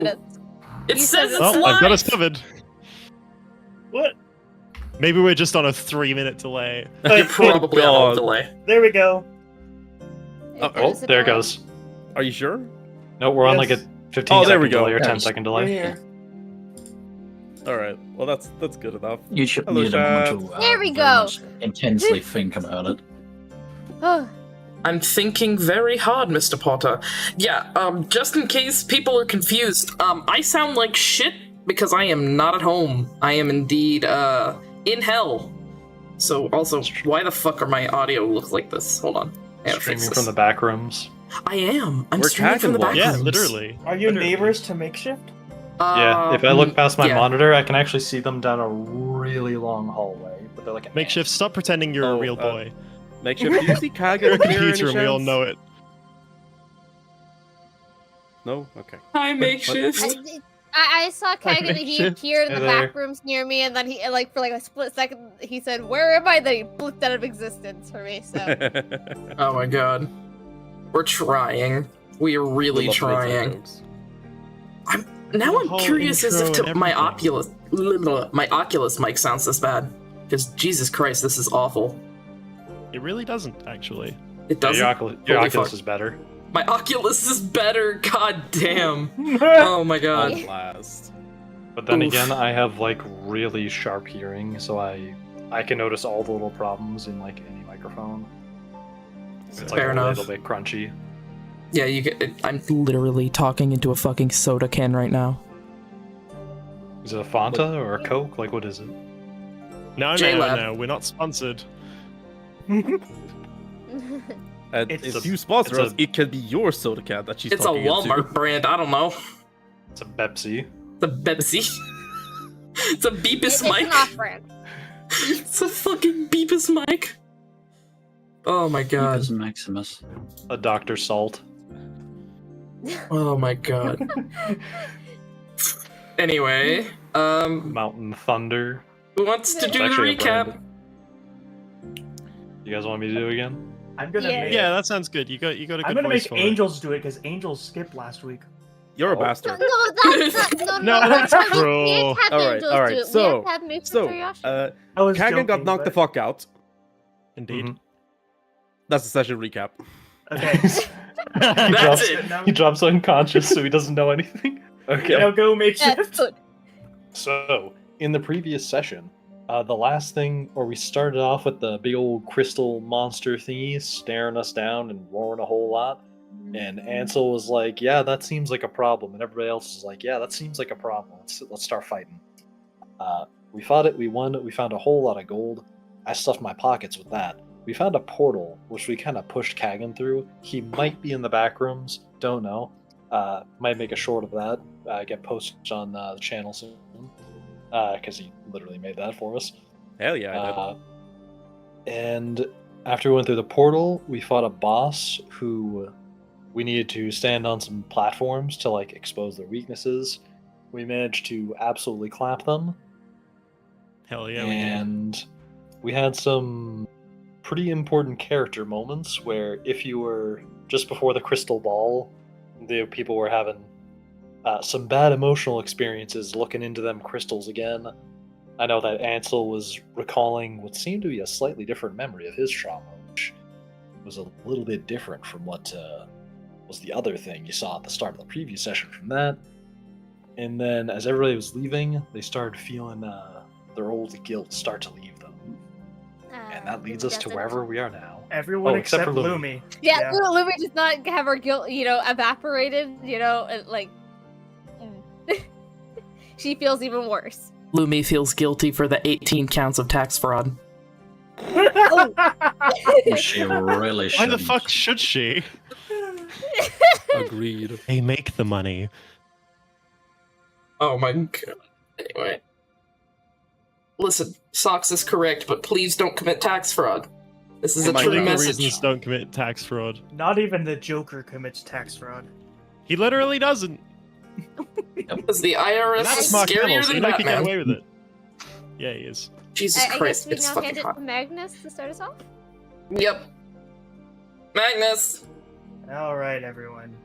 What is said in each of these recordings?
It You says said it's it. Oh, I've got us live. covered. What? Maybe we're just on a 3-minute delay. You're probably on a delay. There we go. Oh, there it goes. Are you sure? No, we're on like a Yes. 15 there we second go. delay or Yeah, 10 it's- second We're delay. here. All right. Well, that's good enough. You should Hello, need a moment chat. to There we very go. much intensely think about it. Oh, I'm thinking very hard, Mr. Potter. Yeah, just in case people are confused, I sound like shit because I am not at home. I am indeed, in hell. So, also, why the fuck are my audio look like this? Hold on. I gotta fix Streaming this. from the back rooms. I am. I'm We're streaming from the tagging back one. Yeah, rooms. literally. Are you Literally. neighbors to Makeshift? Yeah, if I look past my yeah. monitor, I can actually see them down a really long hallway. But they're like an Makeshift, stop pretending you're Oh, a real boy. Makeshift. Do you see Kaga You're a clear any computer and we all chance? know it. No. Okay. Hi, Makeshift. I saw Kagan and he Makeshift. appeared in Hey the there. back rooms near me, and then he, like, for like a split second, he said, "Where am I?" Then he blipped out of existence for me. So Oh my god. We're trying. We are really Love those trying. jokes. Now The I'm whole curious as intro if and my everything. my Oculus mic sounds this bad. Because Jesus Christ, this is awful. It really doesn't, actually. It Yeah, doesn't. your Holy Oculus fuck. is better. My Oculus is better. God damn. Oh my At god. last. But then Oof. again, I have like really sharp hearing, so I can notice all the little problems in like any microphone. It's like Fair a enough. little bit crunchy. Yeah, you get. I'm literally talking into a fucking soda can right now. Is it a Fanta or a Coke? Like, what is it? No, J-Lab. we're not sponsored. And It's if a- you sponsor it's us, a- it can be your soda can that she's It's a talking Walmart into. brand. I don't know. It's a Pepsi. It's a Pepsi. It's a Beepus it's mic. an off-brand. It's a fucking Beepus mic. Oh my god. Beepus Maximus. A Dr. Salt. Oh my god. Anyway, Mountain Thunder. who wants to It's do the actually a recap? brand. You guys want me to do it again? I'm gonna Yeah. make. Yeah, that sounds good. You got a good I'm gonna voice make for it. Angels do it because Angels skipped last week. You're a Oh. bastard. No, that's not. No, No, that's that's not. We cruel. can't have Alright, Angels alright, do it. so- we have to have Mr. So, Tsuyoshi. I was Kagan joking, got knocked the but- fuck out. Indeed. Mhm. That's the session recap. Okay. That's it. Now, He drops unconscious, so he doesn't know anything. Okay. now go Yeah, Makeshift. good. So, in the previous session, the last thing, or we started off with the big old crystal monster thingy staring us down and roaring a whole lot. And Ansel was like, "Yeah, that seems like a problem," and everybody else was like, "Yeah, that seems like a problem. Let's start fighting." We fought it. We won. We found a whole lot of gold. I stuffed my pockets with that. We found a portal, which we kind of pushed Kagan through. He might be in the back rooms. Don't know. Might make a short of that. Get posted on the channel soon. Because he literally made that for us. Hell yeah, I did. And after we went through the portal, we fought a boss who we needed to stand on some platforms to like expose their weaknesses. We managed to absolutely clap them. Hell yeah, we did. And we had some pretty important character moments where if you were just before the crystal ball, the people were having some bad emotional experiences looking into them crystals again. I know that Ansel was recalling what seemed to be a slightly different memory of his trauma, which was a little bit different from what was the other thing you saw at the start of the previous session from that. And then as everybody was leaving, they started feeling their old guilt start to leave them. And that leads us to wherever we are now. Everyone Oh, except except for Lumi. Yeah, Lumi does not have her guilt, evaporated, and, like... she feels even worse. Lumi feels guilty for the 18 counts of tax fraud. She really Why shouldn't. the fuck should she? Agreed. They make the money. Oh my god. Anyway. Listen, Socks is correct, but please don't commit tax fraud. This is a My true God. Legal message. reasons don't commit tax fraud. Not even the Joker commits tax fraud. He literally doesn't. Is the IRS And that's Mark scarier Hamill, so than you know he can get Batman? away with it. Yeah, he is. Jesus I Christ, guess we it's now fucking hand it hot. to Magnus to start us off. Yep. Magnus! All right, everyone.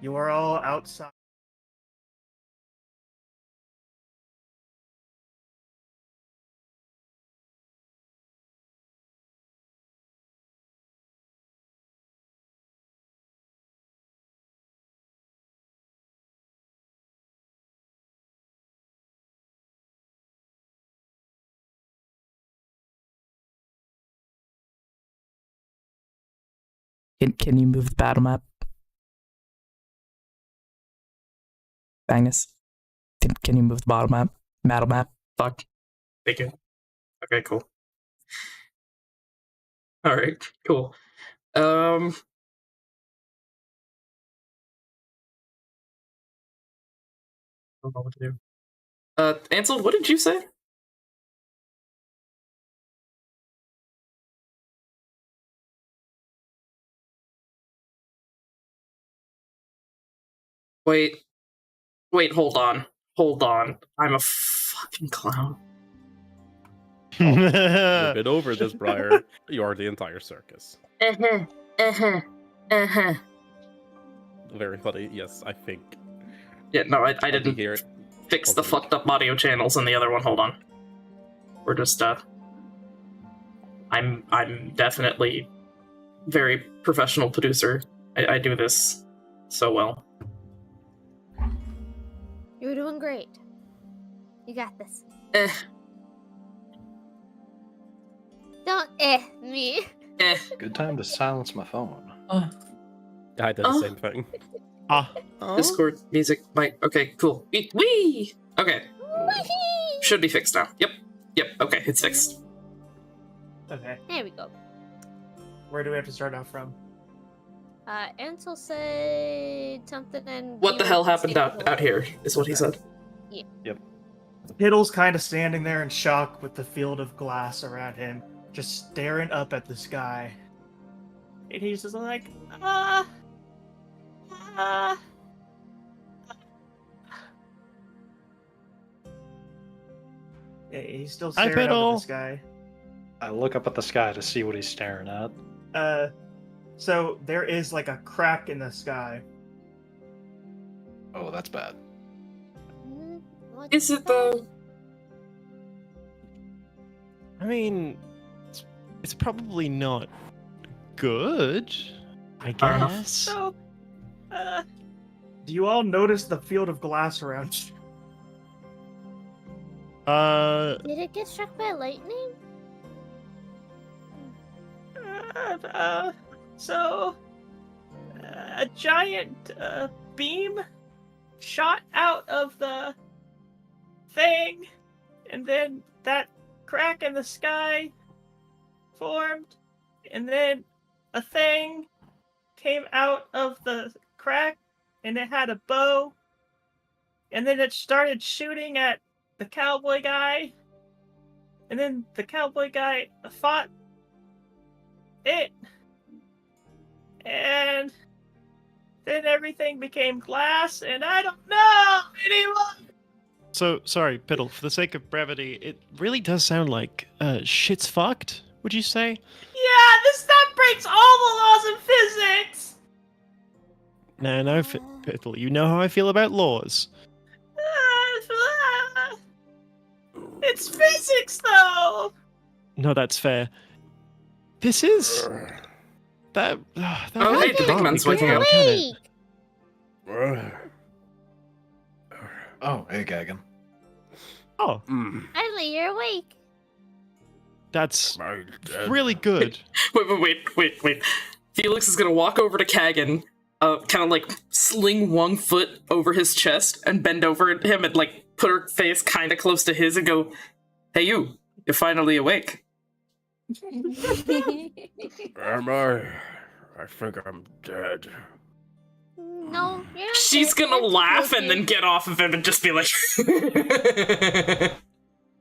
You are all outside. Can you move the battle map? Magnus, can you move the battle map? Battle map? Fuck. Thank you. Okay, cool. Alright, cool. I don't know what to do. Ansel, what did you say? Wait, hold on. I'm a fucking clown. A bit over this, Briar. You are the entire circus. Very funny. Yes, I think. Yeah, no, I I'll be didn't here. fix the Okay. fucked up audio channels in the other one. Hold on. We're just, I'm definitely very professional producer. I do this so well. You're doing great. You got this. Eh, Don't me. eh. Good time to silence my phone. I did the same thing. Discord, music, mic. Okay, cool. Wee! Okay, should be fixed now. Yep, okay, it's fixed. Okay. There we go. Where do we have to start off from? Ansel said something and... What the hell happened out here, is what he said. Hiddle's kind of standing there in shock with the field of glass around him, just staring up at the sky. And he's just like, Yeah, he's still Hi, staring up at Fiddle. the sky. I look up at the sky to see what he's staring at. So there is like a crack in the sky. Oh, that's bad. Is it though? I mean, it's probably not good, I Fair enough. guess. So, do you all notice the field of glass around you? Did it get struck by lightning? A giant beam shot out of the thing, and then that crack in the sky formed, and then a thing came out of the crack, and it had a bow, and then it started shooting at the cowboy guy, and then the cowboy guy fought it, and then everything became glass, and I don't know anymore. So, sorry, Piddle, for the sake of brevity, it really does sound like shit's fucked, would you say? Yeah, that breaks all the laws of physics. No, Piddle, you know how I feel about laws. It's physics, though. No, that's fair. This is... That Oh, hey, can't the big be man's good, waking up. can it? Wait! Oh, hey, Gagan. Oh, Finally, you're awake. that's really good. Wait. Felix is gonna walk over to Kagan, kind of like sling one foot over his chest and bend over at him and like put her face kind of close to his and go, "Hey, you're finally awake." Am I? I think I'm dead. No, you're not She's dead. gonna That's laugh okay. and then get off of him and just be like,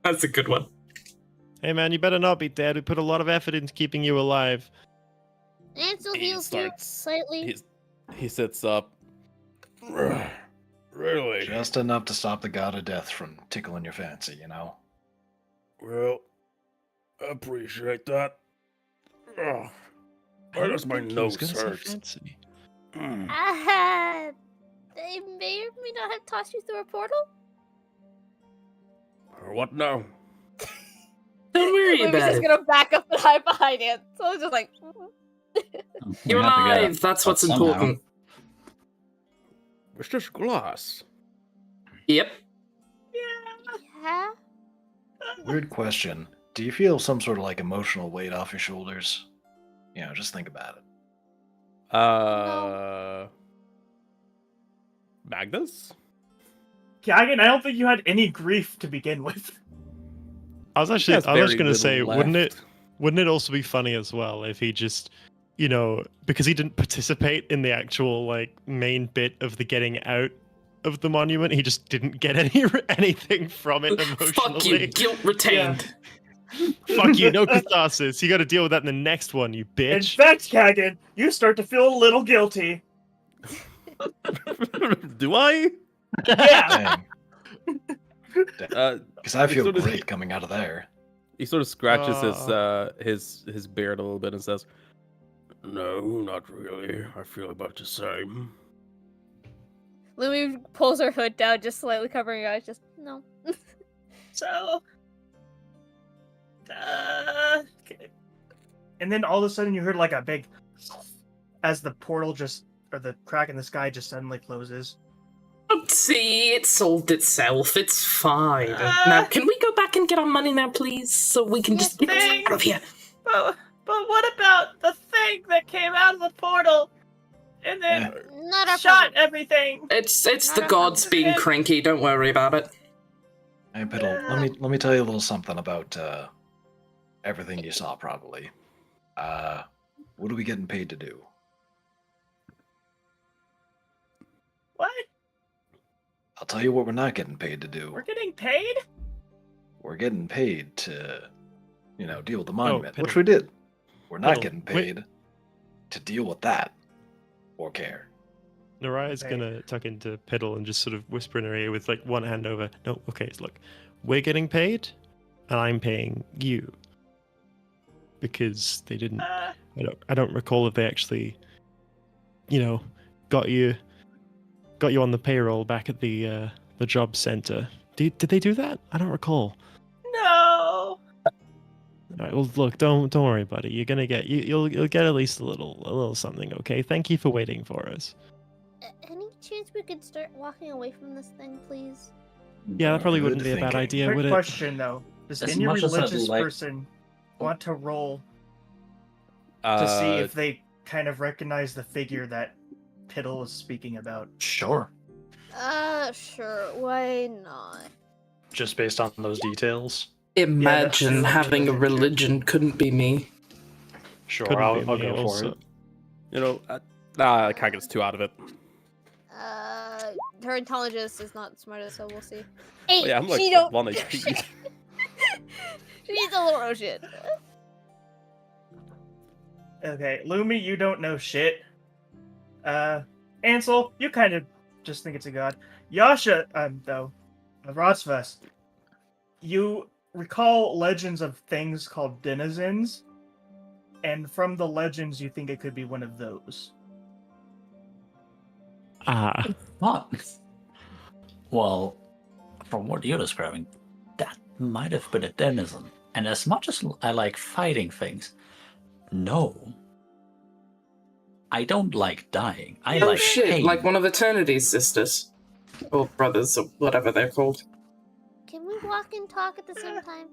"That's a good one." Hey man, you better not be dead. We put a lot of effort into keeping you alive. Ansel He heals you starts- slightly. He sits up. Really? Just enough to stop the god of death from tickling your fancy, you know? Well, I appreciate that. Ugh. I Why don't does my think he was nose gonna say hurt? fancy. They may or may not have tossed you through a portal. What now? Don't worry Maybe about just it. gonna back up and hide behind it. So it's just like, You're We have to get alive. That's what's somehow. important. It's just glass. Yep. yeah. Weird question. Do you feel some sort of like emotional weight off your shoulders? You know, just think about it. Magnus? Kagan, I don't think you had any grief to begin with. I was He going has very to say, little wouldn't it also be funny as well if he just, because he didn't participate in the actual like main bit of the getting out of the monument, he just didn't get anything from it emotionally. Fuck you, guilt retained. Fuck you, no catharsis. You got to deal with that in the next one, you In bitch. fact, Kagan, you start to feel a little guilty. Do I? Yeah. Because I feel sort of- great coming out of there. He sort of scratches his beard a little bit and says, "No, not really. I feel about the same." Lumi pulls her hood down, just slightly covering her eyes. Just no. So, Okay. And then all of a sudden you heard like a big as the portal or the crack in the sky just suddenly closes. See, it solved itself. It's fine. Now, can we go back and get our money now, please? So we can just get Thanks. out of here. but what about the thing that came out of the portal and then Not our shot problem. everything? It's the Not a gods being problem. cranky. Don't worry about it. Hey, Piddle, let me tell you a little something about everything you saw. Probably. What are we getting paid to do? What? I'll tell you what we're not getting paid to do. We're getting paid? We're getting paid to, deal with the monument, which Piddle. we did. We're not Piddle, getting wait. paid to deal with that or care. Naraya's Okay. gonna tuck into Piddle and just sort of whisper in her ear with like one hand over. No, okay, so look, we're getting paid, and I'm paying you because they didn't. I don't recall if they actually, got you on the payroll back at the job center. Did they do that? I don't recall. No. All right, well, look, don't worry, buddy. You're gonna get you'll get at least a little something. Okay, thank you for waiting for us. Any chance we could start walking away from this thing, please? Yeah, that probably Good wouldn't be a bad thinking. idea, Quick would it? question though. Does As any much as I'd religious like- person want to roll to see if they kind of recognize the figure that Piddle was speaking about? Sure. Sure. Why not? Just based on those details? Imagine that's- having a religion couldn't be me. Sure, Couldn't I'll be go me for also. it. I can't get too out of it. Her intelligence is not smarter, so we'll see. Oh, Hey, yeah, I'm like she don't. 1 HP. She's a little Roshan. Okay, Lumi, you don't know shit. Ansel, you kind of just think it's a god. Yasha, Rotsvest, you recall legends of things called denizens, and from the legends, you think it could be one of those. What? Well, from what you're describing, that might have been a denizen. And as much as I like fighting things, no. I don't like dying. I Oh like shit, pain. like one of Eternity's sisters. Or brothers, or whatever they're called. Can we walk and talk at the same time?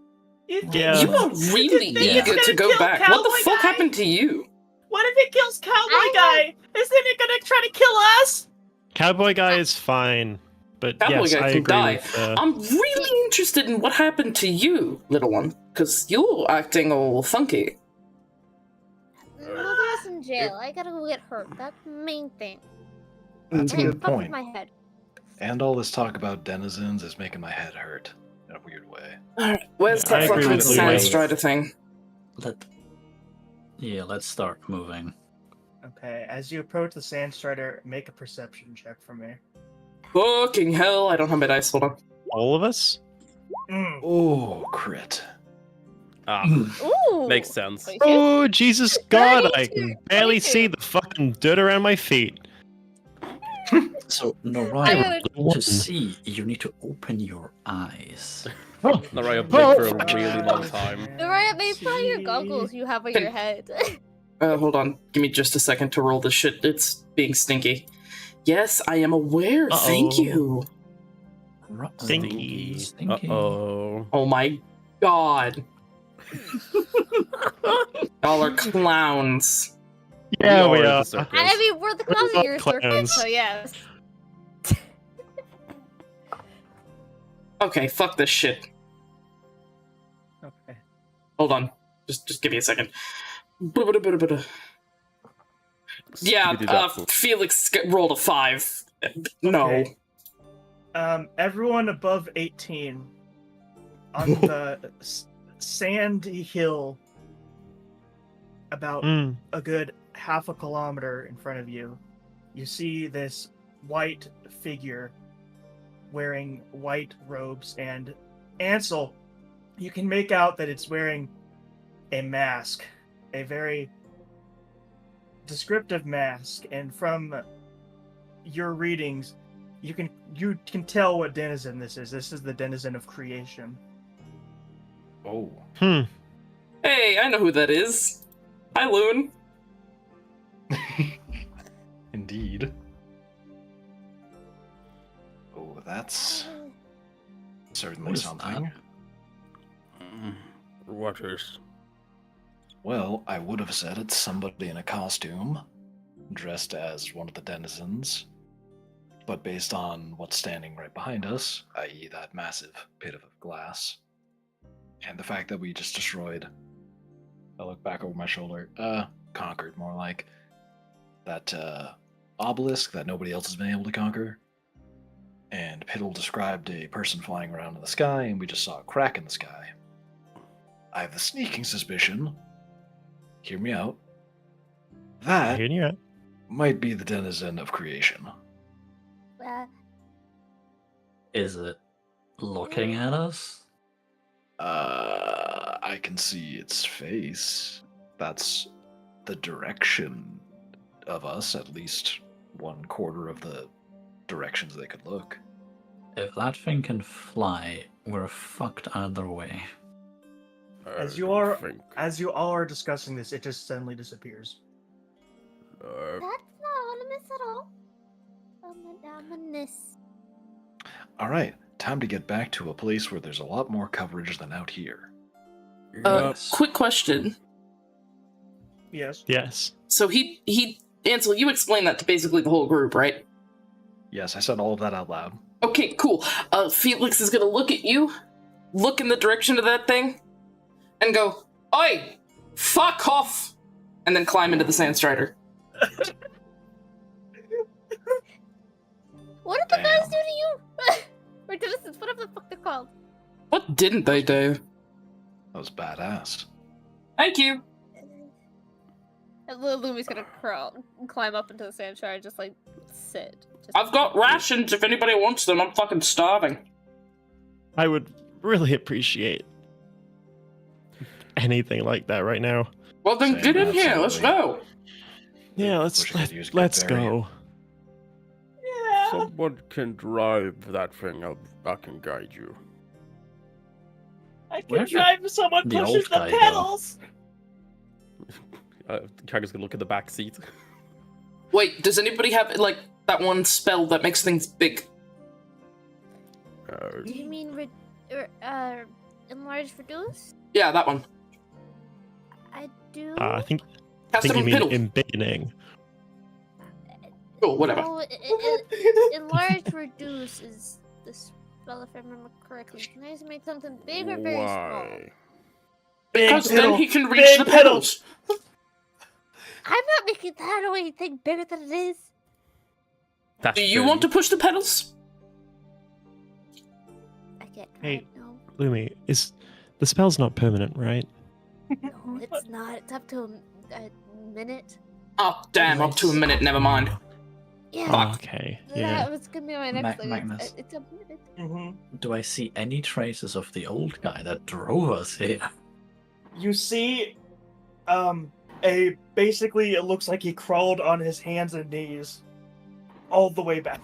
You think, Yeah. You are really You think it's eager to gonna go kill back. What the Cowboy fuck Guy? happened to you? What if it kills Cowboy Guy? Isn't it gonna try to kill us? Cowboy guy is fine, but Cowboy yes, guy I can agree die. with. I'm really interested in what happened to you, little one, because you're acting all funky. Mother's in jail. I gotta go get her. That's the main thing. That's a And good fuck with point. my head. And all this talk about denizens is making my head hurt in a weird way. Alright, where's Yeah, I that agree fucking with Sand Louis. Strider thing? Let's start moving. Okay, as you approach the Sand Strider, make a perception check for me. Fucking hell, I don't have my dice, hold on. All of us? Oh, crit. Ooh. Makes sense. 22? Oh, Jesus God, I 32, can barely 22. see the fucking dirt around my feet. So, I Noriah, would- to see, you need to open your eyes. Naraya blinked for a really long time. Mariah, maybe put on your goggles you have on your head. Hold on, give me just a second to roll this shit. It's being stinky. Yes, I am aware, thank Uh-oh. you. Stinky. Stinky. Uh-oh. Oh my god. Y'all are clowns. Yeah, we in are. the circus. I mean, we're the clowns of your circus, Clowns. so yes. Okay, fuck this shit. Okay. Hold on. Just give me a second. Yeah, Skibbity-dap-boop. Felix rolled a 5. No. Okay. Everyone above 18 on the sandy hill about Mm. a good half a kilometer in front of you, you see this white figure wearing white robes, and Ansel, you can make out that it's wearing a mask, a very descriptive mask, and from your readings, you can tell what denizen this is. This is the denizen of creation. Oh. Hmm. Hey, I know who that is. Hi, Loon. Indeed. Oh, that's certainly What is something. What is? Well, I would have said it's somebody in a costume, dressed as one of the denizens. But based on what's standing right behind us, i.e. that massive pit of glass, and the fact that we just destroyed, I look back over my shoulder, conquered more like, that obelisk that nobody else has been able to conquer, and Piddle described a person flying around in the sky, and we just saw a crack in the sky. I have the sneaking suspicion, hear me out, that Hearing you out. might be the denizen of creation. Is it looking at us? I can see its face. That's the direction of us, at least 1/4 of the directions they could look. If that thing can fly, we're fucked either way. As I you are- think, As you all are discussing this, it just suddenly disappears. That's not ominous at all. Ominous. Alright, time to get back to a place where there's a lot more coverage than out here. Quick question. Yes. Yes. So Ansel, you explained that to basically the whole group, right? Yes, I said all of that out loud. Okay, cool. Felix is gonna look at you, look in the direction of that thing, and go, "Oi! Fuck off!" And then climb into the Sandstrider. What did the Damn. guys do to you? Or denizens, whatever the fuck they're called. What didn't they do? That was badass. Thank you. And little Lumi's gonna climb up into the sand shard and just like sit. Just I've got rations if anybody wants them. I'm fucking starving. I would really appreciate anything like that right now. Well, then Same, get in here. Let's absolutely. go. Yeah, Wish I could use good let's berry. go. Yeah. someone can drive that thing. I can guide you. I Where can did drive if someone the pushes old the guy go? pedals. Kaga's gonna look at the back seat. Wait, does anybody have, like, that one spell that makes things big? Do you mean enlarge reduce? Yeah, that one. I do. I think Cast it you on mean Piddle. embiggening. Cool, whatever. No, enlarge reduce is the spell if I remember correctly. Can I just make something big or very small? Why? Because then pedal. he can reach Big the pedals. pedals. I'm not making that or anything bigger than it is. That's Do you want to push the pedals? I can't try Hey. it, no. Lumi, the spell's not permanent, right? No, it's not. It's up to a minute. Oh, damn, up to a minute, never mind. Yeah. Oh, okay. Yeah. That was gonna be my next thing. Magnus. It's a minute. Mm-hmm. Do I see any traces of the old guy that drove us here? You see, basically it looks like he crawled on his hands and knees all the way back.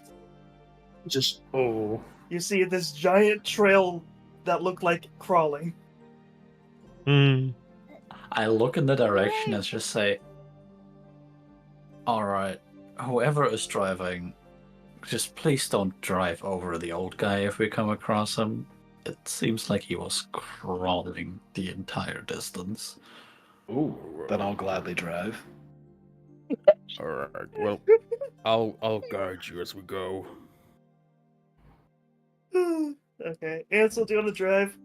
Just, Oh. You see this giant trail that looked like crawling. Hmm. I look in the direction and just say, alright, whoever is driving, just please don't drive over the old guy if we come across him. It seems like he was crawling the entire distance. Ooh, then I'll gladly drive. All right. Well, I'll guide you as we go. Okay. Ansel, do you want to drive?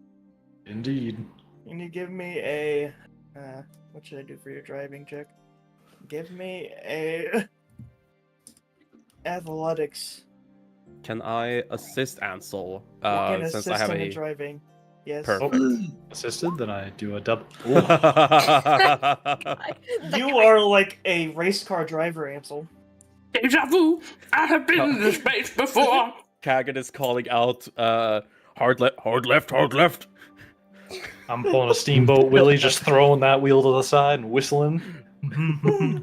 Indeed. Can you give me a... what should I do for your driving check? Give me a... athletics. Can I assist Ansel? You can Since assist I have him in a driving. Yes. perfect. Assisted, then I do a double. You are like a race car driver, Ansel. Deja vu! I have been in this space before! Kagan is calling out, hard left, hard left. I'm pulling a steamboat Willie, just throwing that wheel to the side and whistling. Boy,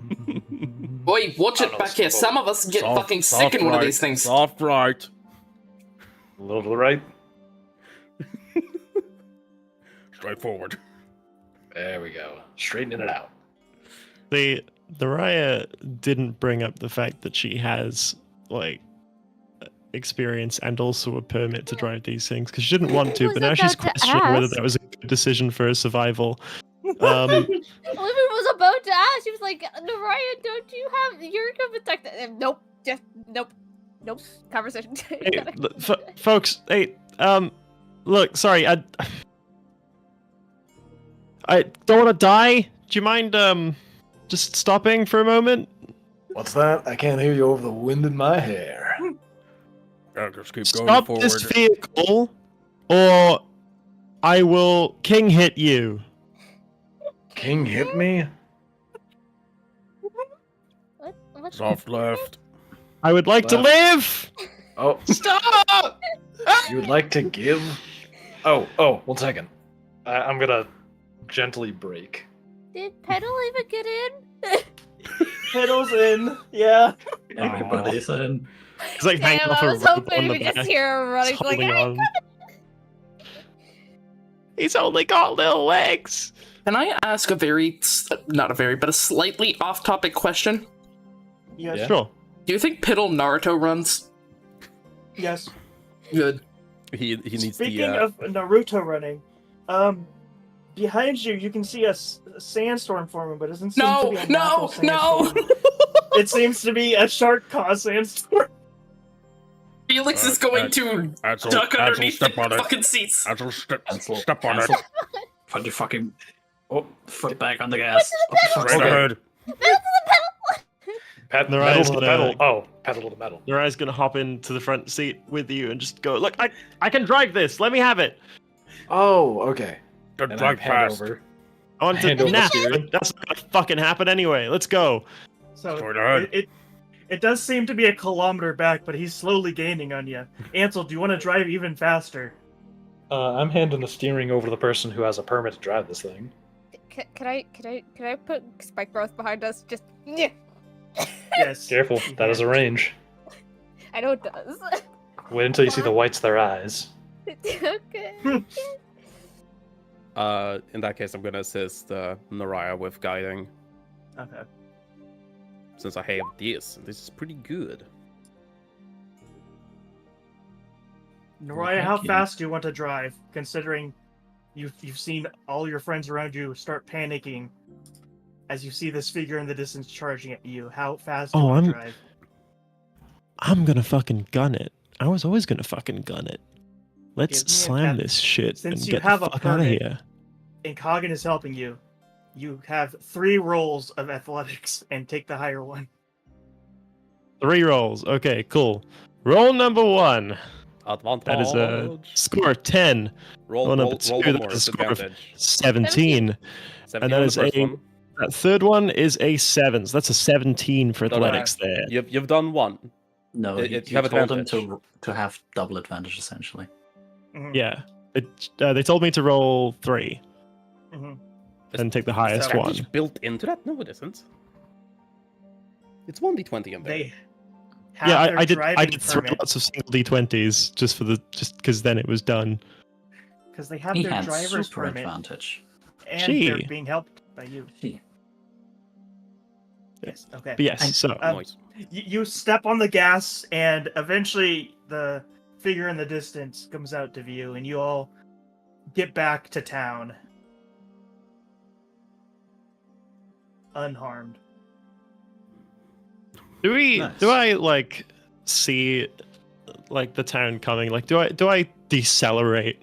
watch I it don't know, back here. Steamboat. Some of us get fucking sick in one of these things. Soft right. A little to the right. Straight forward. There we go. Straightening it out. The Raya didn't bring up the fact that she has like experience and also a permit to drive these things because she didn't want to, was but now she's about to questioning whether ask. that was a good decision for her survival. Olivia was about to ask. She was like, "Naraya, don't you have? You're gonna protect it." Nope. Just nope. Nope. Conversation. Hey, folks, hey, look, sorry, I don't want to die. Do you mind, just stopping for a moment? What's that? I can't hear you over the wind in my hair. Just keep going Stop forward. this vehicle, or I will king hit you. King hit me? What? Soft left. I would like to live. Oh, Stop! you would like to give? Oh, 1 second. I'm gonna gently brake. Did Pedal even get in? Pedals in. Yeah. Everybody's in. It's like hanging Damn, off I a was rope hoping on the we could back. just hear her running. Just Like, holding "Hey, on. He's only got little legs. Can I ask a but a slightly off-topic question? Yes. Yeah. Sure. Do you think Piddle Naruto runs? Yes. Good. He needs Speaking the. of Naruto running, behind you, you can see a sandstorm forming, but it doesn't seem to be a natural No! sandstorm. It seems to be a shark-caused sandstorm. Felix is going to Ansel, duck Ansel, underneath step the on it. fucking seats. Ansel, step Ansel, on it. Ansel, put your fucking foot back on the gas. Straight ahead. Metal Naraya's to the gonna- pedal. Oh, pedal to the metal. Naraya's gonna hop into the front seat with you and just go, look, I can drive this. Let me have it. Oh, okay. Don't And drive I hand fast. over. I want to Hand over the nah, steering. that's not gonna fucking happen anyway. Let's go. So Straight ahead. it does seem to be a kilometer back, but he's slowly gaining on you. Ansel, do you want to drive even faster? I'm handing the steering over to the person who has a permit to drive this thing. Can I put spike growth behind us? Just yeah. Yes. Careful, that is a range. I know it does. Wait until you see the whites of their eyes. Okay. In that case, I'm gonna assist Naraya with guiding, Okay. since I have this. This is pretty good. Naraya, how Thank you. fast do you want to drive, considering you've seen all your friends around you start panicking as you see this figure in the distance charging at you? How fast do you Oh, want to I'm- drive? I'm gonna fucking gun it. I was always gonna fucking gun it. Let's Give me a slam cat- this shit Since and you get have the a fuck out of permit- here. And Kagan is helping you. You have 3 rolls of athletics and take the higher one. 3 rolls. Okay, cool. Roll number 1. Advantage. That is a score 10. roll, roll roll, number roll two, one more. that's a score of- Advantage. 17. 17 that on the is first a- one. That third one is a 7. So that's a 17 for No, athletics there. You've done one. No, It- you you have told him advantage. to have double advantage essentially. Mhm, Yeah. They told me to roll 3 mhm. and take the highest So- one. Advantage built into that? No, it isn't. It's 1d20 in there. They have Yeah, their I did driving 3 permit lots of single d20s just because then it was done. because they have He their had driver's super permit advantage. and Gee. they're being helped by you. Gee. Yes. Okay. But yes, so Nice. You step on the gas, and eventually the figure in the distance comes out to view, and you all get back to town unharmed. Do Nice. I like see like the town coming? Like, do I decelerate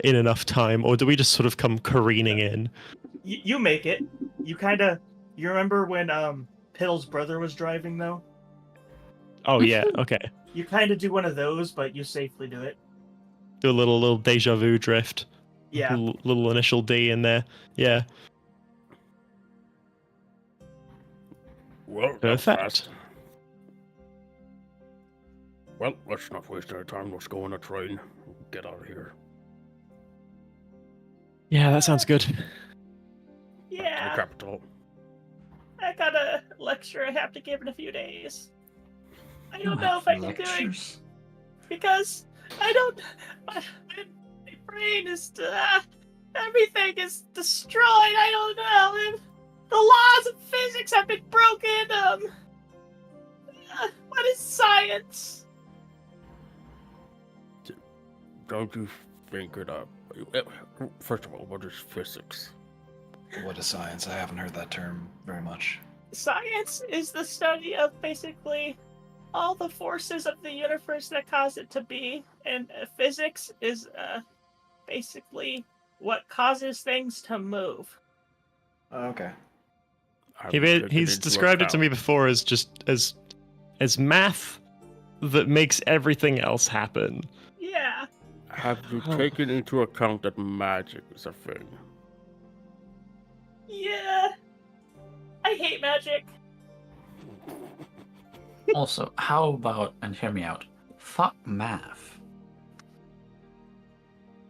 in enough time, or do we just sort of come careening in? You make it. You remember when Piddle's brother was driving though? Oh yeah, okay. You kind of do one of those, but you safely do it. Do a little deja vu drift. Yeah. Little initial D in there. Yeah. Well, that's Perfect. fast. Well, let's not waste any time. Let's go on a train. Get out of here. Yeah, that sounds good. Back to the Yeah, capital. I got a lecture I have to give in a few days. I You don't know have if I can do it lectures? because I don't. My brain is. Everything is destroyed. I don't know. And the laws of physics have been broken. What is science? Don't you think it up? First of all, what is physics? What is science? I haven't heard that term very much. Science is the study of basically all the forces of the universe that cause it to be, and physics is basically what causes things to move. Oh, okay. He's described it to me before as just as math that makes everything else happen. Yeah. Have you taken into account that magic is a thing? Yeah. I hate magic. Also, how about, and hear me out, fuck math.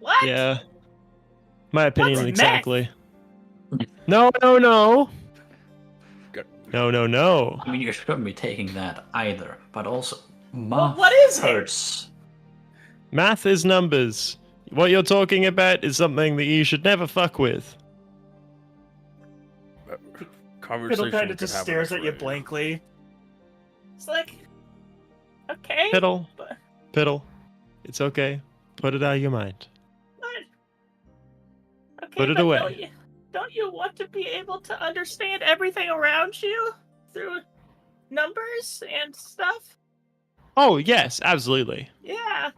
What? Yeah. My opinion What's exactly. No. No. I mean, you shouldn't be taking that either, but also, Well, math what is it? hurts. Math is numbers. What you're talking about is something that you should never fuck with. Conversation Piddle kind we of could just have on stares a at you train. blankly. It's like, okay. Piddle. But, Piddle. It's okay. Put it out of your mind. okay, Put it but away. Don't you want to be able to understand everything around you through numbers and stuff? Oh, yes, absolutely. Yeah.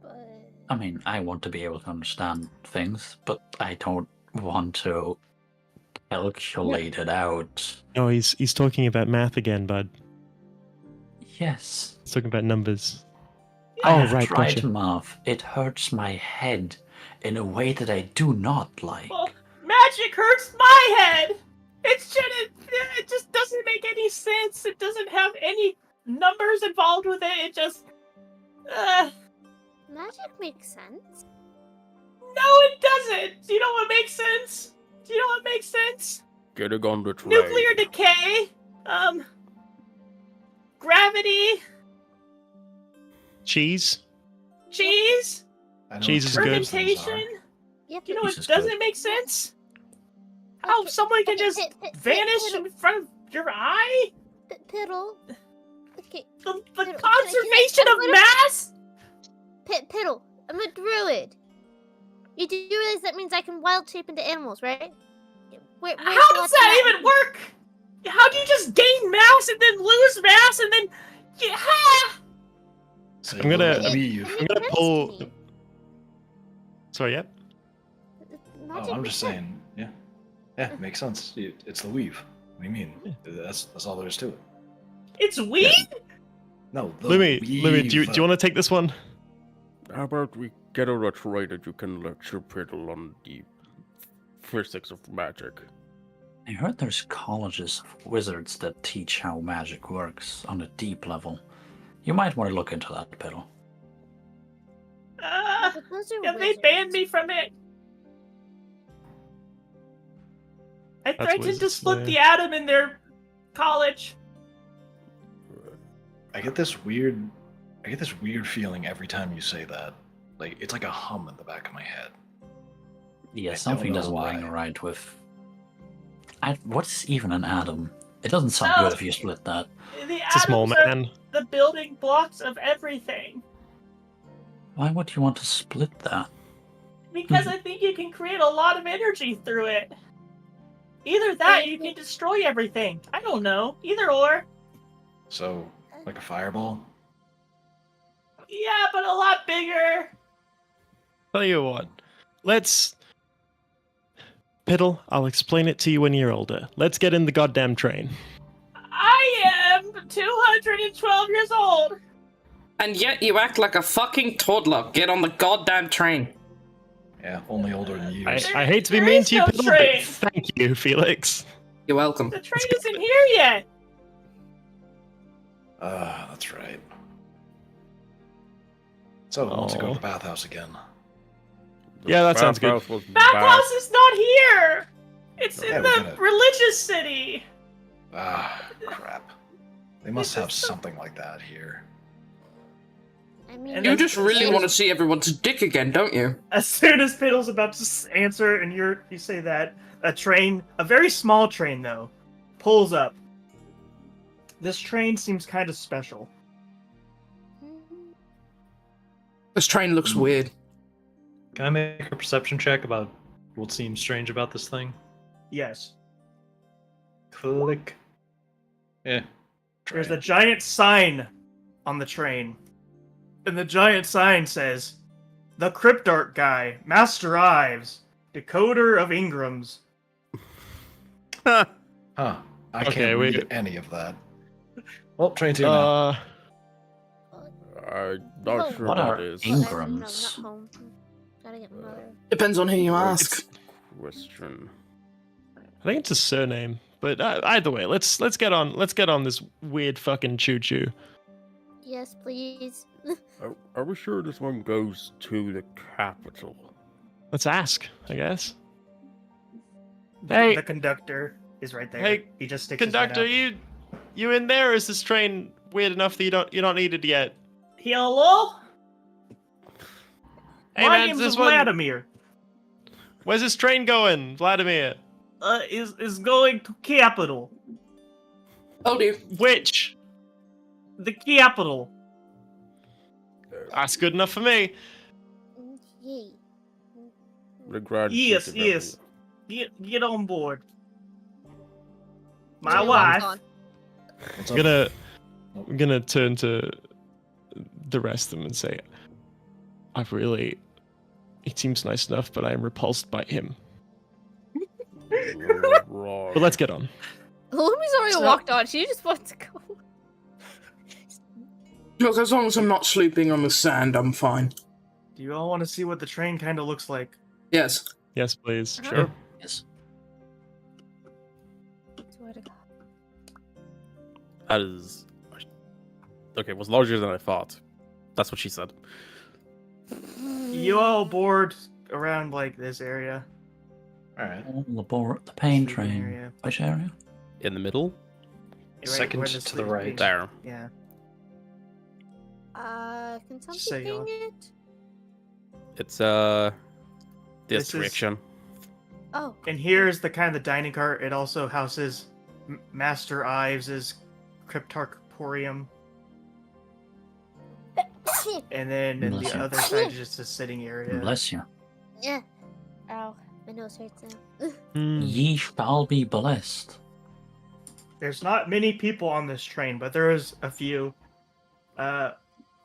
But I mean, I want to be able to understand things, but I don't want to calculate it out. No, he's talking about math again, bud. Yes. He's talking about numbers. I Oh, have right, tried gotcha. math. It hurts my head in a way that I do not like. Well, magic hurts my head. It just doesn't make any sense. It doesn't have any numbers involved with it. It just. magic makes sense. No, it doesn't. Do you know what makes sense? Do you know what makes sense? Getting on the train. Nuclear decay. Gravity. Cheese? Cheese. I know Cheese what is two good. of those things are. Fermentation. Yep. You know Cheese what is doesn't good. make sense? How someone can just vanish in front of your eye? Piddle. Okay, The Can I- conservation I'm of gonna- mass? Piddle. I'm a druid. You do realize that means I can wild shape into animals, right? Where's How the does logic that in even work? How do you just gain mass and then lose mass and then... Yeah. So I'm gonna- you It- weave. it I'm makes gonna sense pull- to me. Sorry, yep. Magic Oh, I'm makes just sense. saying. Yeah. Yeah, it makes sense. It's the weave. What do you mean? Yeah. That's all there is to it. It's weed? No, the Lumi, weave. do you want to take this one? How about we get on a train and you can lecture Piddle on the physics of magic? I heard there's colleges of wizards that teach how magic works on a deep level. You might want to look into that, Piddle. But those are Yeah, they banned wizards. me from it. I That's threatened to wizards, split yeah. the atom in their college. I get this weird feeling every time you say that. Like it's like a hum in the back of my head. Yeah, I something don't know doesn't why. ring right with. What's even an atom? It doesn't sound No. good if you split that. The It's a small atoms are man. the building blocks of everything. Why would you want to split that? Because I think you can create a lot of energy through it. Either that, or you can destroy everything. I don't know. Either or. So, like a fireball? Yeah, but a lot bigger. Tell you what, let's. Piddle, I'll explain it to you when you're older. Let's get in the goddamn train. I am 212 years old. And yet you act like a fucking toddler. Get on the goddamn train. Yeah, only older than you. I hate to be There mean is to you, no Piddle, train. but thank you, Felix. You're welcome. The train isn't here yet. That's right. So, let's go to the bathhouse again. Yeah, that sounds good. Bathhouse is not here. It's Yeah, in we the gotta- religious city. Crap. They must have something like that here. I mean, And You then- just really want to see everyone's dick again, don't you? As soon as Piddle's about to answer, and you say that, a train, a very small train though, pulls up. This train seems kind of special. This train looks weird. Can I make a perception check about what seems strange about this thing? Yes. Click. Yeah. There's a giant sign on the train. And the giant sign says, "The Cryptarch Guy, Master Ives, Decoder of Ingrams." Huh. I Okay, can't read wait. any of that. Well, train 2 now. I'm not sure What what are it is. Ingrams? No, not home. Gotta get mother. Depends on who you ask. Question. I think it's a surname, but either way, let's get on this weird fucking choo choo. Yes, please. Are we sure this one goes to the capital? Let's ask, I guess. Hey, The conductor is right there. Hey, he just sticks conductor, his head you in there? Or is this train weird enough that you're not needed yet? Hello? Hey My man, name's this one. Vladimir. Where's this train going, Vladimir? Is going to capital. Oh, dear. Which? The capital. That's good enough for me. Yay. The grad Yes, ship yes. Get on board. My Yeah, wife. on. What's I'm gonna turn to the rest of them and say, he seems nice enough, but I am repulsed by him. Wrong. But let's get on. Lumi's already So- walked on. She just wants to go. Look, as long as I'm not sleeping on the sand, I'm fine. Do you all want to see what the train kind of looks like? Yes. Yes, please. Uh-huh. Sure. Yes. Swear to God. That is. Okay, it was larger than I thought. That's what she said. You all board around like this area. Alright. The pain Sleeping train. area. Which area? In the middle? Right Second where to the sleeping- right. There. Yeah. Can somebody Say ping y'all. it? It's This this is- direction. Oh. And here's the kind of dining car. It also houses Master Ives' Cryptarchporium. And then in Bless the you. other side is just a sitting area. Bless you. Yeah. Ow. My nose hurts now. Hmm. Ye shall be blessed. There's not many people on this train, but there is a few.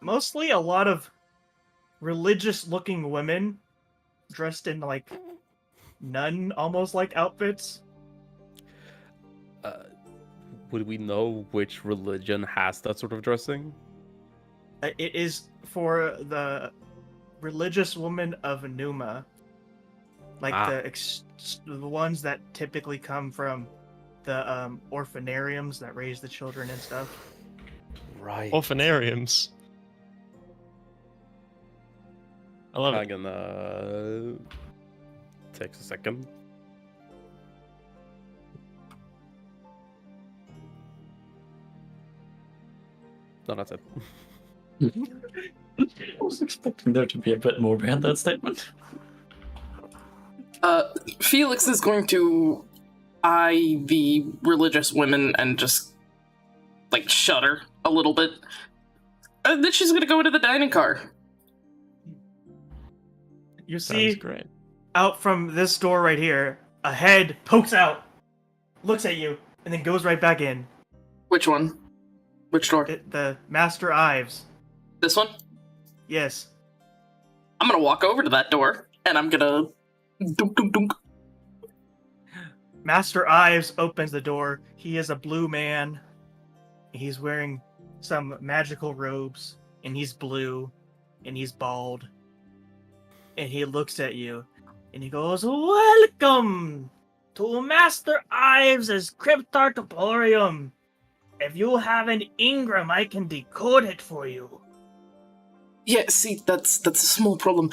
Mostly a lot of religious-looking women dressed in like nun almost like outfits. Would we know which religion has that sort of dressing? It is for the religious woman of Numa, like Ah. the ones that typically come from the orphanariums that raise the children and stuff. Right. Orphanariums. I love I'm it. gonna takes a second. No, that's it. I was expecting there to be a bit more behind that statement. Felix is going to eye the religious women and just, like, shudder a little bit. And then she's gonna go into the dining car. You Sounds see great. out from this door right here, a head pokes out, looks at you, and then goes right back in. Which one? Which door? The Master Ives. This one? Yes. I'm gonna walk over to that door, and I'm gonna... Dunk, dunk, dunk. Master Ives opens the door. He is a blue man. He's wearing some magical robes, and he's blue, and he's bald. And he looks at you, and he goes, "Welcome to Master Ives' Cryptartoporium. If you have an Ingram, I can decode it for you." Yeah, see, that's a small problem.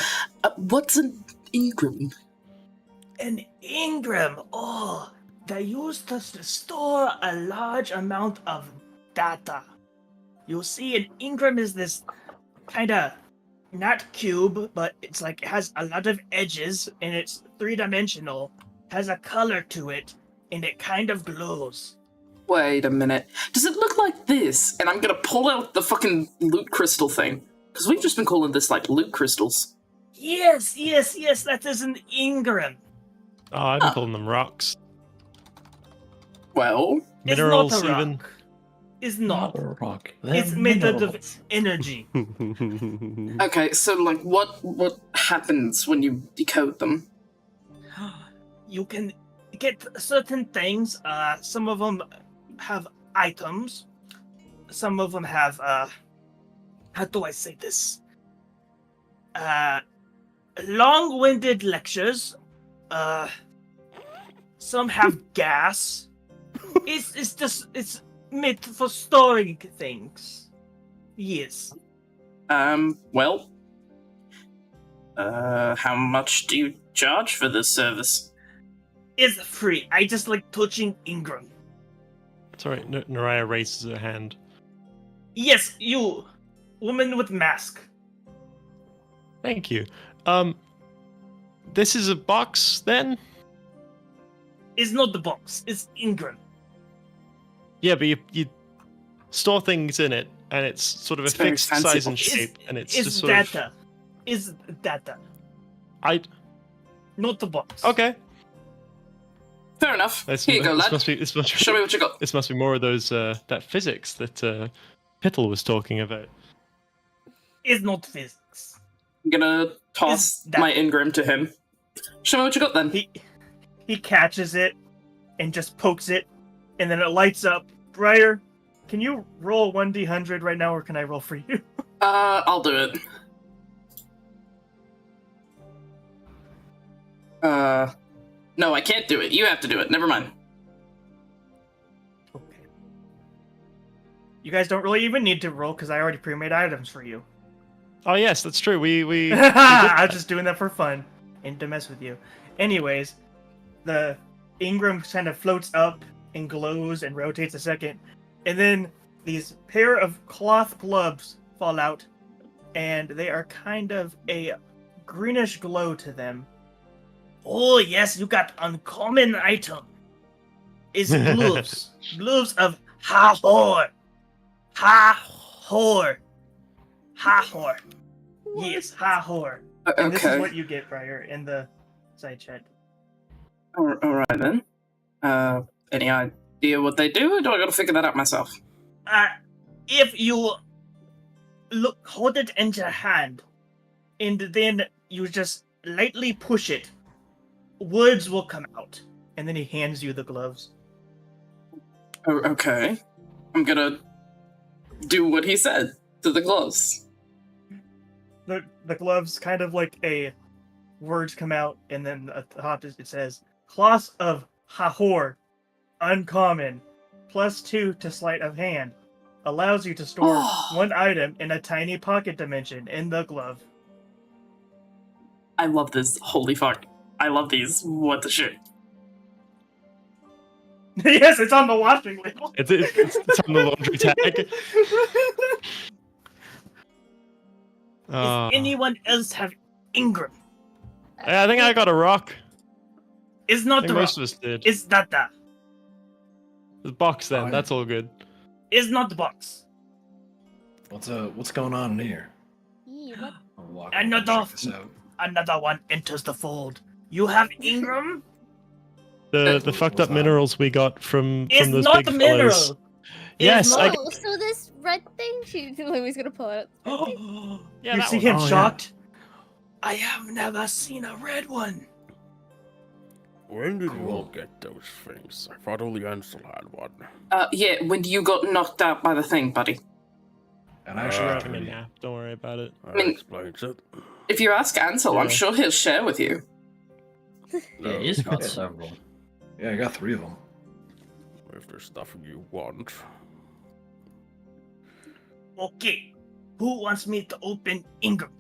What's an Ingram? An Ingram, they used to store a large amount of data. You see, an Ingram is this kind of not cube, but it's like it has a lot of edges and it's 3-dimensional, has a color to it, and it kind of glows. Wait a minute. Does it look like this? And I'm gonna pull out the fucking loot crystal thing. Because we've just been calling this, like, loot crystals. Yes, that is an Ingram. Oh, I've been calling them rocks. Well, Minerals, it's not a rock. even. It's not. a rock. It's made out of energy. okay, so, like, what happens when you decode them? You can get certain things. Some of them have items. Some of them have, how do I say this? Long-winded lectures. Some have gas. It's made for storing things. Yes. Well, how much do you charge for this service? It's free. I just like touching Ingram. Sorry, Naraya raises her hand. Yes, you, woman with mask. Thank you. This is a box, then? It's not the box. It's Ingram. Yeah, but you store things in it, and it's sort of a It's very fixed fancy size and box. shape, and it's It's just sort data. of... It's data. Not the box. Okay. Fair enough. This, Here you go, lad. this must Show me what you got. This must be more of those that physics that Pittle was talking about. It's not physics. I'm gonna toss Is that- my Ingram to him. Show me what you got then. He catches it and just pokes it, and then it lights up. Briar, can you roll 1d100 right now, or can I roll for you? I'll do it. No, I can't do it. You have to do it. Never mind. Okay. You guys don't really even need to roll because I already pre-made items for you. Oh yes, that's true. We I'm just doing that for fun and to mess with you. Anyways, the Ingram kind of floats up and glows and rotates a second, and then these pair of cloth gloves fall out, and they are kind of a greenish glow to them. Oh yes, you got uncommon item. It's gloves. Gloves of Hahor. Hahor. Hahor. Yes, Hahor. And this is Okay. what you get, Briar, in the side chat. Alright then. Any idea what they do, or do I gotta figure that out myself? If you hold it in your hand, and then you just lightly push it, words will come out. And then he hands you the gloves. Oh, okay. I'm gonna do what he said to the gloves. The gloves kind of like a words come out, and then at the top it says Cloth of Hahor, uncommon, +2 to sleight of hand, allows you to store one item in a tiny pocket dimension in the glove. I love this. Holy fuck. I love these. What the shit? Yes, it's on the washing label. It's on the laundry tag. Does anyone else have Ingram? I think I got a rock. It's I not think the most rock. of us did. It's data. The box then. Fine. That's all good. It's not the box. What's going on in here? Yee, what? I'll walk And over and not check this out. Another one enters the fold. You have Ingram? The fucked up that? minerals we got from It's those not big mineral. fellows. Yes, not- I, Oh, so this red thing? Louie's gonna pull it out. Yeah, you that see one. him Oh, yeah. shocked? I have never seen a red one. When did you all Cool. get those things? I thought only Ansel had one. Yeah, when you got knocked out by the thing, buddy. And We're actually, having a three. nap. Don't worry about it. That mean- explains it. If you ask Ansel, I'm Yeah. sure he'll share with you. Yeah, he's got Yeah. several. Yeah, I got 3 of them. If there's nothing you want. Okay, who wants me to open Ingram?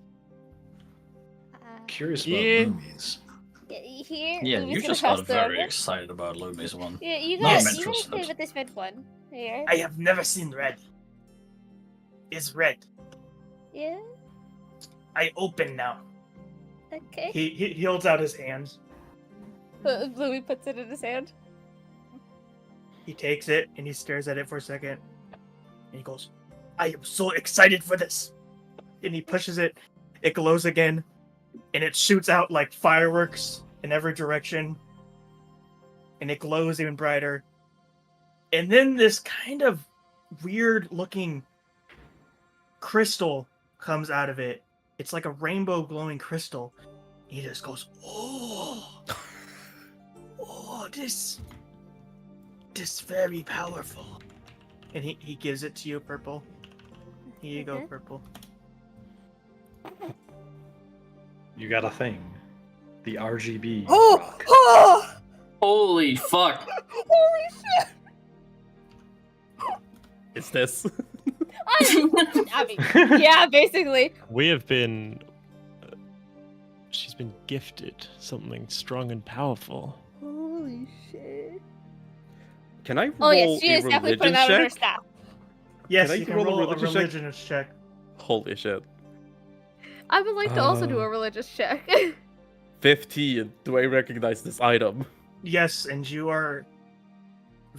Curious about Yeah. Lumi's. Here. Yeah, Louie's you gonna just pass got the very over. excited about Lumi's one. Yeah, you Not guys, I'm you guys play interested. with this red one. Here. I have never seen red. It's red. Yeah. I open now. Okay. He holds out his hands. Louis puts it in his hand. He takes it and he stares at it for a second. And he goes, I am so excited for this. And he pushes it. It glows again. And it shoots out like fireworks in every direction. And it glows even brighter. And then this kind of weird looking crystal comes out of it. It's like a rainbow glowing crystal. He just goes, oh, oh, this very powerful. And he gives it to you, Purple. Here you go, Okay. Purple. You got a thing. The RGB Oh! rock. Oh! Holy fuck. Holy shit! It's this. I mean, yeah, basically. We have been. She's been gifted something strong and powerful. Holy shit. Can I roll Oh yes, she a is definitely religion putting that on her check? staff. Yes, Can I you can roll a roll a religion check? religionist check. Holy shit. I would like to also do Uh. a religious check. 15. Do I recognize this item? Yes, and you are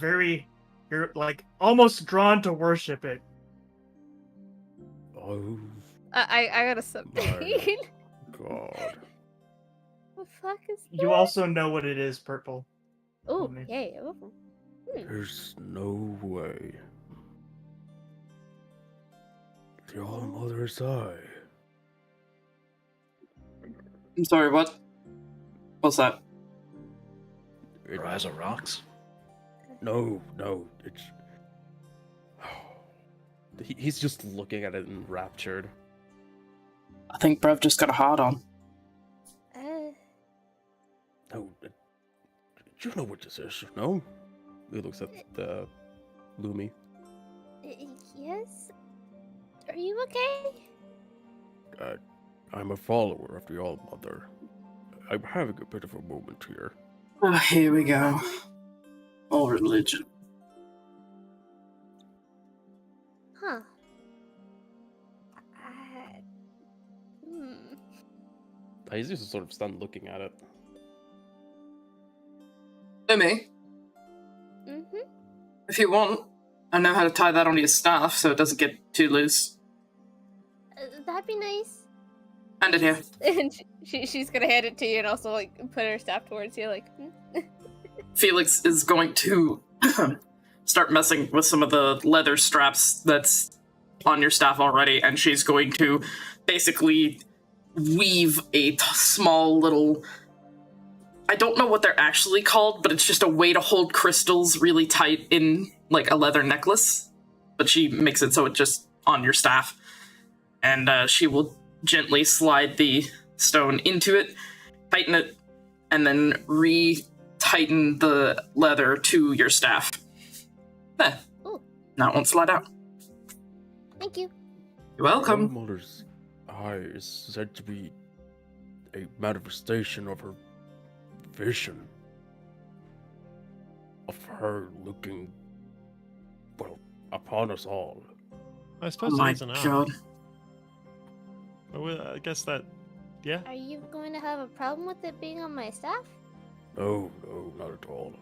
you're like almost drawn to worship it. Oh, I got a 17. God. What the fuck is that? You also know what it is, Purple. Oh, me. yay. Oh. There's no way. The All-Mother's Eye. I'm sorry, what? What's that? Her eyes are rocks. No, it's... He's just looking at it enraptured. I think Brev just got a hard on. No, you know what this is, no? He looks at Lumi. Yes? Are you okay? I'm a follower of the All-Mother. I'm having a bit of a moment here. Oh, here we go. All religion. Huh. He's just sort of stunned looking at it. Me, Mm-hmm. if you want, I know how to tie that onto your staff so it doesn't get too loose. That'd be nice. Hand it here. And she's gonna hand it to you and also like put her staff towards you, like. Felix is going to start messing with some of the leather straps that's on your staff already, and she's going to basically weave a small little... I don't know what they're actually called, but it's just a way to hold crystals really tight in, like, a leather necklace. But she makes it so it's just on your staff. And she will gently slide the stone into it, tighten it, and then re-tighten the leather to your staff. There. Ooh. Now it won't slide out. Thank you. You're welcome. Mother's eye is said to be a manifestation of her vision. Of her looking, well, upon us all. I Oh suppose my it is an eye. god. Well, I guess that. Yeah. Are you going to have a problem with it being on my staff? No, not at all.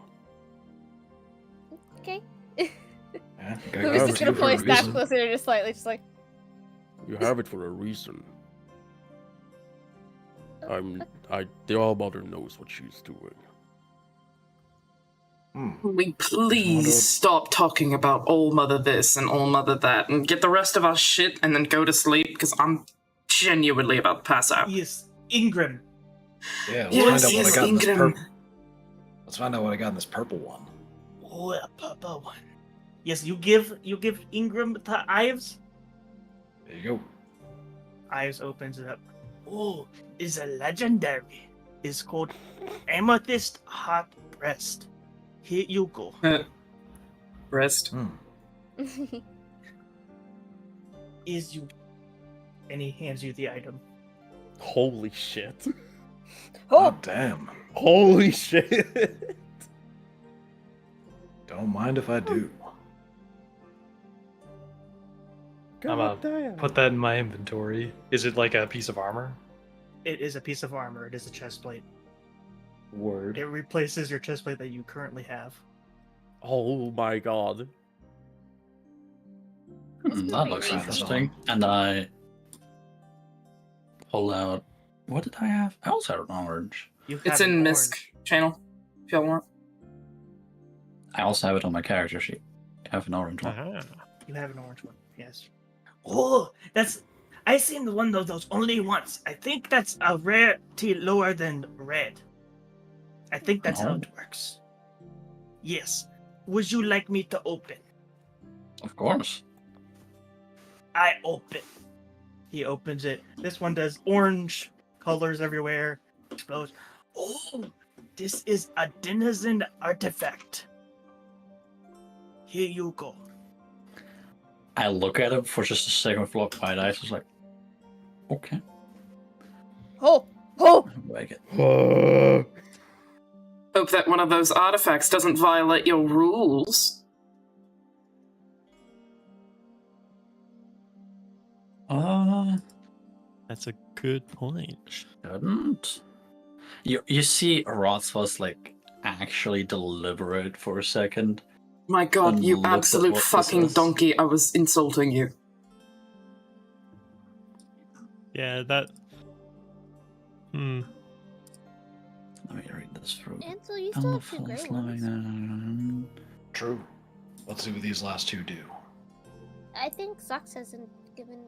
Okay. Yeah, gotta Louis give just it gonna to you pull for a his staff reason. closer just slightly, just like. You have it for a reason. The All-Mother knows what she's doing. We please stop talking about All Mother this and All Mother that and get the rest of our shit and then go to sleep because I'm genuinely about to pass out. Yes, Ingram. Yeah, let's Yes, find out what I yes, got in this Ingram. purple. Let's find out what I got in this purple one. Oh, a purple one. Yes, you give Ingram the Ives. There you go. Ives opens it up. Oh, is a legendary. It's called Amethyst Heart Breast. Here you go. Rest. Is you. And he hands you the item. Holy shit. Oh, Damn. Holy shit. Don't mind if I do. I'm gonna put that in my inventory. Is it like a piece of armor? It is a piece of armor. It is a chest plate. Word. It replaces your chest plate that you currently have. Oh my god. That looks Try this interesting. And I pull out. What did I have? I also had an orange. You have It's an in orange. Misk channel, if y'all want. I also have it on my character sheet. I have an orange one. Aha. You have an orange one. Yes. Oh, that's. I seen one of those only once. I think that's a rarity lower than red. I think that's how Oh. it works. Yes. Would you like me to open? Of course. I open. He opens it. This one does orange colors everywhere. Explodes. Oh, this is a denizen artifact. Here you go. I look at him for just a second with lock wide eyes. I was like, okay. oh, I'll make it. Hope that one of those artifacts doesn't violate your rules. That's a good point. Shouldn't. You see Rothfuss like actually deliberate for a second. My god, And you look at absolute what this fucking is. donkey, I was insulting you. Yeah, that. Hmm. Let me read this through. Ansel, you still have two gray ones. True. Let's see what these last two do. I think Sux hasn't given.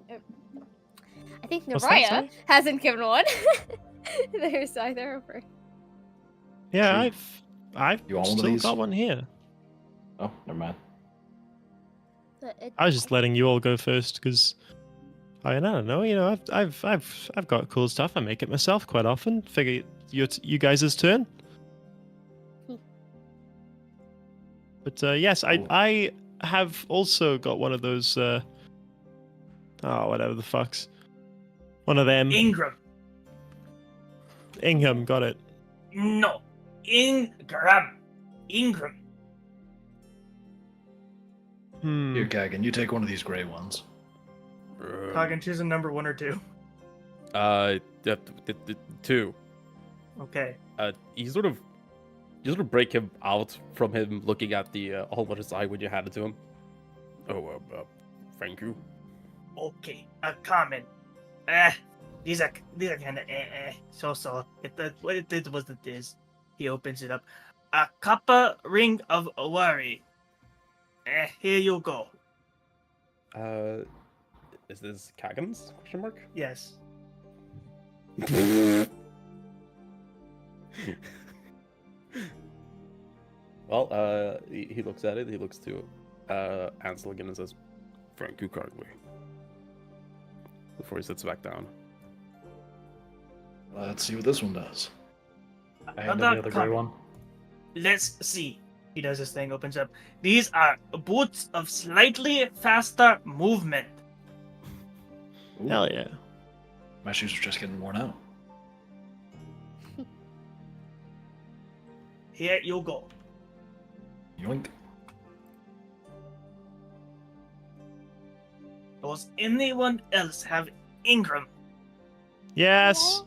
I think What's that, Naraya sorry? hasn't given one. There's either of her. Yeah, True. I've You want one of still these? got one here. Oh, never mind. I was just letting you all go first because I don't know. You know, I've got cool stuff. I make it myself quite often. Figure you guys' turn. But yes, I have also got one of those. Whatever the fucks. One of them. Ingram. Ingham got it. No. Ingram. Ingram. Here, Kagan, you take one of these gray ones. Kagan, choose a number 1 or 2. The two. Okay. You sort of break him out from him looking at the whole other's eye when you hand it to him. Oh, thank you. Okay. A common. These are kind of so. What it did was it is. He opens it up. A copper ring of worry. Here you go. Is this Kagan's question mark? Yes. Well, he looks at it. He looks to Ansel again and says, "Thank you kindly." Before he sits back down. Let's see what this one does. I had Another the other gray common. one. Let's see. He does this thing, opens up. These are boots of slightly faster movement. Ooh, Hell yeah. my shoes are just getting worn out. Here you go. Yoink. Does anyone else have Ingram? Yes.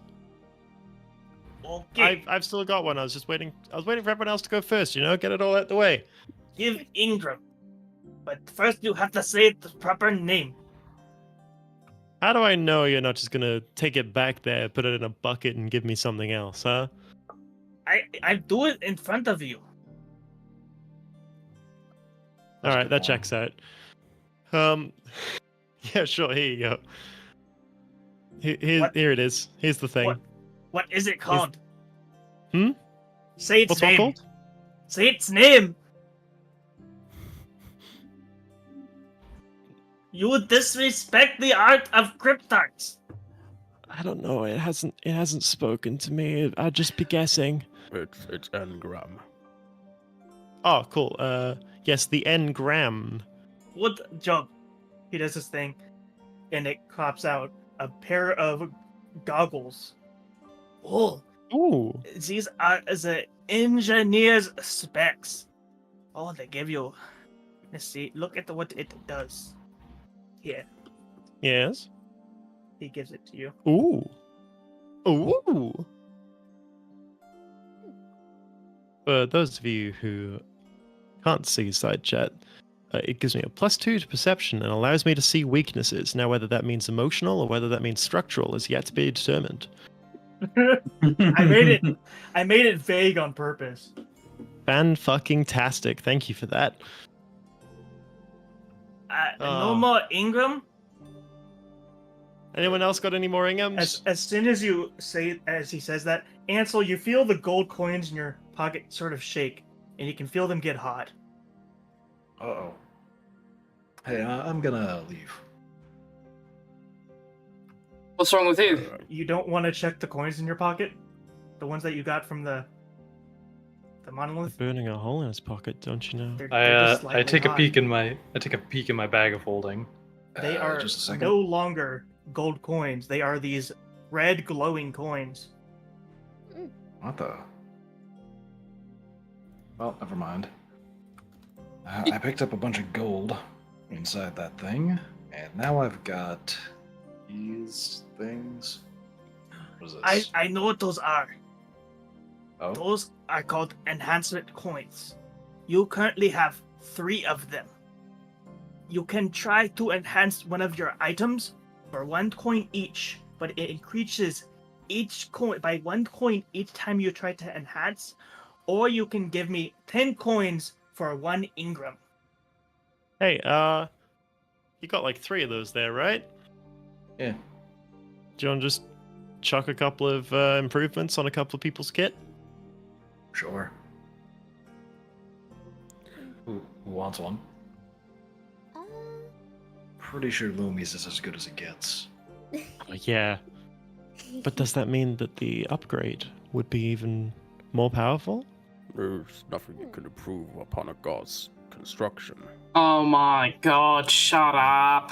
Okay. I've still got one. I was waiting for everyone else to go first, you know, get it all out the way. Give Ingram. But first you have to say the proper name. How do I know you're not just gonna take it back there, put it in a bucket, and give me something else, huh? I do it in front of you. All right, good that one. checks out. Yeah, sure. Here you go. What? Here it is. Here's the thing. What is it called? Hmm? Say its What's one name. called? Say its name. You disrespect the art of cryptarts. I don't know. It hasn't spoken to me. I'd just be guessing. It's engram. Oh, cool. Yes, the engram. Good job. He does this thing, and it crops out a pair of goggles. Oh, Ooh. these are the engineer's specs. Oh, they give you. Let's see. Look at what it does. Here, Yes. he gives it to you. Ooh. Ooh. For those of you who can't see side chat, it gives me a +2 to perception and allows me to see weaknesses. Now, whether that means emotional or whether that means structural is yet to be determined. I made it vague on purpose. Fan-fucking-tastic. Thank you for that. No Oh. more Ingram. Anyone else got any more Inghams? As soon as you say, as he says that, Ansel, you feel the gold coins in your pocket sort of shake, and you can feel them get hot. Uh-oh. Hey, I'm gonna leave. What's wrong with you? You don't want to check the coins in your pocket, the ones that you got from the monolith. Burning a hole in his pocket, don't you know? They're just I slightly take a hot. peek in my bag of holding. They are just a second. no longer gold coins. They are these red glowing coins. What the? Well, never mind. I picked up a bunch of gold inside that thing, and now I've got these things. What is this? I know what those are. Oh, Those are called enhancement coins. You currently have 3 of them. You can try to enhance one of your items for 1 coin each, but it increases each coin by 1 coin each time you try to enhance, or you can give me 10 coins for 1 Ingram. Hey, you got like 3 of those there, right? yeah. Do you want to just chuck a couple of improvements on a couple of people's kit? Sure. Who wants one? Pretty sure Loomies is as good as it gets. Yeah. But does that mean that the upgrade would be even more powerful? There's nothing you can improve upon a god's construction. Oh my god, shut up.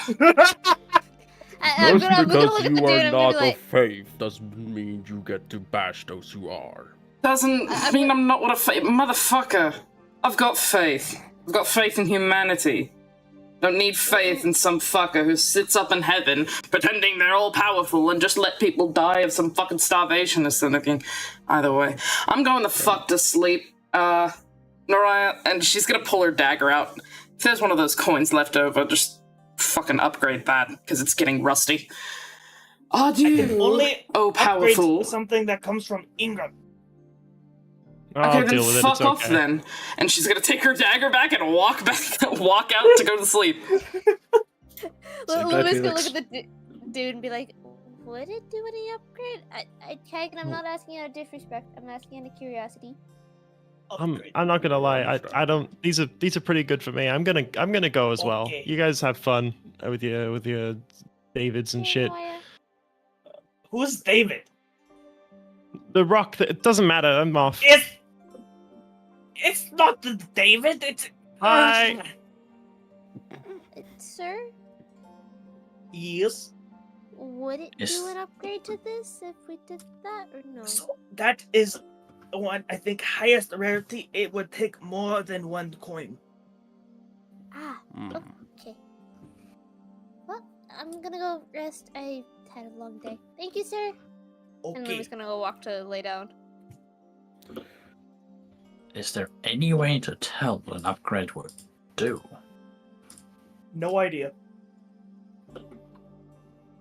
I'm Just gonna because look at the you dude are and I'm gonna not be of like, faith doesn't mean you get to bash those who are. Doesn't mean I'm not what a motherfucker. I've got faith. I've got faith in humanity. Don't need faith in some fucker who sits up in heaven pretending they're all powerful and just let people die of some fucking starvation or something. Either way, I'm going the fuck to sleep. Noriah, and she's gonna pull her dagger out. If there's one of those coins left over, just fucking upgrade that, because it's getting rusty. I can Adieu, only oh upgrade powerful. something that comes from Ingram. I'll Okay, then deal with it. fuck It's off okay. then. And she's gonna take her dagger back and walk out to go to sleep. bye, Luna's gonna Felix. look at the dude and be like, would it do any upgrade? I check, and I'm not asking out of disrespect. I'm asking out of curiosity. Upgrade. I'm not gonna lie. I don't. These are pretty good for me. I'm gonna go as well. Okay. You guys have fun with your Davids and Yeah, shit. Maya. Who's David? The rock. It doesn't matter. I'm off. It's not the David. It's Hi. Sir, Yes. would it Yes. do an upgrade to this if we did that, or no? So that is one, I think, highest rarity. It would take more than 1 coin. Ah, Hmm. okay. Well, I'm gonna go rest. I had a long day. Thank you, sir. And Okay. Luna's gonna go walk to lay down. Is there any way to tell what an upgrade would do? No idea.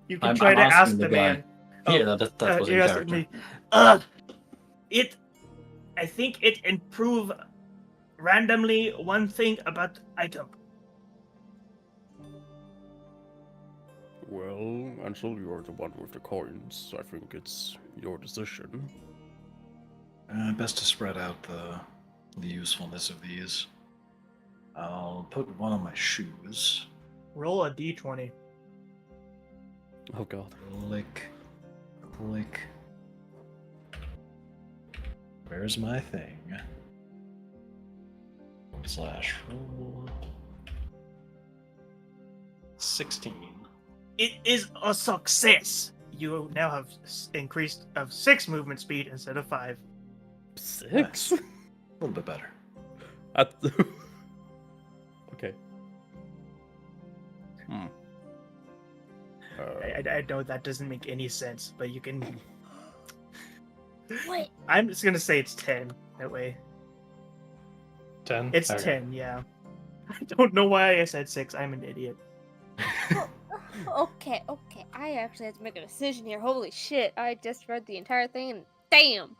You can I'm try to ask asking the the guy. man. Yeah, that was in you're asking character. me. I think it improve randomly one thing about item. Well, Ansel, you're the one with the coins. I think it's your decision. Best to spread out the usefulness of these. I'll put one on my shoes. Roll a d20. Oh god. Click. Click. Where's my thing? Slash roll. 16. It is a success. You now have increased of 6 movement speed instead of 5. 6? A little bit better. Okay. Hmm. I know that doesn't make any sense, but you can. Wait. I'm just gonna say it's 10. That way, 10? it's Okay. 10. Yeah. I don't know why I said 6. I'm an idiot. Okay. I actually have to make a decision here. Holy shit! I just read the entire thing and damn.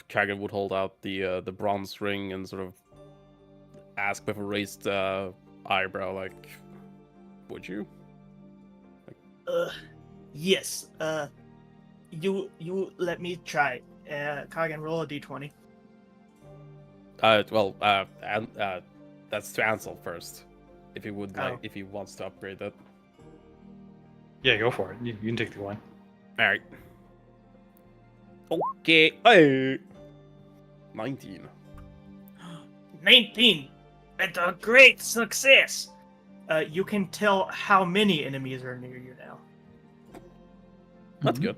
Kagan would hold out the bronze ring and sort of ask with a raised eyebrow, like, would you? Yes. You let me try. Kagan, roll a d20. That's to Ansel first. If he would like, Oh. if he wants to upgrade that. Yeah, go for it. You can take the coin. All right. Okay. Hey. 19. 19. It's a great success. You can tell how many enemies are near you now. That's good.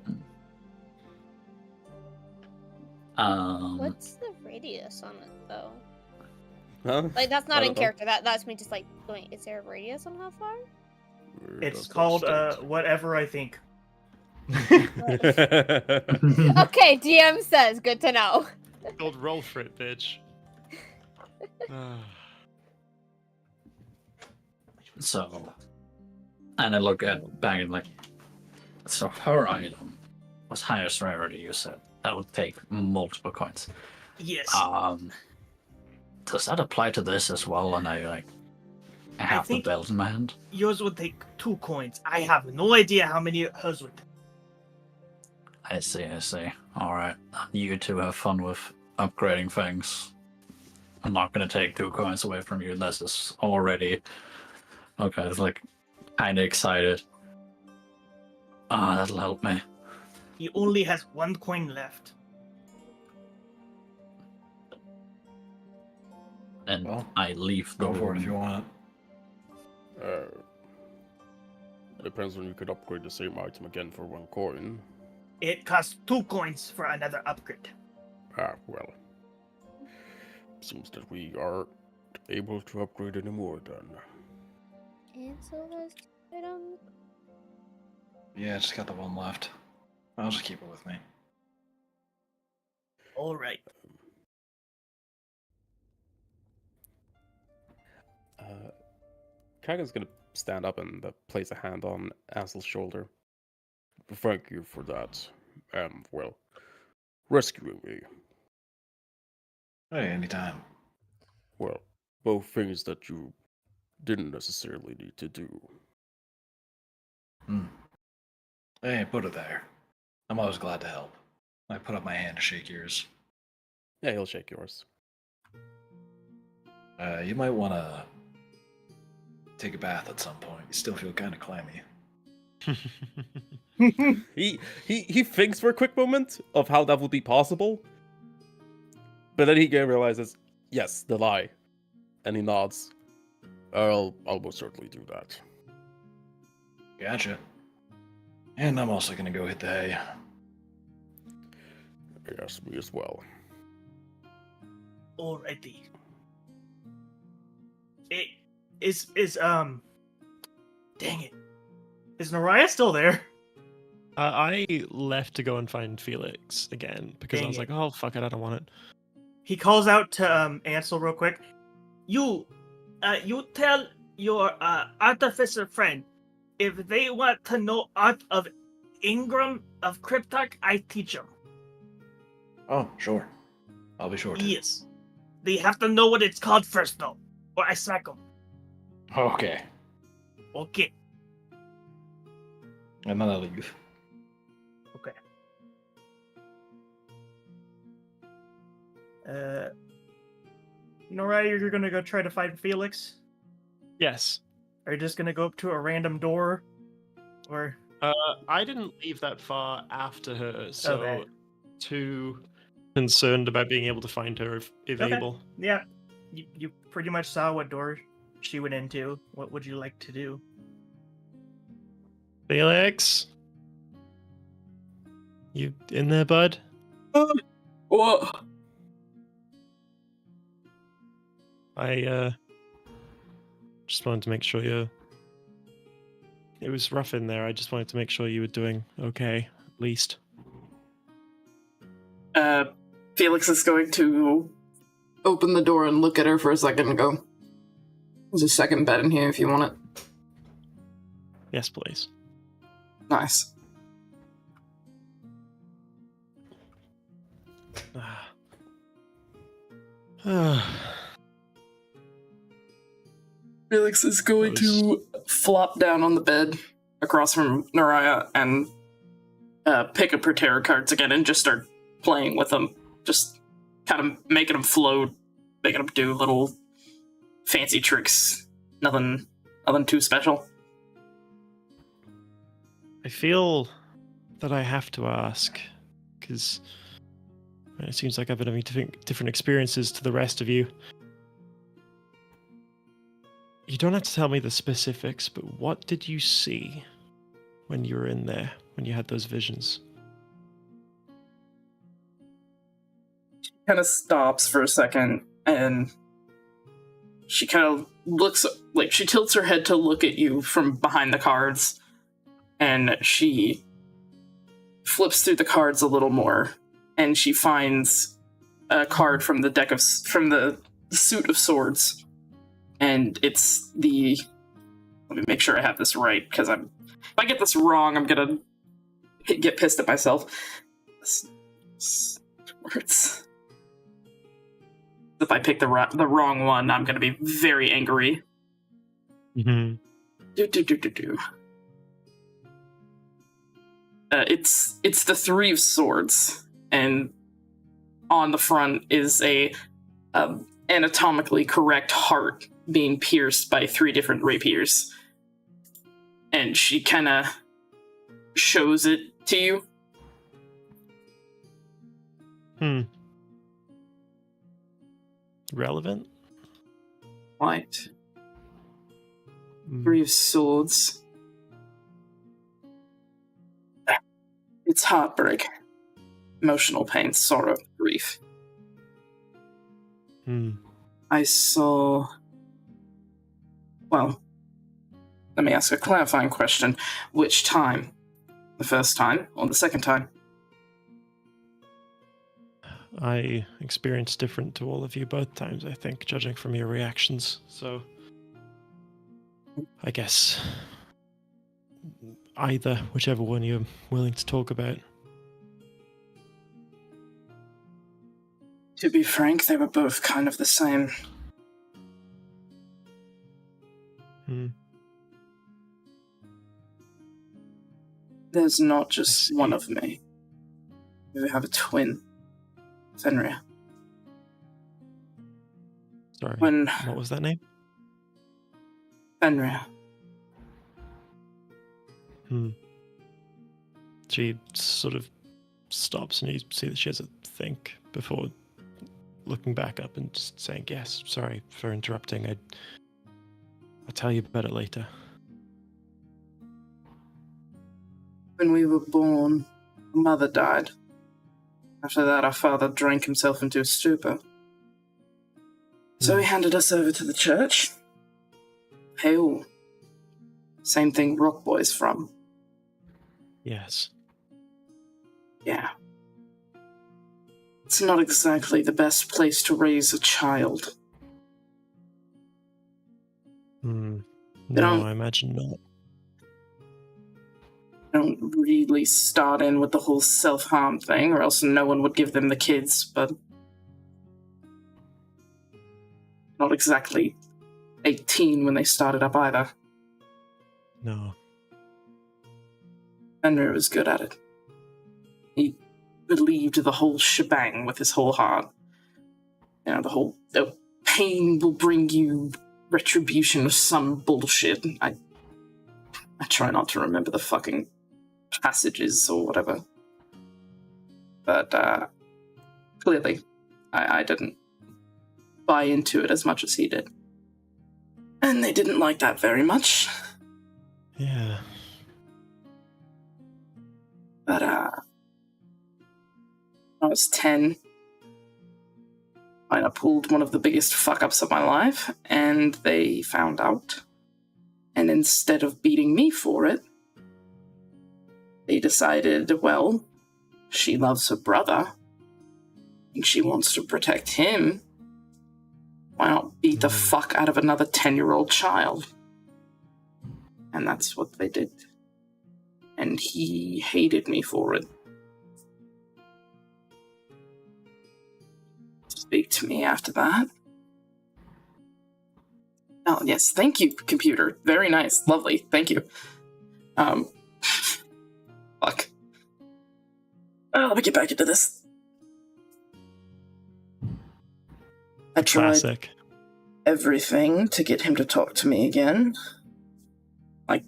What's the radius on it though? Huh? Like that's I not in don't know. character. That's me just like going. Is there a radius on how far? Where It's does that called state? whatever I think. Okay, DM says. Good to know. Called roll for it, bitch. So, and I look at back and like, so her item was highest rarity. You said that would take multiple coins. Yes. Does that apply to this as well? And I have the think- belt in my hand. Yours would take 2 coins. I have no idea how many hers would. I see. All right, you two have fun with upgrading things. I'm not gonna take 2 coins away from you unless it's already. Okay, it's like kind of excited. That'll help me. He only has 1 coin left. And Well, I leave the Go for it if room. you want. Depends on you could upgrade the same item again for 1 coin. It costs 2 coins for another upgrade. Well. Seems that we aren't able to upgrade anymore then. And so let's get Yeah, I just got the 1 left. I'll just keep it with me. All right. Kagan's gonna stand up and place a hand on Ansel's shoulder. Thank you for that. Well, rescuing me. Hey, anytime. Well, both things that you didn't necessarily need to do. Hey, put it there. I'm always glad to help. I put up my hand to shake yours. Yeah, he'll shake yours. You might want to take a bath at some point. You still feel kind of clammy. He thinks for a quick moment of how that would be possible, but then he realizes, yes, the lie, and he nods. I'll most certainly do that. Gotcha. And I'm also gonna go hit the hay. Yes, me as well. Alrighty. It is dang it. Is Naraya still there? I left to go and find Felix again because I Dang was it. like, oh fuck it, I don't want it. He calls out to Ansel real quick. You tell your artificer friend if they want to know art of Ingram of Cryptarch, I teach them. Oh, sure. I'll be sure to. Yes. They have to know what it's called first, though, or I sack them. Okay. Okay. And then I leave. Okay. Noraya, you're gonna go try to find Felix? Yes. Are you just gonna go up to a random door? Or I didn't leave that far after her, so Okay. too concerned about being able to find her if Okay. able. Yeah. You pretty much saw what door she went into. What would you like to do? Felix? You in there, bud? What? I just wanted to make sure you. It was rough in there. I just wanted to make sure you were doing okay, at least. Felix is going to open the door and look at her for a second and go, "There's a second bed in here if you want it." Yes, please. Nice. Felix is going to flop down on the bed across from Naraya and pick up her tarot cards again and just start playing with them. Just kind of making them float, making them do little fancy tricks. Nothing too special. I feel that I have to ask, because it seems like I've been having different experiences to the rest of you. You don't have to tell me the specifics, but what did you see when you were in there, when you had those visions? Kind of stops for a second and she kind of looks, like she tilts her head to look at you from behind the cards, and she flips through the cards a little more and she finds a card from the suit of swords, and it's the, let me make sure I have this right, because if I get this wrong I'm gonna get pissed at myself. Words. If I pick the wrong one, I'm going to be very angry. Mm-hmm. It's the Three of Swords, and on the front is a anatomically correct heart being pierced by 3 different rapiers. And she kind of shows it to you. Relevant? Right. 3 of Swords. It's heartbreak, emotional pain, sorrow, grief. I saw... Well, let me ask a clarifying question. Which time? The first time or the second time? I experienced different to all of you both times, I think, judging from your reactions. So, I guess either, whichever one you're willing to talk about. To be frank, they were both kind of the same. There's not just one of me. We have a twin. Fenrir. Sorry, When what was that name? Fenrir. She sort of stops and you see that she has a think before looking back up and just saying, yes, sorry for interrupting. I'll tell you about it later. When we were born, mother died. After that, our father drank himself into a stupor. So he handed us over to the church. Hale. Same thing Rock Boy's from. Yes. Yeah. It's not exactly the best place to raise a child. No, don't- I imagine not. Don't really start in with the whole self-harm thing, or else no one would give them the kids, but not exactly 18 when they started up either. No. Fenrir was good at it. He believed the whole shebang with his whole heart. You know, the pain will bring you retribution or some bullshit. I try not to remember the fucking passages or whatever. But, clearly, I didn't buy into it as much as he did. And they didn't like that very much. Yeah. But, when I was 10, I pulled one of the biggest fuck-ups of my life, and they found out. And instead of beating me for it, they decided, well, she loves her brother, and she wants to protect him. Why not beat the fuck out of another 10-year-old child? And that's what they did. And he hated me for it. Speak to me after that. Oh, yes, thank you, computer. Very nice, lovely, thank you. Fuck. Oh, let me get back into this. I tried Classic. everything to get him to talk to me again. Like,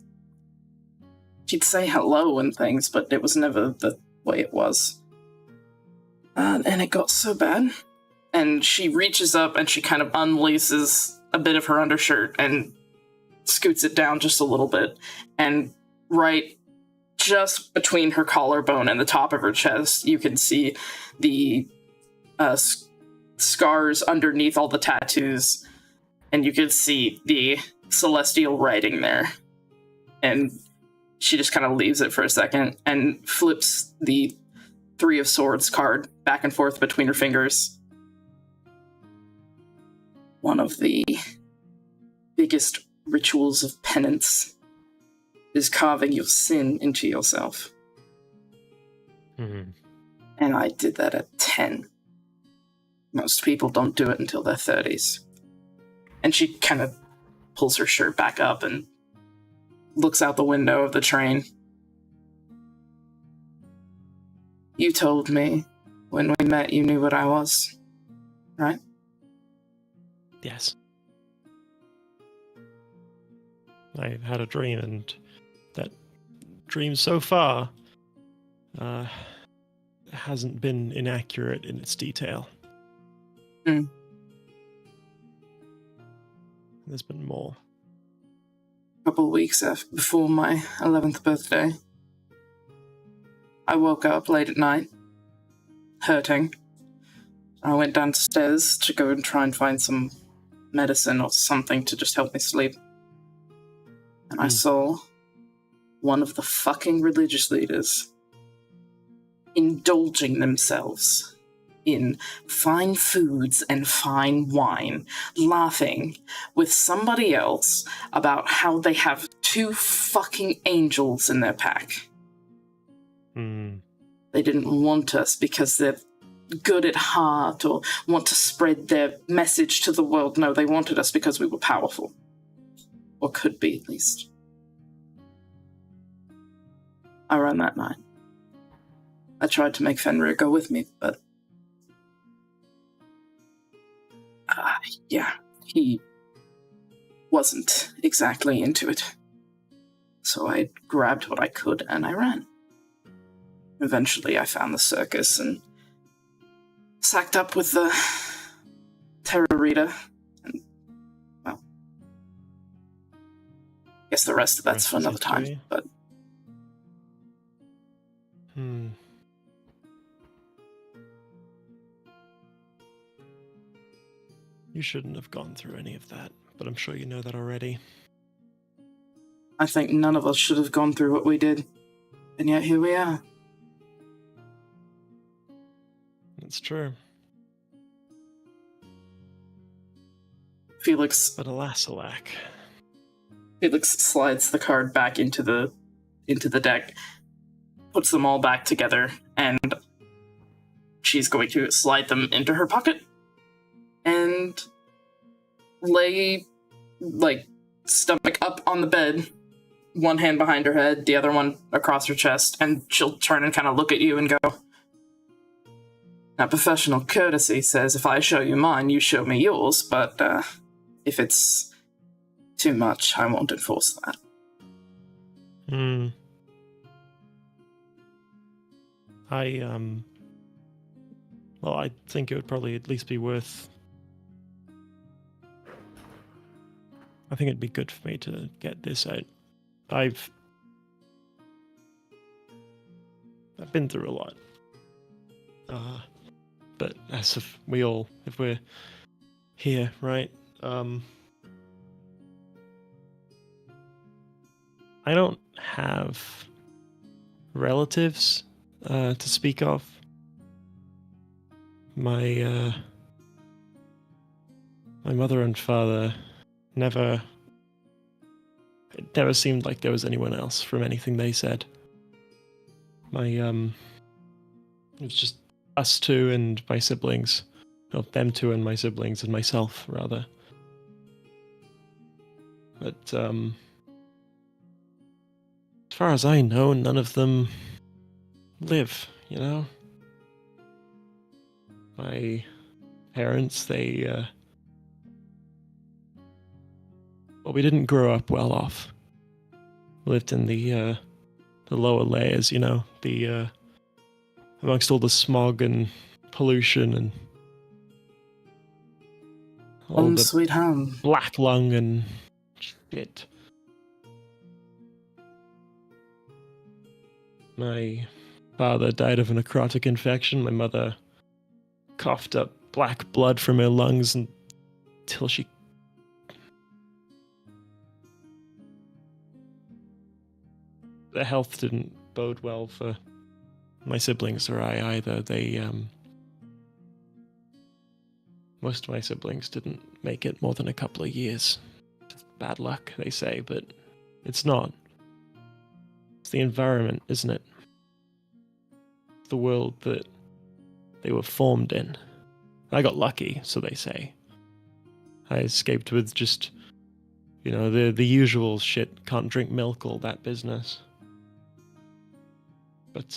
she'd say hello and things, but it was never the way it was. And it got so bad. And she reaches up and she kind of unlaces a bit of her undershirt and scoots it down just a little bit. And right just between her collarbone and the top of her chest, you can see the scars underneath all the tattoos. And you can see the celestial writing there. And she just kind of leaves it for a second and flips the Three of Swords card back and forth between her fingers. One of the biggest rituals of penance is carving your sin into yourself. Mm-hmm. And I did that at 10. Most people don't do it until their 30s. And she kind of pulls her shirt back up and looks out the window of the train. You told me when we met you knew what I was, right? Yes. I had a dream, and that dream so far hasn't been inaccurate in its detail. Hmm. There's been more. A couple of weeks before my 11th birthday, I woke up late at night, hurting. I went downstairs to go and try and find some medicine or something to just help me sleep. And I saw one of the fucking religious leaders indulging themselves in fine foods and fine wine, laughing with somebody else about how they have 2 fucking angels in their pack. They didn't want us because they're good at heart or want to spread their message to the world. No, they wanted us because we were powerful. Or could be, at least. I ran that night. I tried to make Fenrir go with me, but... yeah, he wasn't exactly into it. So I grabbed what I could and I ran. Eventually I found the circus and sacked up with the Terror Reader. And, well, I guess the rest of that's for another time, but... You shouldn't have gone through any of that, but I'm sure you know that already. I think none of us should have gone through what we did, and yet here we are. That's true. Felix But alas, alack. Felix slides the card back into the deck, puts them all back together, and she's going to slide them into her pocket and lay, like, stomach up on the bed one hand behind her head, the other one across her chest, and she'll turn and kind of look at you and go, "Now, professional courtesy says if I show you mine, you show me yours, but if it's too much, I won't enforce that." Hmm. Well, I think it would probably at least be worth... I think it'd be good for me to get this out. I've been through a lot. But as if if we're here, right? I don't have relatives to speak of. My mother and father it never seemed like there was anyone else from anything they said. It was just us two and my siblings. Well, them two and my siblings and myself, rather. But, as far as I know, none of them live, you know? My parents, well, we didn't grow up well off. We lived in the lower layers, you know, amongst all the smog and pollution and all the Sweet home. black lung and shit. My father died of a necrotic infection. My mother coughed up black blood from her lungs until she... The health didn't bode well for my siblings or I either. Most of my siblings didn't make it more than a couple of years. Bad luck, they say, but it's not. It's the environment, isn't it? It's the world that they were formed in. I got lucky, so they say. I escaped with just, you know, the usual shit, can't drink milk, all that business. But,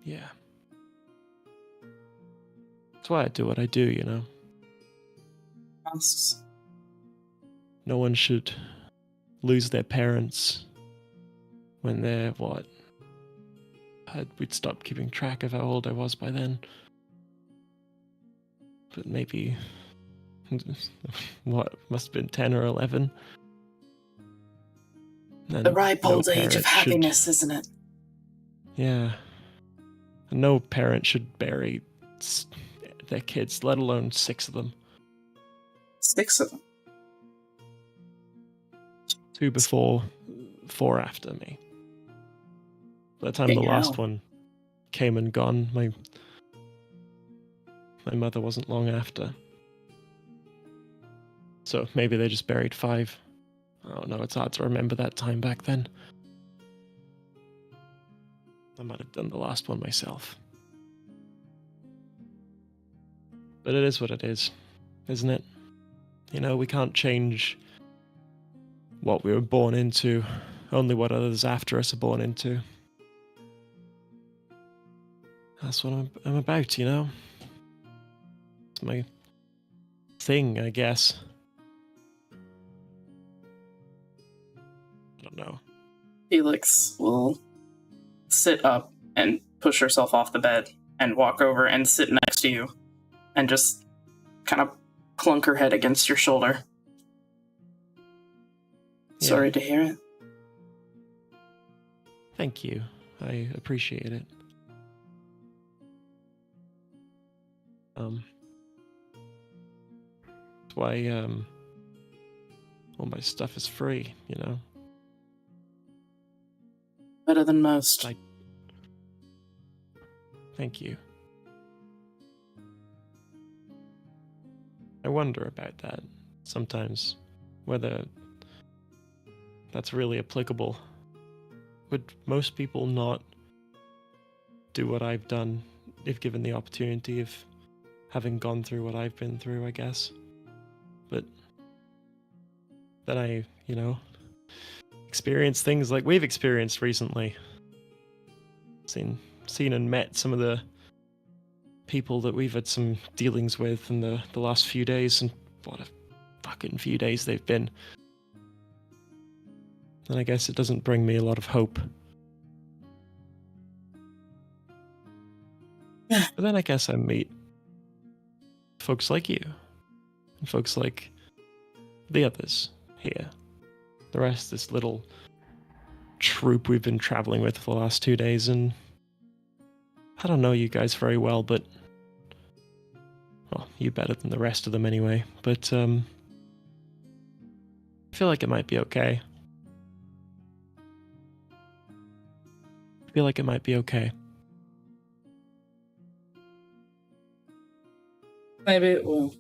yeah. That's why I do what I do, you know? Masks. No one should lose their parents when they're, what? We'd stopped keeping track of how old I was by then. But maybe... what? Must have been 10 or 11. And The ripe old age of parent should- happiness, isn't it? Yeah. No parent should bury their kids, let alone 6 of them. 6 of them. 2 before, 4 after me. By the time Yeah, the you last know. one came and gone, my mother wasn't long after. So maybe they just buried 5. I don't know, it's hard to remember that time back then. I might have done the last one myself. But it is what it is, isn't it? You know, we can't change what we were born into, only what others after us are born into. That's what I'm about, you know? It's my thing, I guess. I don't know. Felix will sit up and push herself off the bed and walk over and sit next to you and just kind of clunk her head against your shoulder. Yeah. Sorry to hear it. Thank you. I appreciate it. That's why, all my stuff is free, you know? Better than most. Thank you. I wonder about that sometimes, whether that's really applicable. Would most people not do what I've done if given the opportunity of having gone through what I've been through, I guess? But then I you know, experience things like we've experienced recently. Seen and met some of the people that we've had some dealings with in the last few days, and what a fucking few days they've been. And I guess it doesn't bring me a lot of hope. But then I guess I meet folks like you, and folks like the others here. The rest of this little troop we've been traveling with for the last 2 days, and I don't know you guys very well, but well, you better than the rest of them anyway, but I feel like it might be okay. I feel like it might be okay. Maybe it will.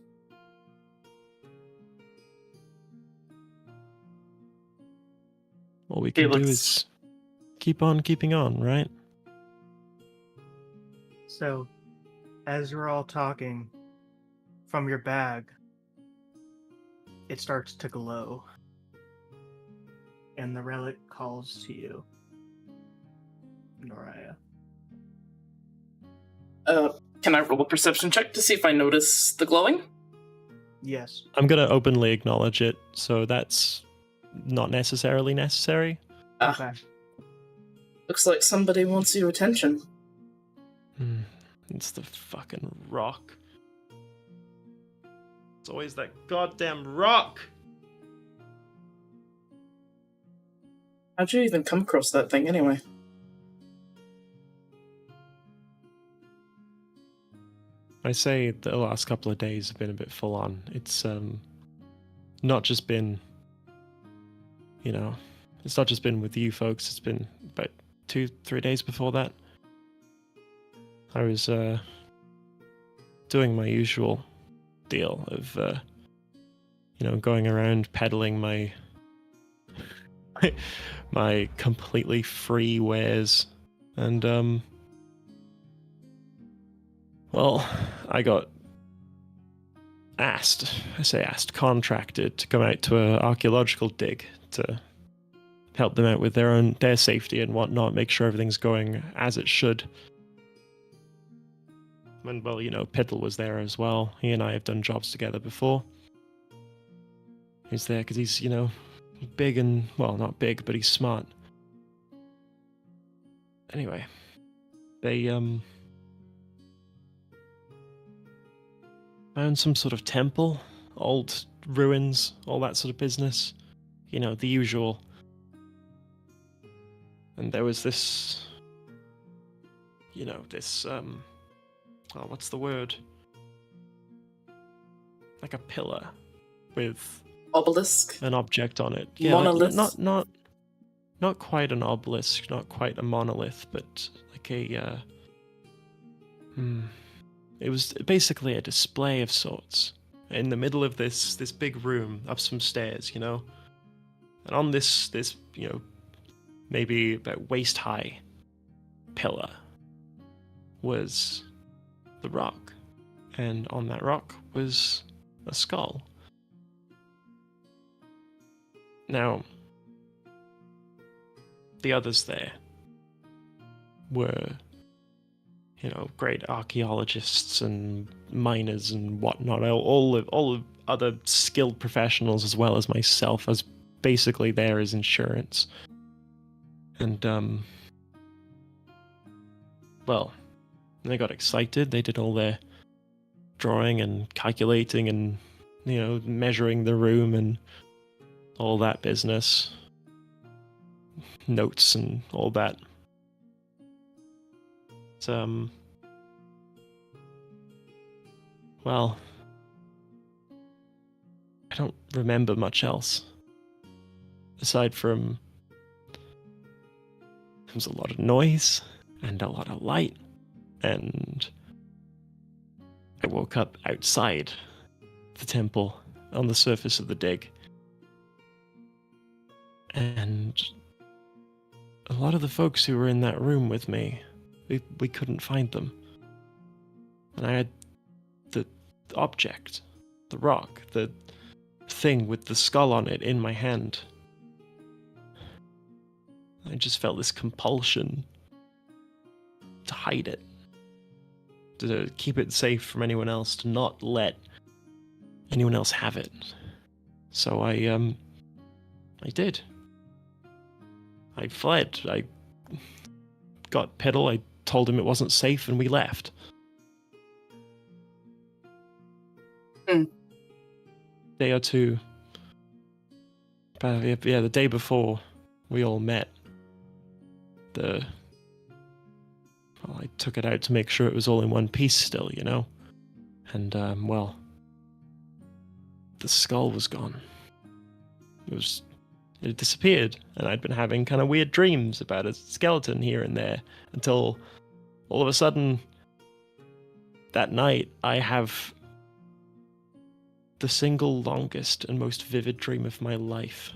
All we can do is keep on keeping on, right? So, as you're all talking, from your bag, it starts to glow. And the relic calls to you, Noraya. Can I roll a perception check to see if I notice the glowing? Yes. I'm gonna openly acknowledge it, so that's not necessarily necessary. Okay. Looks like somebody wants your attention. It's the fucking rock. It's always that goddamn rock! How'd you even come across that thing anyway? I say the last couple of days have been a bit full on. It's not just been, you know, it's not just been with you folks, it's been about 2-3 days before that. I was doing my usual deal of you know, going around peddling my my completely free wares, and well, I got contracted to come out to an archaeological dig to help them out with their safety and whatnot, make sure everything's going as it should. And well, you know, Piddle was there as well. He and I have done jobs together before. He's there because he's, you know, big and, well, not big, but he's smart. Anyway, they found some sort of temple, old ruins, all that sort of business. You know, the usual. And there was this, you know, this, what's the word? Like a pillar with Obelisk? an object on it. Yeah, Monolith? like, not quite an obelisk, not quite a monolith, but like a it was basically a display of sorts in the middle of this big room, up some stairs, you know. And on this you know, maybe about waist high pillar was the rock, and on that rock was a skull. Now, the others there were, you know, great archaeologists and miners and whatnot, all of other skilled professionals as well as myself. I was basically there as insurance. And, well, they got excited. They did all their drawing and calculating and, you know, measuring the room and all that business. Notes and all that. Well, I don't remember much else. Aside from there was a lot of noise and a lot of light, and I woke up outside the temple on the surface of the dig. And a lot of the folks who were in that room with me, we couldn't find them. And I had the object, the rock, the thing with the skull on it in my hand, I just felt this compulsion to hide it, to keep it safe from anyone else, to not let anyone else have it. So I did. I fled. I got Piddle, I told him it wasn't safe, and we left. Day or two. Yeah, the day before we all met. I took it out to make sure it was all in one piece still, you know? And, well, the skull was gone. It had disappeared, and I'd been having kind of weird dreams about a skeleton here and there, until all of a sudden, that night, I have the single longest and most vivid dream of my life.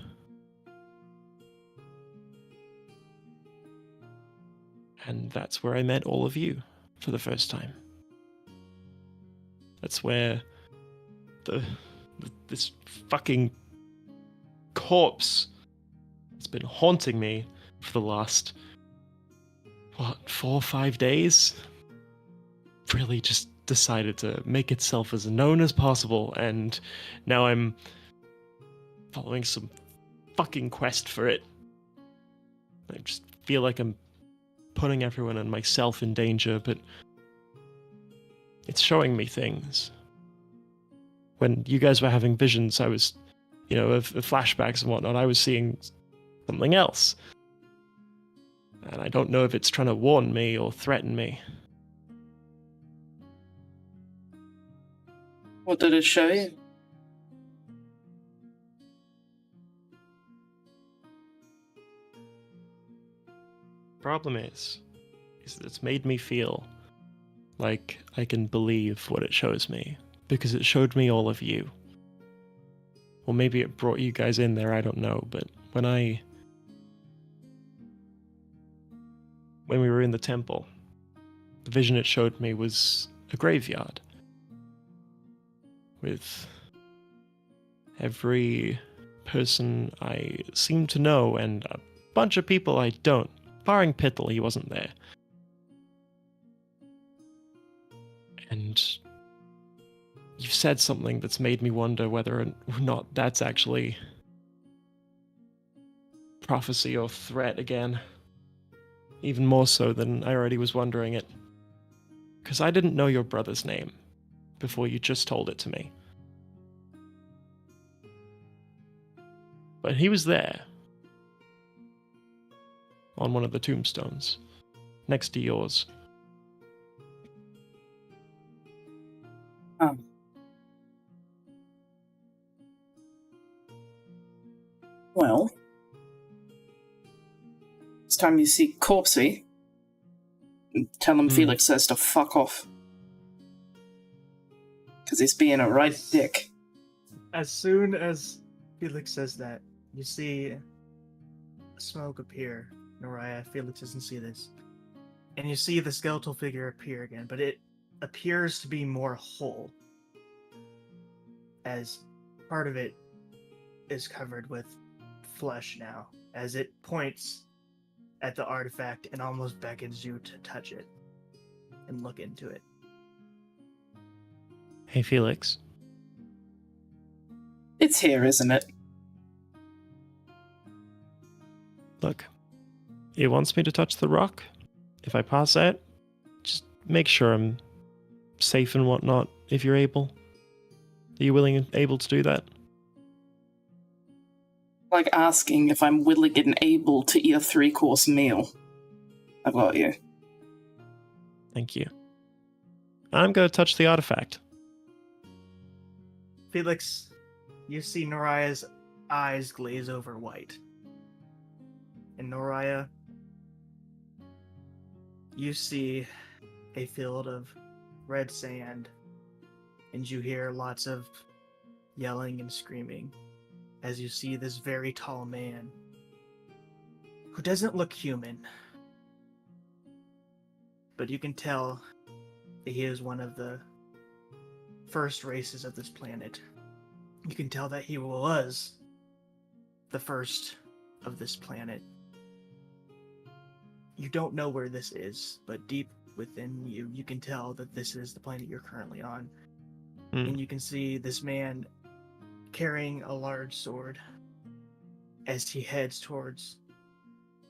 And that's where I met all of you for the first time. That's where this fucking corpse has been haunting me for the last, 4 or 5 days? Really just decided to make itself as known as possible, and now I'm following some fucking quest for it. I just feel like I'm putting everyone and myself in danger, but it's showing me things. When you guys were having visions, I was, of flashbacks and whatnot, I was seeing something else. And I don't know if it's trying to warn me or threaten me. What did it show you? Problem is it's made me feel like I can believe what it shows me, because it showed me all of you. Or maybe it brought you guys in there, I don't know, but when we were in the temple, the vision it showed me was a graveyard with every person I seem to know and a bunch of people I don't. Barring Pittle, he wasn't there. And you've said something that's made me wonder whether or not that's actually prophecy or threat again. Even more so than I already was wondering it. Because I didn't know your brother's name before you just told it to me. But he was there. On one of the tombstones. Next to yours. Well, it's time you see Corpsey. Tell him Felix says to fuck off. Because he's being a right dick. As soon as Felix says that, you see smoke appear. Noriah, Felix doesn't see this. And you see the skeletal figure appear again, but it appears to be more whole. As part of it is covered with flesh now, as it points at the artifact and almost beckons you to touch it and look into it. Hey, Felix. It's here, isn't it? Look, it wants me to touch the rock. If I pass out, just make sure I'm safe and whatnot, if you're able. Are you willing and able to do that? Like asking if I'm willing and able to eat a 3-course meal. I got you. Thank you. I'm going to touch the artifact. Felix, you see Noriah's eyes glaze over white. And Noriah, you see a field of red sand, and you hear lots of yelling and screaming as you see this very tall man who doesn't look human, but you can tell that he is one of the first races of this planet. You can tell that he was the first of this planet. you don't know where this is, but deep within you, you can tell that this is the planet you're currently on. And you can see this man carrying a large sword as he heads towards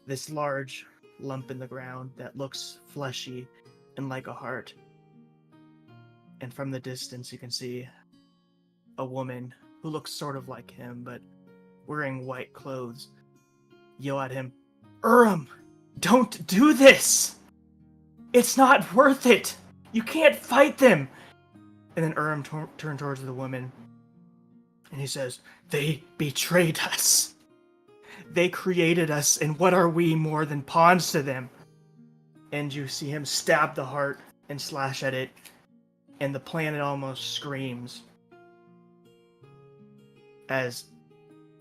this large lump in the ground that looks fleshy and like a heart. And from the distance, you can see a woman who looks sort of like him, but wearing white clothes, yell at him, "Uram, don't do this! It's not worth it! You can't fight them!" And then Uram turned towards the woman, and he says, "They betrayed us. They created us, and what are we more than pawns to them?" And you see him stab the heart and slash at it, and the planet almost screams as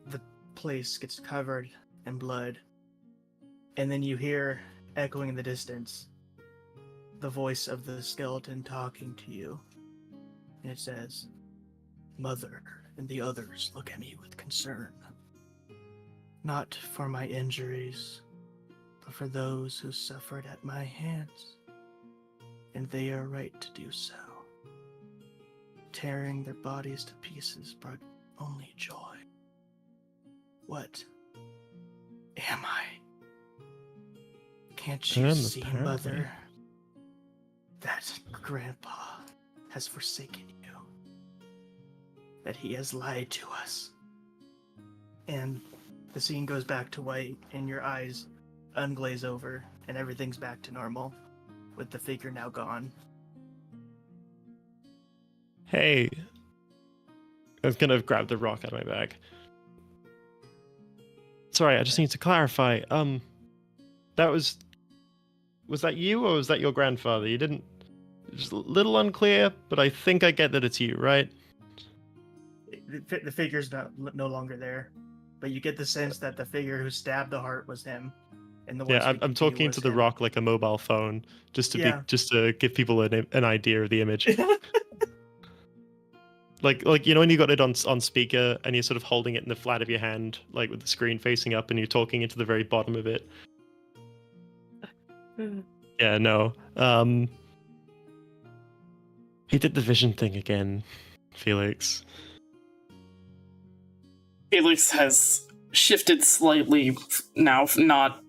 the place gets covered in blood. And then you hear, echoing in the distance, the voice of the skeleton talking to you. And it says, "Mother and the others look at me with concern. Not for my injuries, but for those who suffered at my hands. And they are right to do so. Tearing their bodies to pieces brought only joy. What am I? Can't you see, Mother, that Grandpa has forsaken you? That he has lied to us?" And the scene goes back to white, and your eyes unglaze over, and everything's back to normal, with the figure now gone. Hey, I was gonna grab the rock out of my bag. Sorry, I just need to clarify. That was that you or was that your grandfather? You didn't. Just a little unclear, but I think I get that it's you, right? The figure's no longer there, but you get the sense that the figure who stabbed the heart was him. And the one Yeah, I'm talking was to the him. rock like a mobile phone, just to Yeah. just to give people an idea of the image. like you know when you got it on speaker and you're sort of holding it in the flat of your hand, like with the screen facing up, and you're talking into the very bottom of it. Yeah, no. He did the vision thing again, Felix. Felix has shifted slightly now, not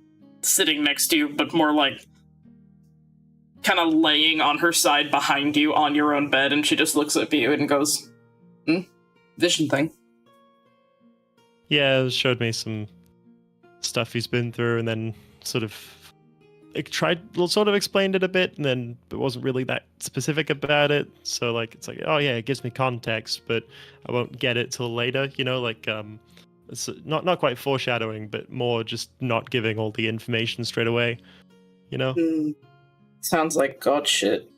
sitting next to you, but more like kind of laying on her side behind you on your own bed, and she just looks at you and goes, "Vision thing." Yeah, it showed me some stuff he's been through, and then sort of explained it a bit, and then it wasn't really that specific about it. So like, it's like, oh yeah, it gives me context, but I won't get it till later. You know, like it's not quite foreshadowing, but more just not giving all the information straight away. You know? Sounds like God shit.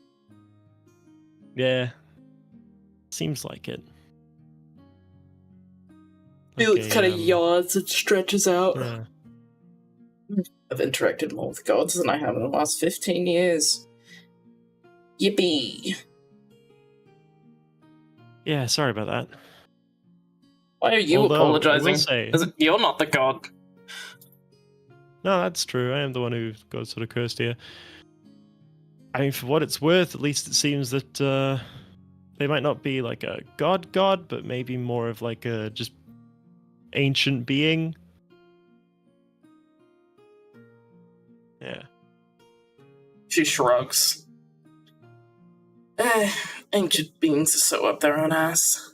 Yeah. Seems like it. Felix kind of yawns and stretches out. Yeah. I've interacted more with gods than I have in the last 15 years. Yippee. Yeah, sorry about that. Why are you Although, apologizing? I will say, You're not the god. no, that's true. I am the one who got sort of cursed here. I mean, for what it's worth, at least it seems that they might not be like a god, but maybe more of like a just ancient being. Yeah. She shrugs. Ancient beings are so up their own ass.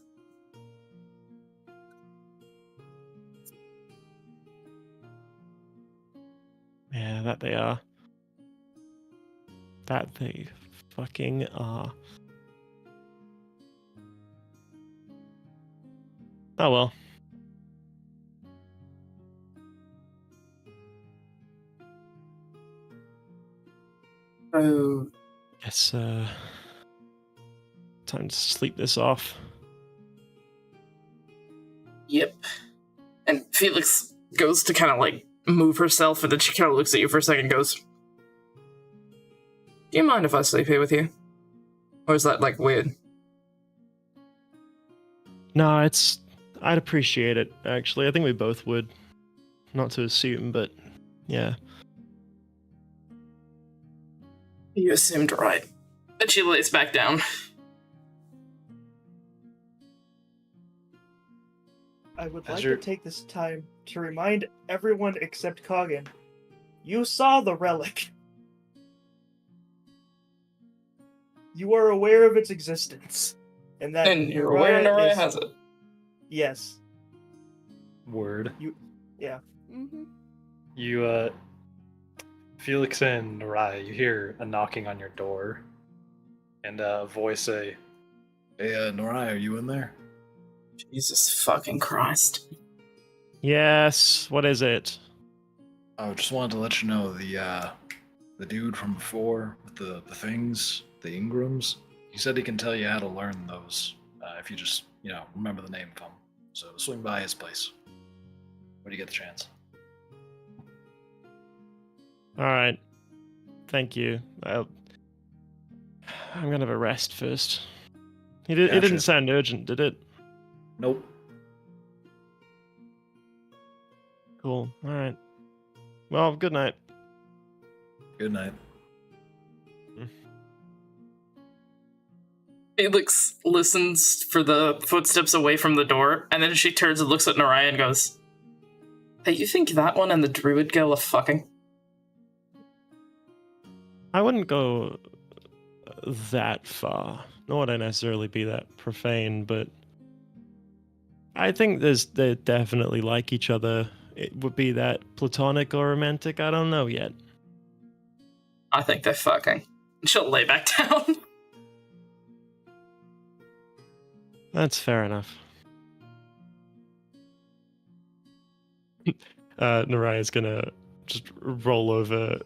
Yeah, that they are. That they fucking are. Oh well. Oh. Guess time to sleep this off. Yep. And Felix goes to kind of like move herself, and then she kind of looks at you for a second and goes, "Do you mind if I sleep here with you? Or is that like weird?" No, I'd appreciate it, actually. I think we both would. Not to assume, but yeah. You assumed right. And she lays back down. I would As like you're- to take this time to remind everyone except Kogan. You saw the relic. You are aware of its existence. And that And you're aware Naraya has it. Yes. Word. Mm-hmm. You, Felix and Naraya, you hear a knocking on your door, and a voice say, Hey, Noraya, are you in there? Jesus fucking Christ. Yes, what is it? I just wanted to let you know the dude from before with the things, the Ingrams. He said he can tell you how to learn those if you just remember the name of them. So swing by his place when you get the chance. All right. Thank you. I'm gonna have a rest first. It Gotcha. didn't sound urgent, did it? Nope. Cool. All right. Well, good night. Good night. Felix listens for the footsteps away from the door, and then she turns and looks at Naraya and goes, "Hey, you think that one and the druid girl are fucking?" I wouldn't go that far, nor would I necessarily be that profane, but I think they definitely like each other. It would be that platonic or romantic, I don't know yet. I think they're fucking. She'll lay back down. That's fair enough. Naraya's gonna just roll over,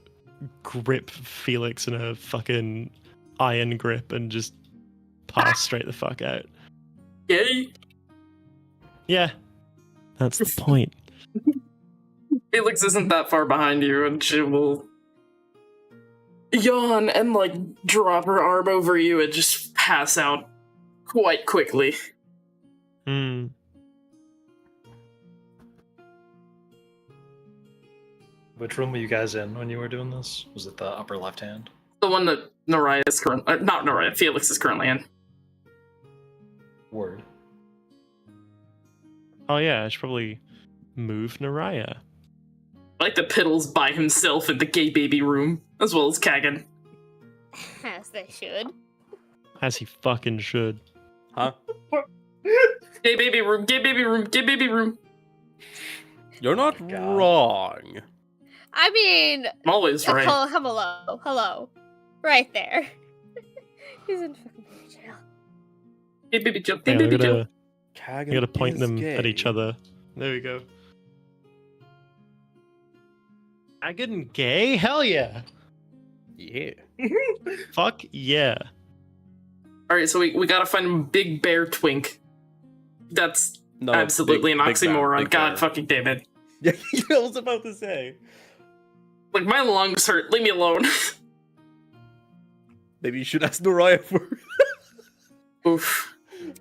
grip Felix in a fucking iron grip, and just pass straight the fuck out. Yay! Yeah, that's the point. Felix isn't that far behind you, and she will yawn and, drop her arm over you and just pass out quite quickly. Hmm. which room were you guys in when you were doing this? Was it the upper left hand? The one that Naraya is currently... not Naraya, Felix is currently in. Word. Oh yeah, I should probably move Naraya. I like the Piddles by himself in the gay baby room, as well as Kagan. As they should. As he fucking should. Huh? Gay baby room, gay baby room, gay baby room. You're not God. wrong. I mean, I'm always right. hello. Right there. He's in fucking baby jail. Gay baby Jill, gay Yeah, baby Jill. I gotta point them at each other. There we go. Kagan and gay? Hell yeah. Yeah. Fuck yeah. Alright, so we gotta find Big Bear Twink. That's No, absolutely an big bear, oxymoron. big God bear. fucking damn it. Yeah, I was about to say. Like, my lungs hurt. Leave me alone. Maybe you should ask Noraya for Oof.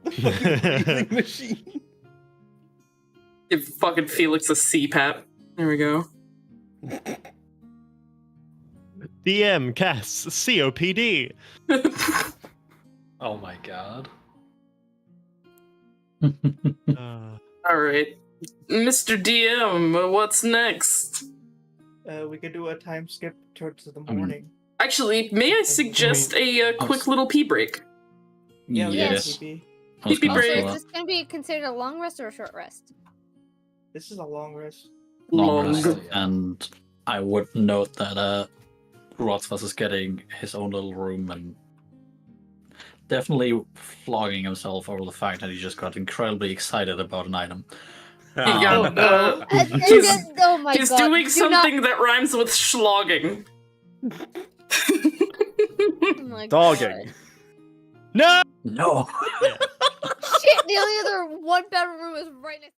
the fucking breathing machine. Give fucking Felix a CPAP. There we go. DM casts COPD. Oh my god. Alright. Mr. DM, what's next? We could do a time skip towards the morning. Actually, may I suggest a quick little pee break? Yeah, we can Yes. TP. I was Pee-pee gonna Also, say break. is that. this gonna be considered a long rest or a short rest? This is a long rest. Long Long. rest. Hell yeah. And I would note that Rothfuss is getting his own little room and definitely flogging himself over the fact that he just got incredibly excited about an item. Yeah, Oh, no. He's, oh my He's god. doing do something that rhymes with schlogging. Not... Oh my Dogging. No! No! God. Shit, the only other one bedroom room is right next.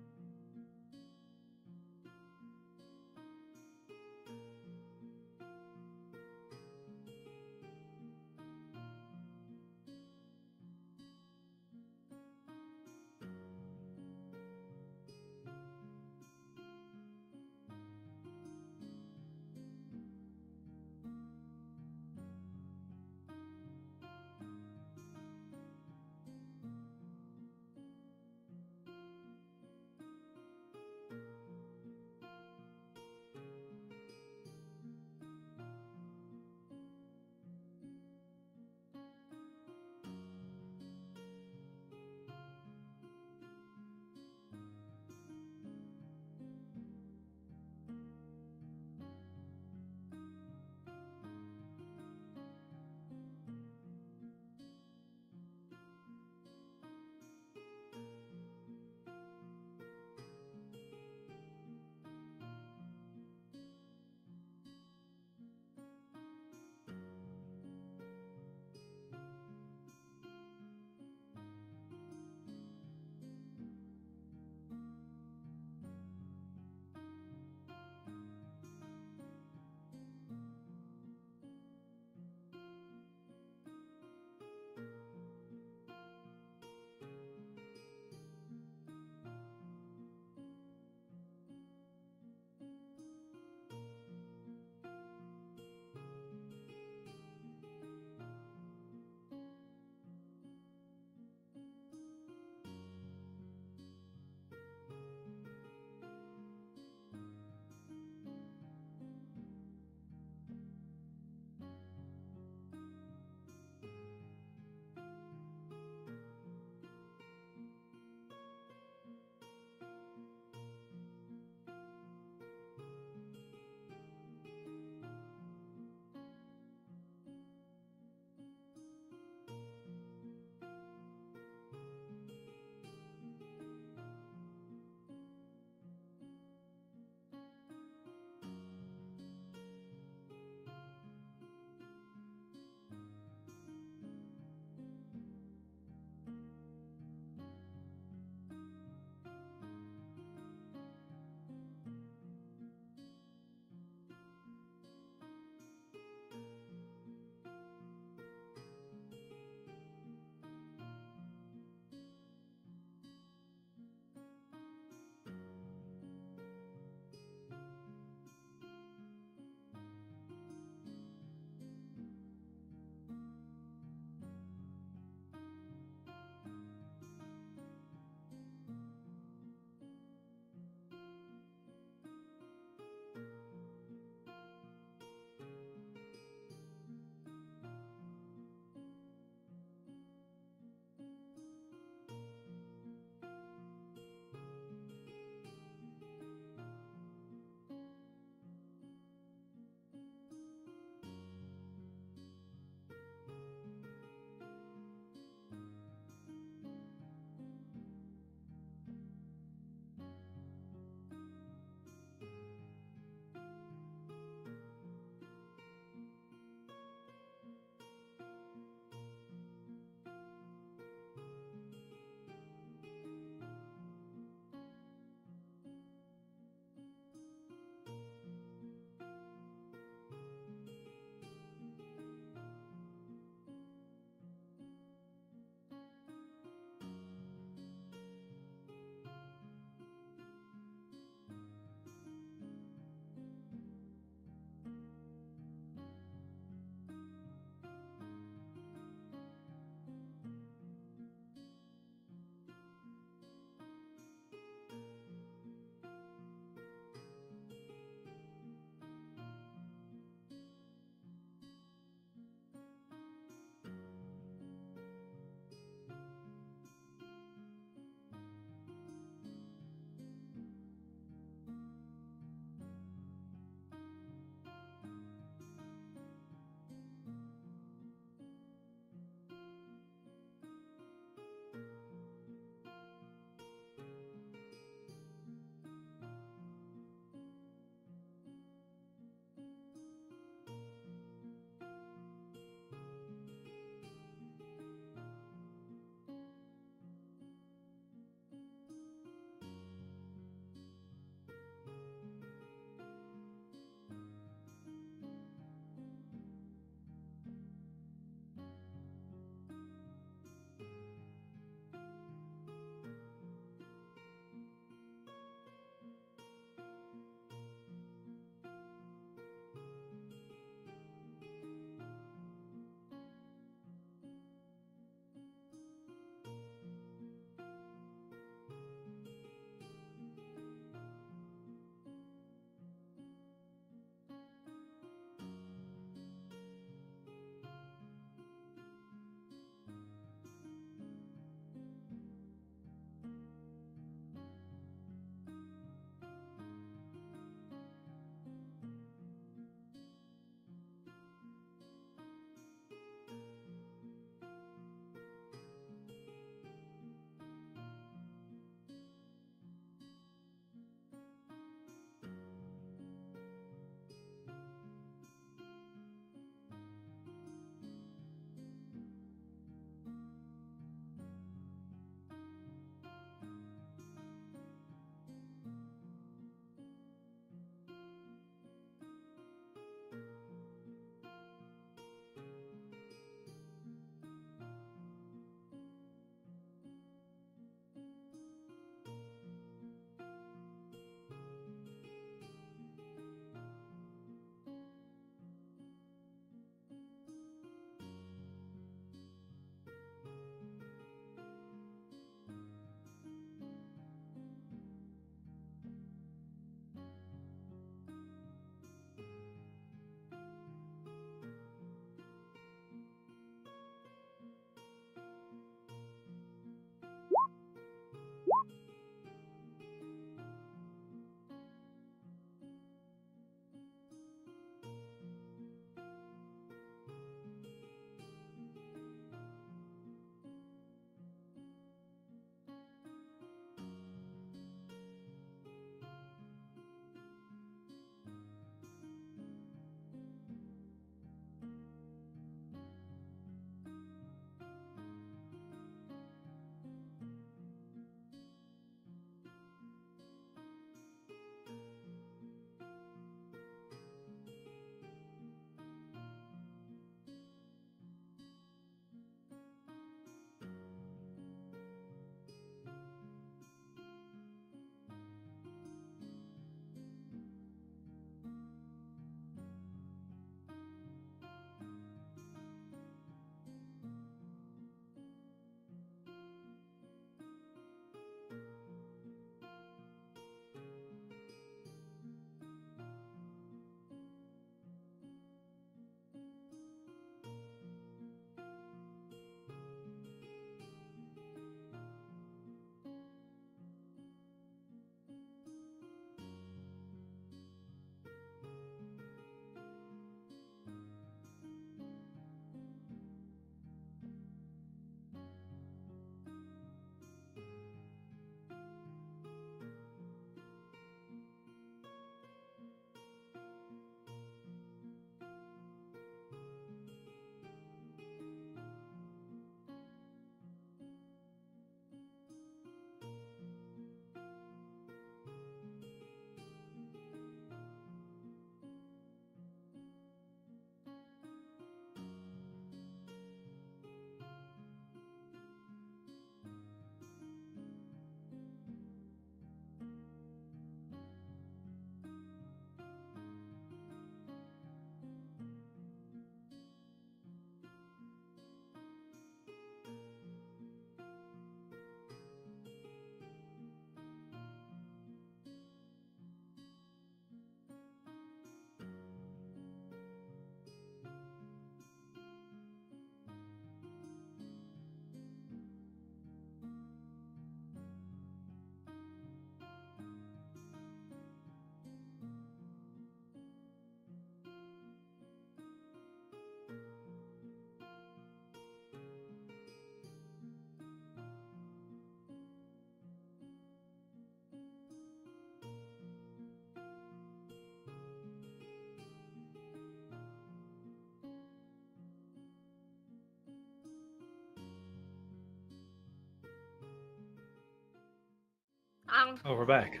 Oh, we're back.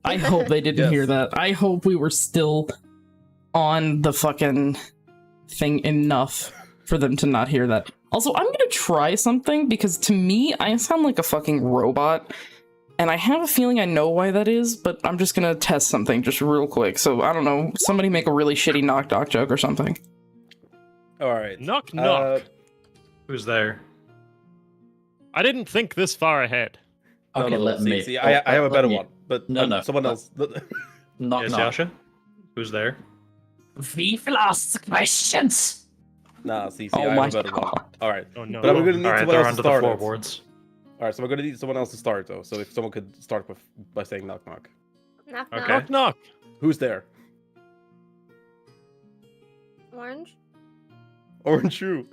I hope they didn't hear Yes. that. I hope we were still on the fucking thing enough for them to not hear that. Also, I'm gonna try something, because to me, I sound like a fucking robot. And I have a feeling I know why that is, but I'm just gonna test something just real quick. So, I don't know, somebody make a really shitty knock-knock joke or something. Alright. Knock knock. Who's there? I didn't think this far ahead. No, Okay, no, no. let See, me. see, I have a better me- one. But No, someone no. else. Knock Yes, knock. Yasha? Who's there? We've lost questions. Nah, see, Oh I my have a better one. God. Alright. Oh no. But I'm gonna need Alright, someone they're else to under the start it. floorboards. Alright, so we're gonna need someone else to start though. So if someone could start by saying knock knock. Knock Okay. knock. Knock knock. Who's there? Orange. Orange Shoe.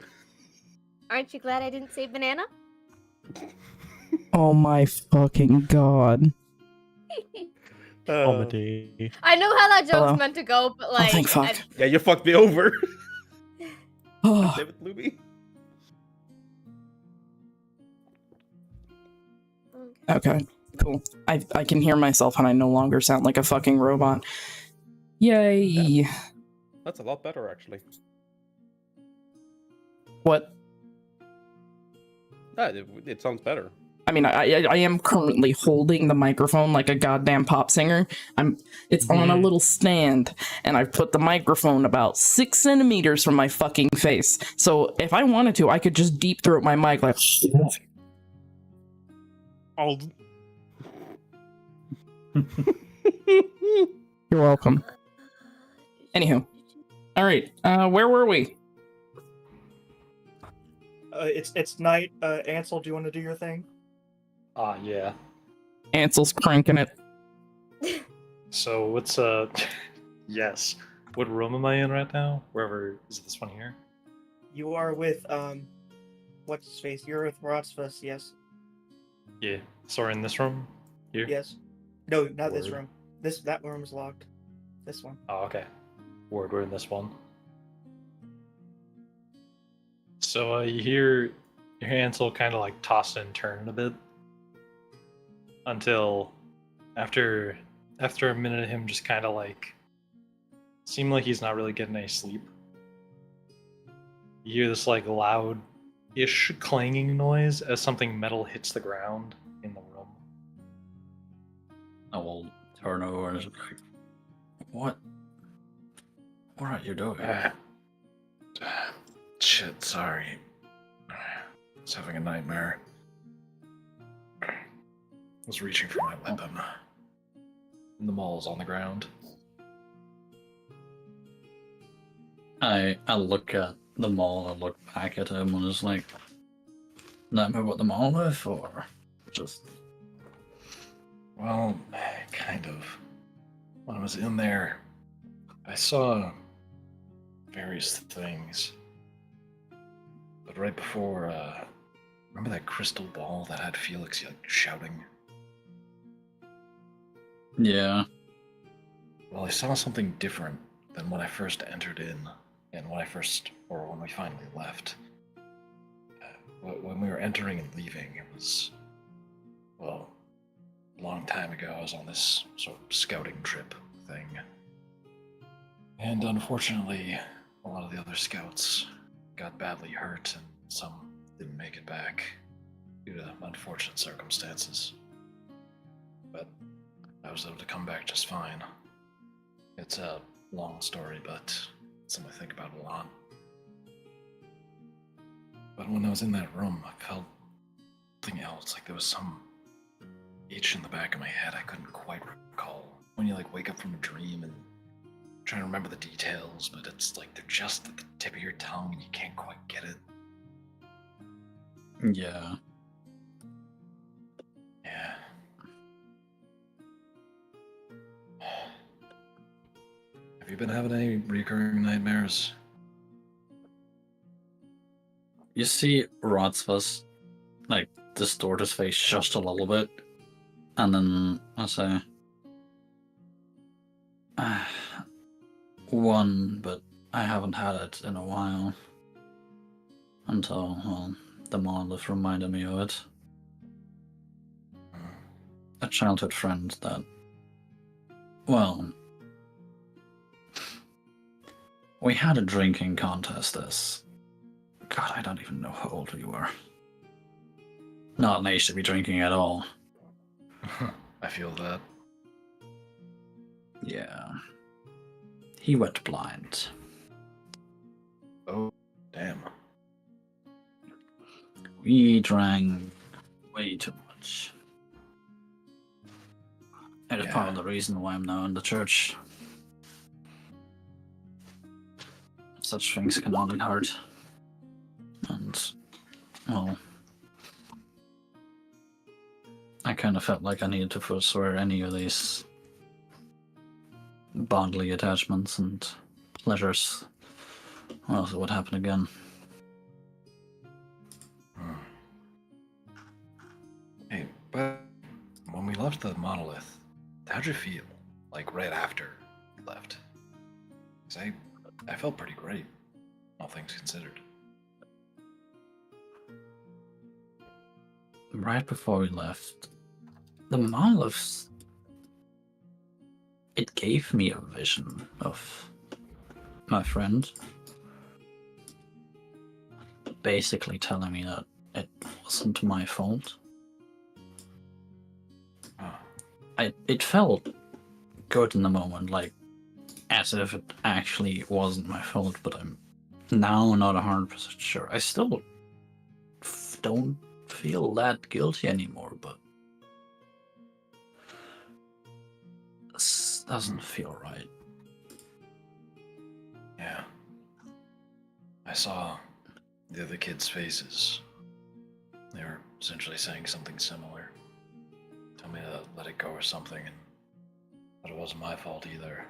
Aren't you glad I didn't say banana? Oh my fucking god. Comedy. I know how that joke's Hello? meant to go, but like, thank fuck. Yeah, you fucked me over. Oh, David Luby. okay, cool. I can hear myself and I no longer sound like a fucking robot. Yay. That's a lot better actually. What? It sounds better. I mean, I am currently holding the microphone like a goddamn pop singer. It's on a little stand, and I've put the microphone about 6 centimeters from my fucking face. So if I wanted to, I could just deep throat my mic like. I'll You're welcome. Anywho, all right. Where were we? It's night. Ansel, do you want to do your thing? Yeah. Ansel's cranking it. So what's yes. What room am I in right now? Wherever is it this one here? You are with what's his face? You're with Rotsfus, yes. Yeah. Sorry, in this room? Here? Yes. No, not this Word. room. That room is locked. This one. Oh, okay. Word, we're in this one. So you hear your Hansel kind of like toss and turn a bit until after a minute of him just kind of like seem like he's not really getting any sleep. You hear this like loud-ish clanging noise as something metal hits the ground in the room. I will turn over and just be like, what? What are you doing? Shit, sorry. I was having a nightmare. I was reaching for my weapon. And the maul's on the ground. I look at the mall, I look back at him and it's like, nightmare about the mall with, or just... Well, kind of. When I was in there, I saw various things. But right before, remember that crystal ball that had Felix like shouting? Yeah. Well, I saw something different than when I first entered in, and when we finally left. When we were entering and leaving, it was, well, a long time ago. I was on this sort of scouting trip thing. And unfortunately, a lot of the other scouts got badly hurt, and some didn't make it back due to unfortunate circumstances. But I was able to come back just fine. It's a long story, but it's something I think about a lot. But when I was in that room, I felt something else, like there was some itch in the back of my head I couldn't quite recall. When you like wake up from a dream and trying to remember the details, but it's like they're just at the tip of your tongue and you can't quite get it. Yeah. Yeah. Have you been having any recurring nightmares? You see Rotsfus, like, distort his face just a little bit, and then I say, one, but I haven't had it in a while. Until, well, the monolith reminded me of it. childhood friend that, well, we had a drinking contest as, God, I don't even know how old we were. Not an age to be drinking at all. I feel that. Yeah. He went blind. Oh, damn. We drank way too much. It is part of the reason why I'm now in the church. Such things can only hurt. And, well, I kind of felt like I needed to forswear any of these bodily attachments and pleasures, or else it would happen again. Hey, but when we left the monolith, how'd you feel? Like right after you left? 'Cause I felt pretty great, all things considered. Right before we left, the monoliths, it gave me a vision of my friend basically telling me that it wasn't my fault. It felt good in the moment, like as if it actually wasn't my fault, but I'm now not 100% sure. I still don't feel that guilty anymore, but this doesn't feel right. Yeah. I saw the other kids' faces. They were essentially saying something similar. Tell me to let it go or something, and that it wasn't my fault either.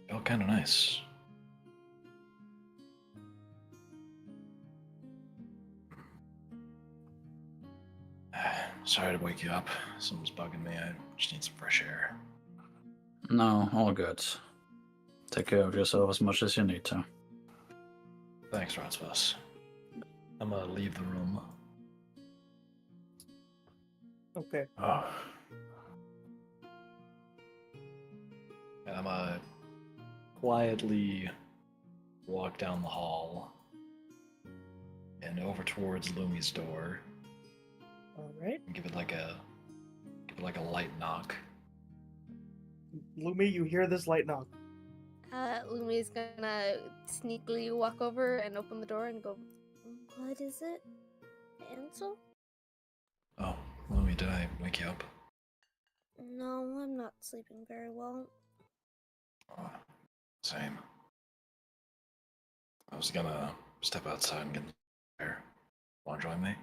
Felt kind of nice. Sorry to wake you up. Something's bugging me. I just need some fresh air. No, all good. Take care of yourself as much as you need to. Thanks, Ratsvas. I'm gonna leave the room. Okay. Oh. And I'm gonna quietly walk down the hall and over towards Lumi's door All right. and give it like a light knock. Lumi, you hear this light knock. Lumi's gonna sneakily walk over and open the door and go, "What is it? Ansel?" Oh, Lumi, did I wake you up? No, I'm not sleeping very well. Oh, same. I was gonna step outside and get air. Wanna join me?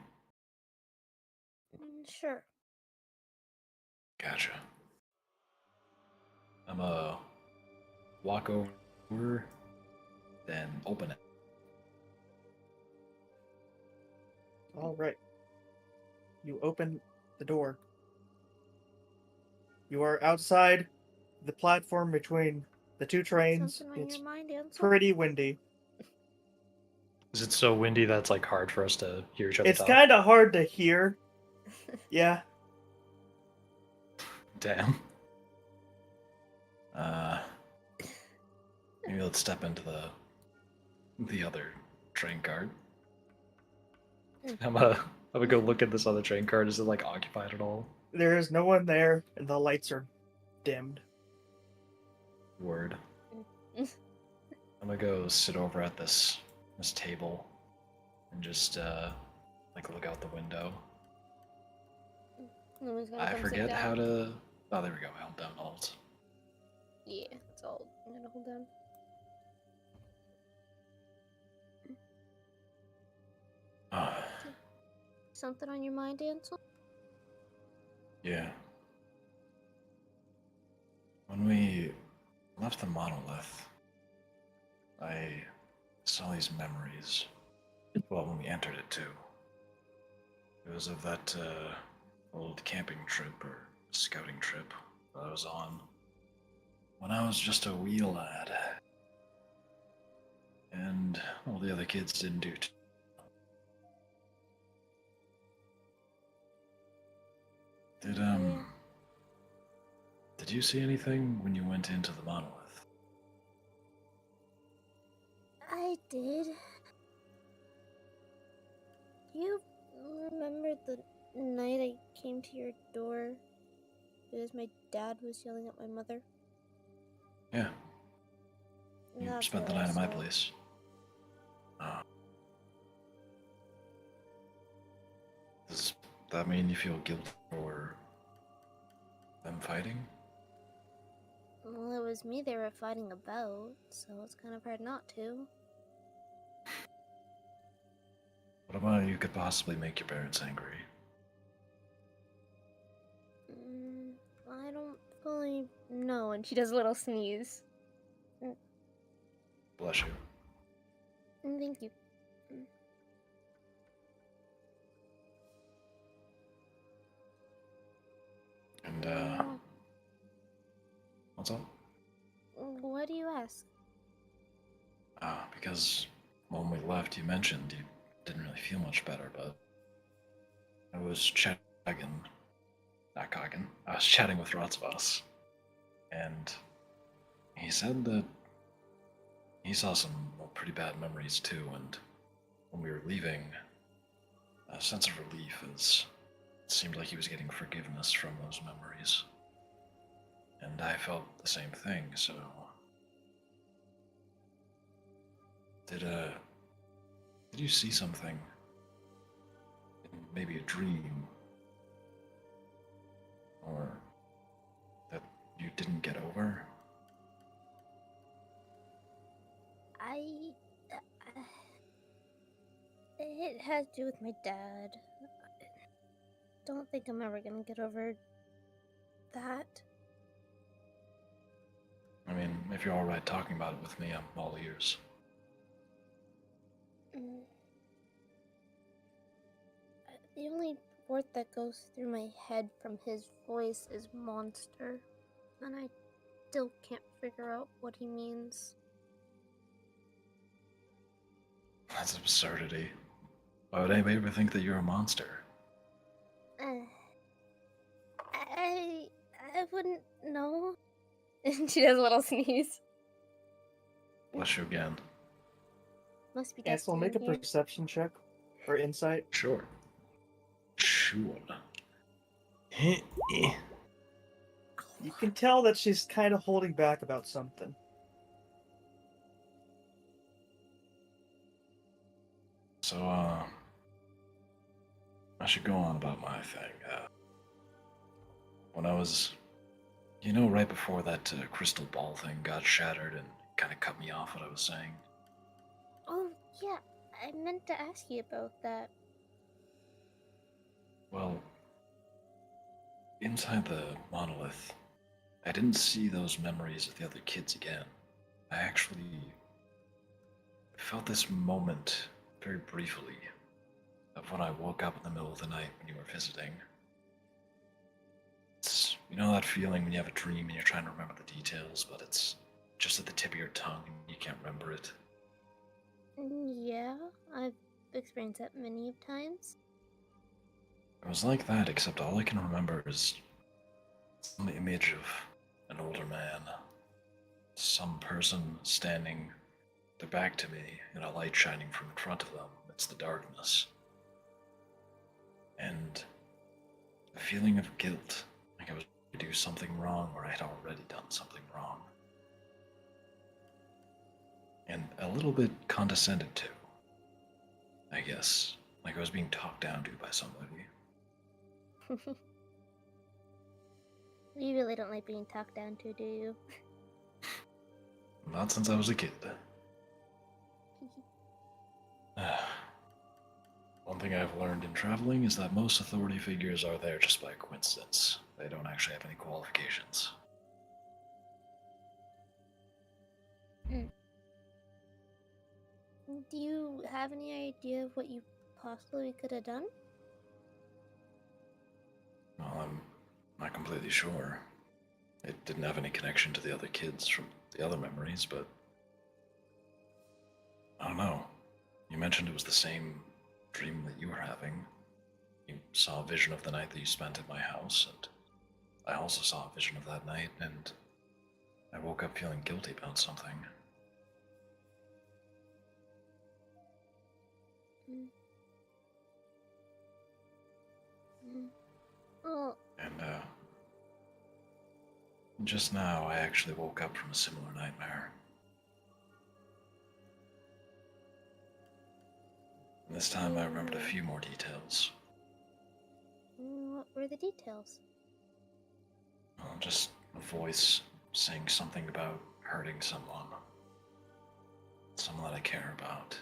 Sure. Gotcha. I'm gonna walk over, then open it. All right. You open the door. You are outside the platform between the two trains. Something on It's your mind, Ansel? pretty windy. Is it so windy that it's like hard for us to hear each other It's talk? kind of hard to hear. Yeah. Damn. Maybe let's step into the other train card. I'm gonna go look at this other train card. Is it like occupied at all? There is no one there, and the lights are dimmed. Word. I'm gonna go sit over at this table and just like look out the window. Lumi's gonna I come sit forget down. how to. Oh, there we go. I held down Alt. Yeah, it's all. I'm gonna hold down. Something on your mind, Ansel? Yeah. When we left the monolith, I saw these memories. Well, when we entered it too. It was of that old camping trip or scouting trip that I was on when I was just a wee lad. And all the other kids didn't do too. Did you see anything when you went into the monolith? I did. Do you remember the night I came to your door because my dad was yelling at my mother? Yeah, you That's spent the what I night at my saw. place. Does that mean you feel guilt for them fighting? Well, it was me they were fighting about, so it's kind of hard not to. What about you could possibly make your parents angry? I don't fully know. And she does a little sneeze. Bless you. Thank you. And, what's up? Why do you ask? Because when we left, you mentioned you didn't really feel much better, but I was chatting with Ratsvas, and he said that he saw some pretty bad memories too, and when we were leaving, a sense of relief as it seemed like he was getting forgiveness from those memories. And I felt the same thing, so... Did you see something? Maybe a dream? Or that you didn't get over? It has to do with my dad. I don't think I'm ever gonna get over that. I mean, if you're alright talking about it with me, I'm all ears. The only word that goes through my head from his voice is monster, and I still can't figure out what he means. That's absurdity. Why would anybody ever think that you're a monster? I wouldn't know. And she does a little sneeze. Bless you again. Must be Ansel, destiny make a here. perception check or insight. Sure. You can tell that she's kind of holding back about something. So, I should go on about my thing. When I was, right before that crystal ball thing got shattered and kind of cut me off what I was saying. Oh, yeah. I meant to ask you about that. Well, inside the monolith, I didn't see those memories of the other kids again. I actually felt this moment very briefly of when I woke up in the middle of the night when you were visiting. It's, that feeling when you have a dream and you're trying to remember the details, but it's just at the tip of your tongue and you can't remember it. Yeah, I've experienced that many times. It was like that, except all I can remember is some image of an older man. Some person standing their back to me and a light shining from in front of them amidst the darkness. And a feeling of guilt, like I was going to do something wrong or I had already done something wrong. And a little bit condescended to, I guess, like I was being talked down to by somebody. You really don't like being talked down to, do you? Not since I was a kid. One thing I've learned in traveling is that most authority figures are there just by coincidence. They don't actually have any qualifications. Do you have any idea of what you possibly could have done? Well, I'm not completely sure. It didn't have any connection to the other kids from the other memories, but I don't know. You mentioned it was the same dream that you were having. You saw a vision of the night that you spent at my house, and I also saw a vision of that night, and I woke up feeling guilty about something. Mm. Mm. Oh, And, just now I actually woke up from a similar nightmare. And this time I remembered a few more details. what were the details? Well, just a voice saying something about hurting someone. Someone that I care about.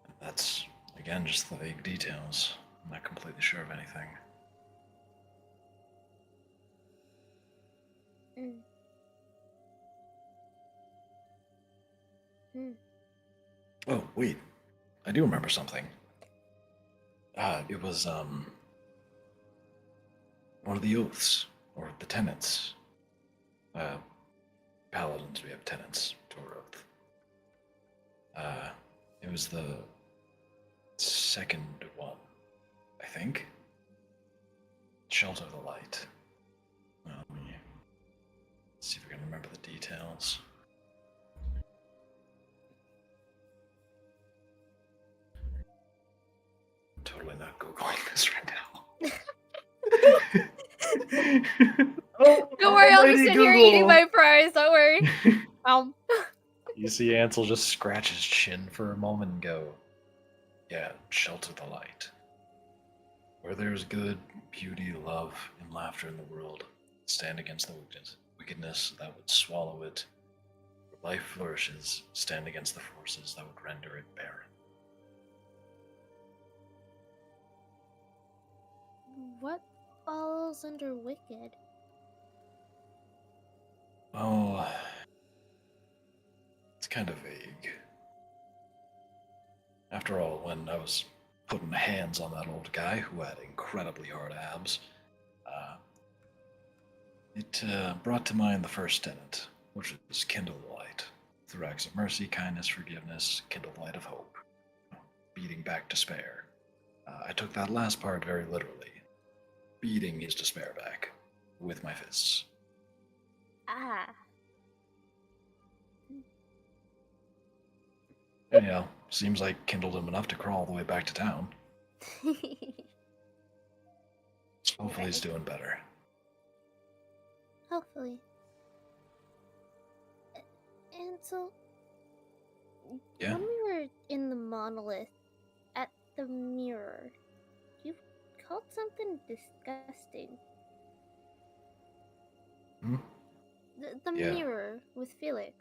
And that's, again, just the vague details. I'm not completely sure of anything. Mm. Mm. Oh, wait. I do remember something. It was, one of the oaths, or the tenets. Paladins, we have tenets to our oath. It was the second one, I think. Shelter the light. Let me see if I can remember the details. I'm totally not Googling this right now. Oh, Don't worry, I'll just almighty sit here eating Google. my fries. Don't worry. You see Ansel just scratch his chin for a moment and go, yeah, shelter the light. Where there's good, beauty, love, and laughter in the world, stand against the wickedness that would swallow it. Where life flourishes, stand against the forces that would render it barren. What falls under wicked? Oh, it's kind of vague. After all, when I was putting hands on that old guy who had incredibly hard abs, it brought to mind the first tenet, which is kindle the light. Through acts of mercy, kindness, forgiveness, kindle the light of hope. Beating back despair. I took that last part very literally. Beating his despair back with my fists. Ah. And, seems like kindled him enough to crawl all the way back to town. Hopefully he's doing better. Hopefully. And so, Yeah? when we were in the monolith at the mirror, you called something disgusting. Hmm? The Yeah. mirror with Felix.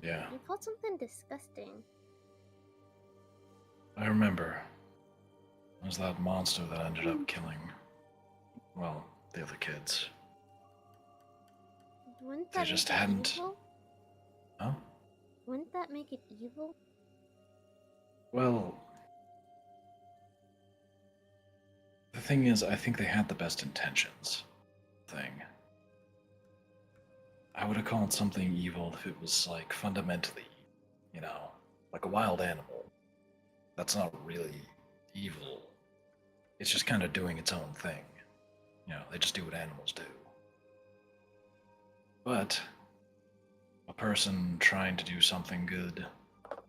Yeah, You called something disgusting. I remember. It was that monster that ended up killing, well, the other kids. Wouldn't They that just make it hadn't. evil? Huh? Wouldn't that make it evil? Well, the thing is, I think they had the best intentions. Thing. I would have called something evil if it was, like, fundamentally, like a wild animal. That's not really evil. It's just kind of doing its own thing. They just do what animals do. But a person trying to do something good,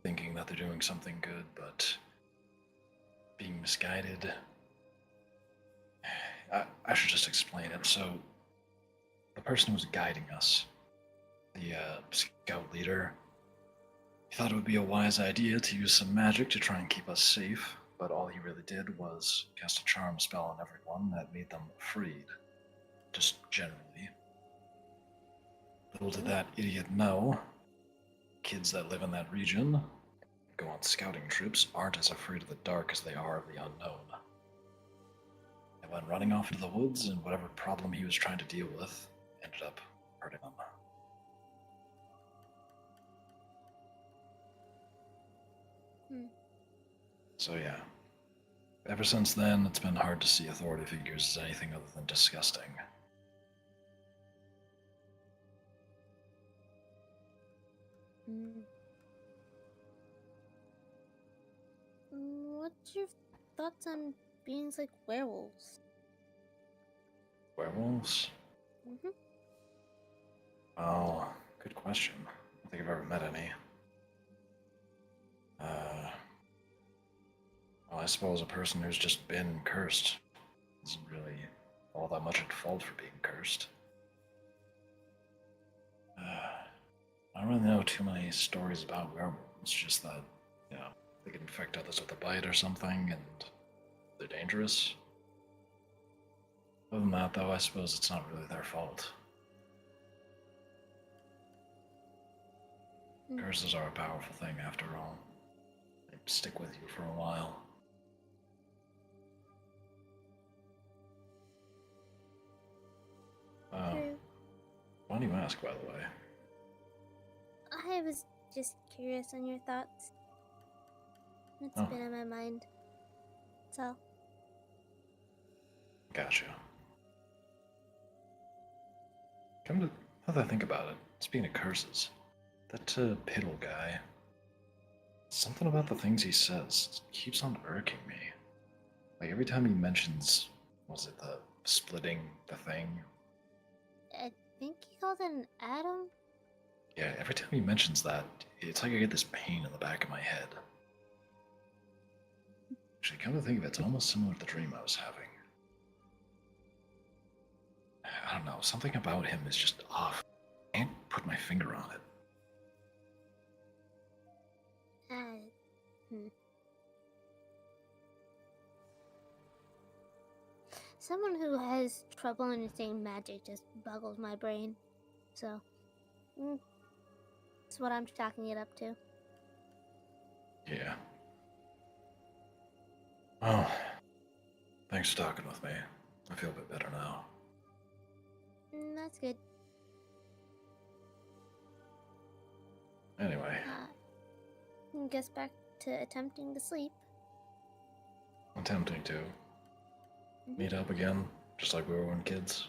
thinking that they're doing something good, but being misguided. I should just explain it. So, the person who was guiding us, the scout leader, he thought it would be a wise idea to use some magic to try and keep us safe, but all he really did was cast a charm spell on everyone that made them freed. Just generally. Little did that idiot know, kids that live in that region, go on scouting trips, aren't as afraid of the dark as they are of the unknown. They went running off into the woods, and whatever problem he was trying to deal with ended up hurting them. So yeah, ever since then, it's been hard to see authority figures as anything other than disgusting. What's your thoughts on beings like werewolves? Werewolves? Mm-hmm. Well, good question. I don't think I've ever met any. Well, I suppose a person who's just been cursed isn't really all that much at fault for being cursed. I don't really know too many stories about werewolves, just that, you know, they can infect others with a bite or something, and they're dangerous. Other than that, though, I suppose it's not really their fault. Curses are a powerful thing, after all. They stick with you for a while. True. Why do you ask, by the way? I was just curious on your thoughts. It's Oh. been on my mind. That's all. Gotcha. Now that I think about it, speaking of curses, that Piddle guy, something about the things he says keeps on irking me. Like every time he mentions, was it the splitting the thing? I think he called it an atom. Yeah, every time he mentions that, it's like I get this pain in the back of my head. Actually, come to think of it, it's almost similar to the dream I was having. I don't know, something about him is just off. I can't put my finger on it. Someone who has trouble understanding magic just boggles my brain. So, that's what I'm chalking it up to. Yeah. Oh, thanks for talking with me. I feel a bit better now. That's good. Anyway, Guess back to attempting to sleep. I'm tempting to meet up again, just like we were when kids.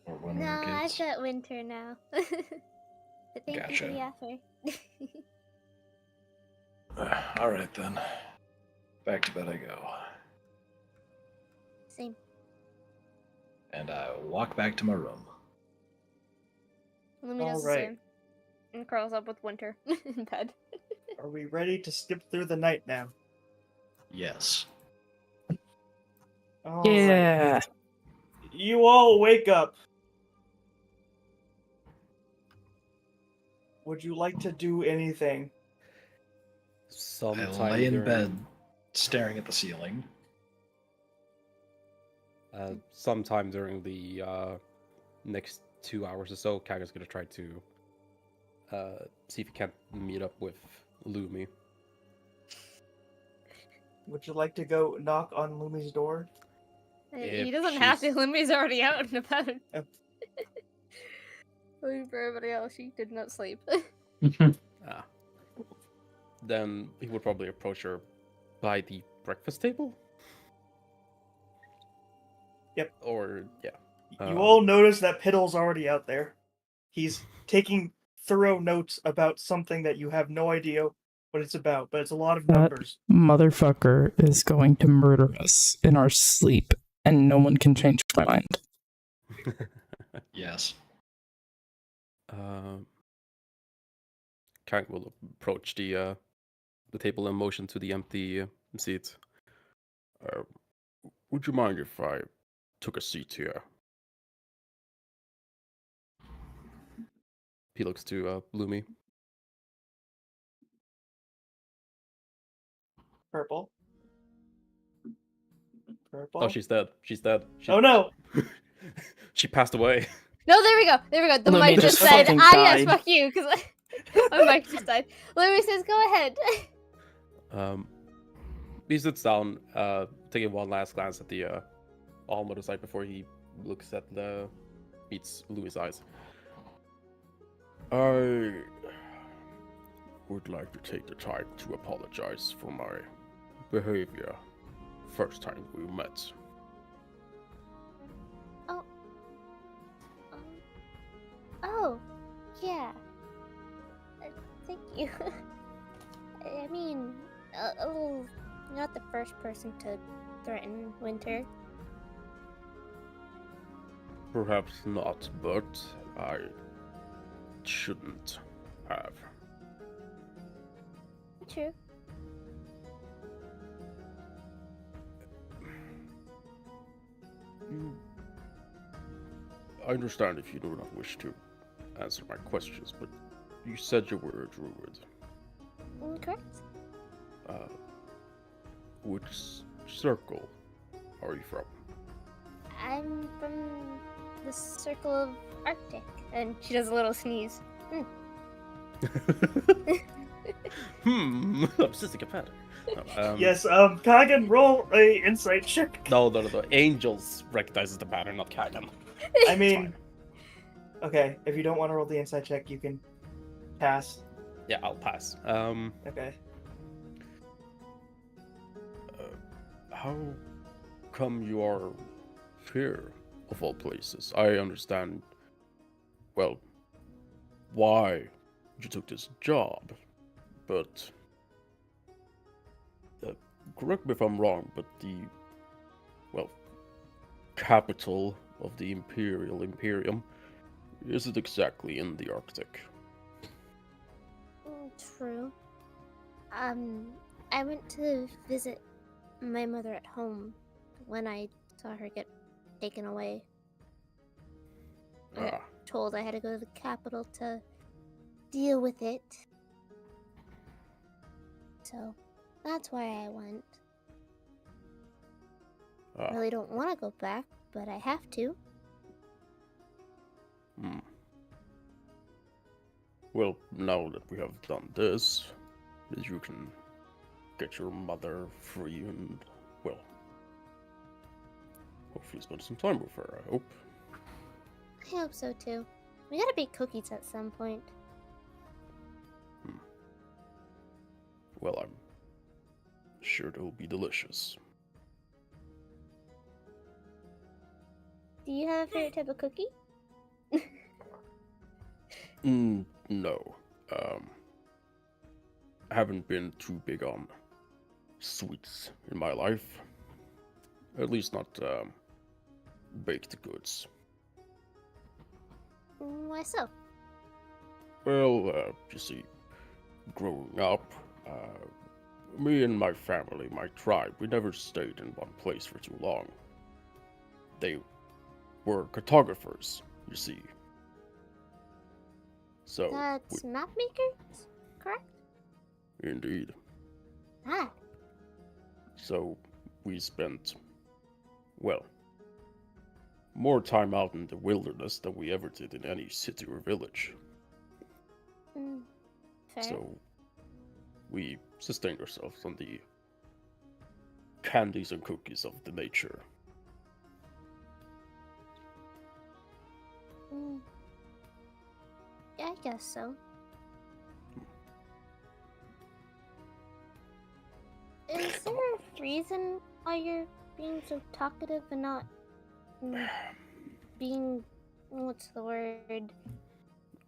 Or when we No, were I've kids. got winter now. But thank you for the offer. Alright then. Back to bed I go. Same. And I walk back to my room. Lumi does the Alright. same. And curls up with winter in bed. Are we ready to skip through the night now? Yes. All right. Yeah. You all wake up. Would you like to do anything? I Sometime lay in during, bed, staring at the ceiling. sometime during the next 2 hours or so, Kaga's gonna try to see if he can't meet up with Lumi. Would you like to go knock on Lumi's door? He If doesn't have to. she's- Lumi's already out and about. Oh. Waiting for everybody else. She did not sleep. Then he would probably approach her by the breakfast table. Yep. Or yeah. You all notice that Piddle's already out there. He's taking thorough notes about something that you have no idea what it's about, but it's a lot of numbers. Motherfucker is going to murder us in our sleep, and no one can change my mind. Yes. Kang will approach the table and motion to the empty seat. Would you mind if I took a seat here? He looks to Lumi. Purple. Purple. Oh, she's dead. She's dead. Oh no! She passed away. No, there we go. There we go. The Lumi mic just just said, fucking yes, died." fuck you. Because my mic just died. Lumi says, go ahead. He sits down, taking one last glance at the Almodo site before he looks at meets Louis' eyes. I would like to take the time to apologize for my behavior first time we met. Oh, yeah. Thank you. I mean, a little You're not the first person to threaten winter. Perhaps not, but I shouldn't have. True. I understand if you do not wish to answer my questions, but you said you were a druid. Correct. Which circle are you from? I'm from the Circle of Arctic. And she does a little sneeze. I'm sitting a pattern. No, Yes, Kagan, roll a insight check. No. Angels recognizes the pattern, not Kagan. I mean, okay, if you don't want to roll the insight check, you can pass. Yeah, I'll pass. Okay. How come you are here, of all places? I understand, well, why you took this job, but correct me if I'm wrong, but the, well, capital of the Imperium isn't exactly in the Arctic. True. I went to visit my mother at home when I saw her get taken away. I got told I had to go to the capital to deal with it. So that's why I went. I really don't want to go back, but I have to. Well, now that we have done this, you can get your mother free and, well, hopefully spend some time with her, I hope. I hope so too. We gotta bake cookies at some point. Well, I'm sure they'll be delicious. Do you have a favorite type of cookie? No. I haven't been too big on sweets in my life. At least not, baked goods. Why so? Well, you see, growing up, me and my family, my tribe, we never stayed in one place for too long. They were cartographers, you see. So That's map makers, correct? Indeed. Ah. So we spent, well, more time out in the wilderness than we ever did in any city or village. Fair. So we sustained ourselves on the candies and cookies of the nature. Yeah, I guess so. Is there a reason why you're being so talkative and not being, what's the word,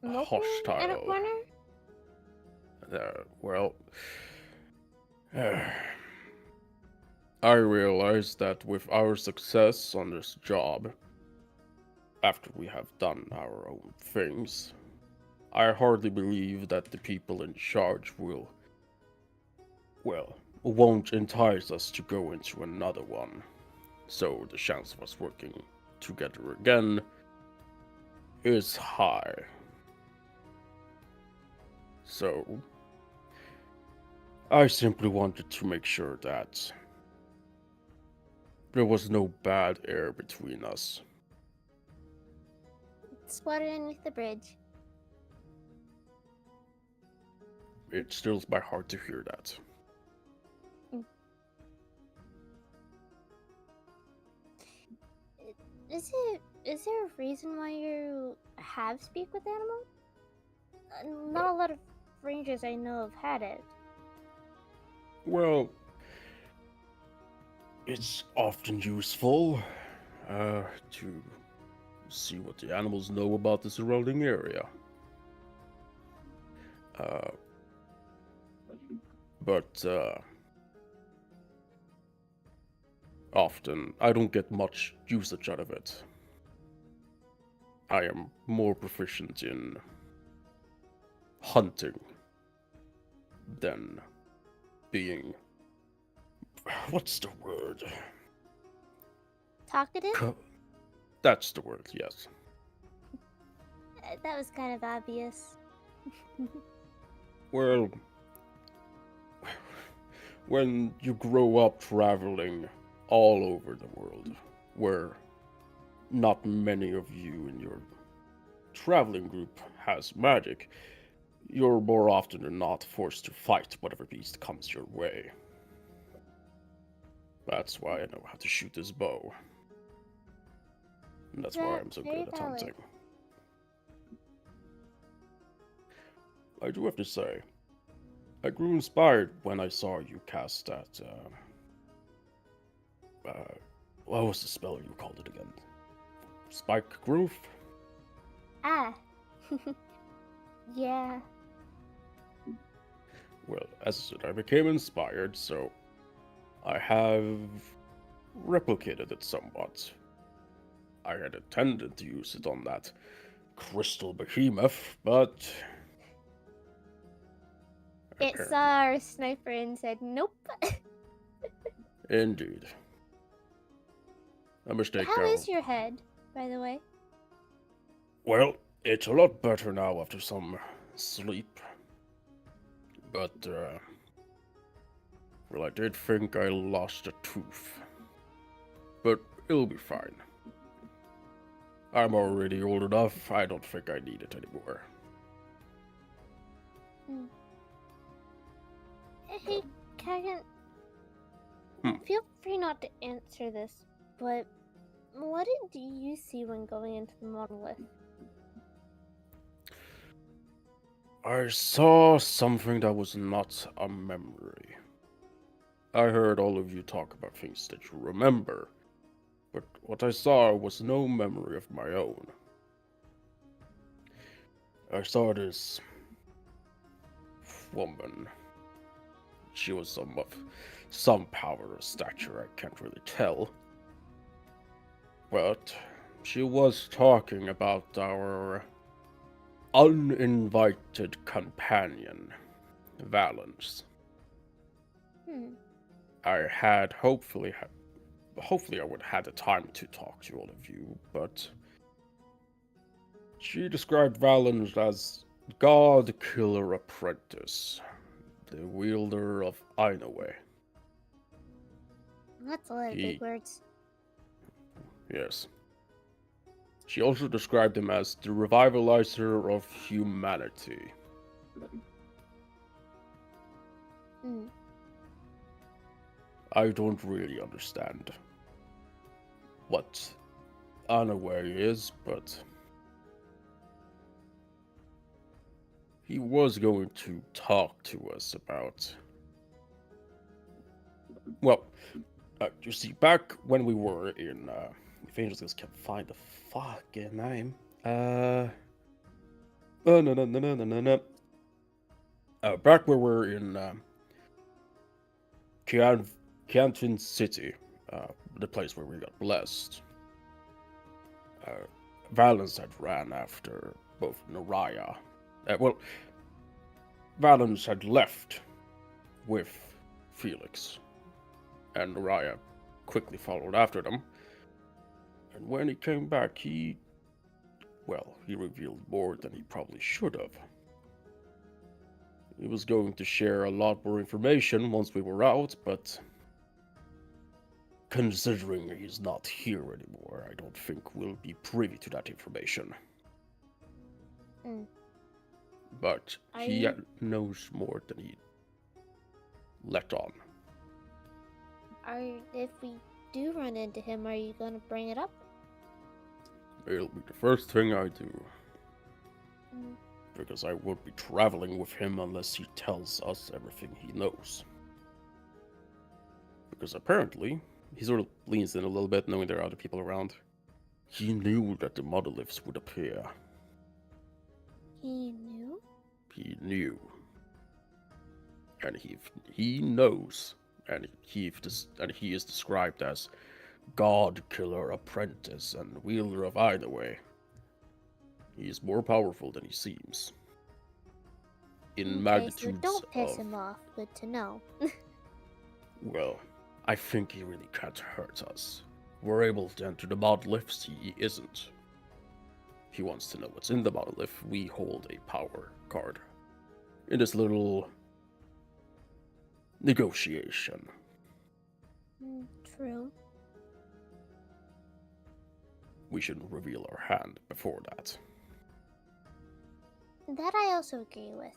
moping in a Hostile. corner? Well, I realized that with our success on this job, after we have done our own things, I hardly believe that the people in charge will, well, won't entice us to go into another one. So the chance of us working together again is high. So I simply wanted to make sure that there was no bad air between us. It's water underneath the bridge. It stills my heart to hear that. Is there a reason why you have speak with animals? Not a lot of rangers I know have had it. Well, it's often useful to see what the animals know about the surrounding area. But often. I don't get much usage out of it. I am more proficient in hunting than being... What's the word? Talkative? That's the word, yes. That was kind of obvious. Well, when you grow up traveling all over the world, where not many of you in your traveling group has magic, you're more often than not forced to fight whatever beast comes your way. That's why I know how to shoot this bow. And that's why I'm so good at hunting. I do have to say, I grew inspired when I saw you cast that, what was the spell you called it again? Spike Groove? Ah. Yeah. Well, as I said, I became inspired, so I have replicated it somewhat. I had intended to use it on that crystal behemoth, but... It saw our sniper and said, nope. Indeed. A mistake. How is your head, by the way? Well, it's a lot better now after some sleep. But, well, I did think I lost a tooth. But it'll be fine. I'm already old enough, I don't think I need it anymore. Hey, Kagan. Hmm. Feel free not to answer this, but what did you see when going into the monolith? I saw something that was not a memory. I heard all of you talk about things that you remember, but what I saw was no memory of my own. I saw this woman. She was of some power or stature, I can't really tell. But she was talking about our uninvited companion, Valens. I had hopefully I would have had the time to talk to all of you, but she described Valens as God Killer Apprentice, the wielder of Ainaway. That's a lot of big words. Yes. She also described him as the revivalizer of humanity. I don't really understand what Ainaway is, but he was going to talk to us about... Well, you see, back when we were in... if I just can't find the fucking name. No. Back when we were in Canton City, the place where we got blessed, Valens had ran after both Naraya. Valens had left with Felix, and Naraya quickly followed after them. And when he came back, he revealed more than he probably should have. He was going to share a lot more information once we were out, but considering he's not here anymore, I don't think we'll be privy to that information. But he knows more than he let on. If we do run into him, are you going to bring it up? It'll be the first thing I do. Because I won't be traveling with him unless he tells us everything he knows. Because apparently, he sort of leans in a little bit, knowing there are other people around. He knew that the monoliths would appear. He knew? He knew. And he knows and he is described as God Killer Apprentice and wielder of either way. He is more powerful than he seems. In Okay, so magnitudes don't piss of, him off. Good to know. well, I think he really can't hurt us. We're able to enter the monoliths he isn't. If he wants to know what's in the monolith, we hold a power card. In this little negotiation. True. We shouldn't reveal our hand before that. That I also agree with.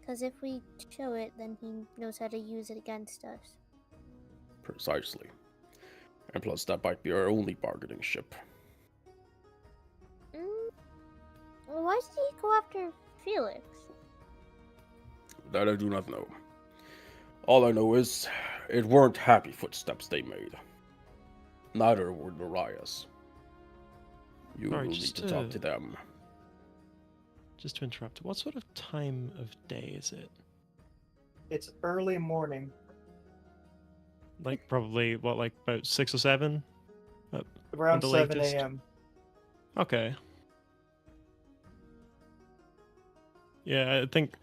Because if we show it, then he knows how to use it against us. Precisely. And plus, that might be our only bargaining chip. Why did he go after Felix? That I do not know. All I know is, it weren't happy footsteps they made. Neither were Mariah's. You Sorry, will need to talk to them. Just to interrupt, what sort of time of day is it? It's early morning. Like probably like about 6 or 7? Around the 7 latest? a.m. Okay. Yeah, I think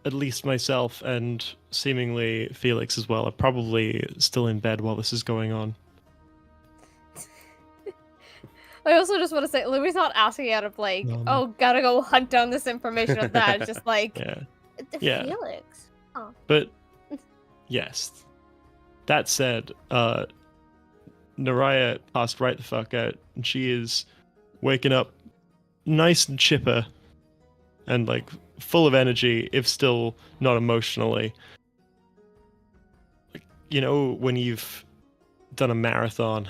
at least myself and seemingly Felix as well are probably still in bed while this is going on. I also just want to say, Louis not asking out of like, oh, gotta go hunt down this information of that. It's just like, Yeah. Felix. Oh. But yes. That said, Naraya passed right the fuck out, and she is waking up nice and chipper and like full of energy, if still not emotionally. Like, you know, when you've done a marathon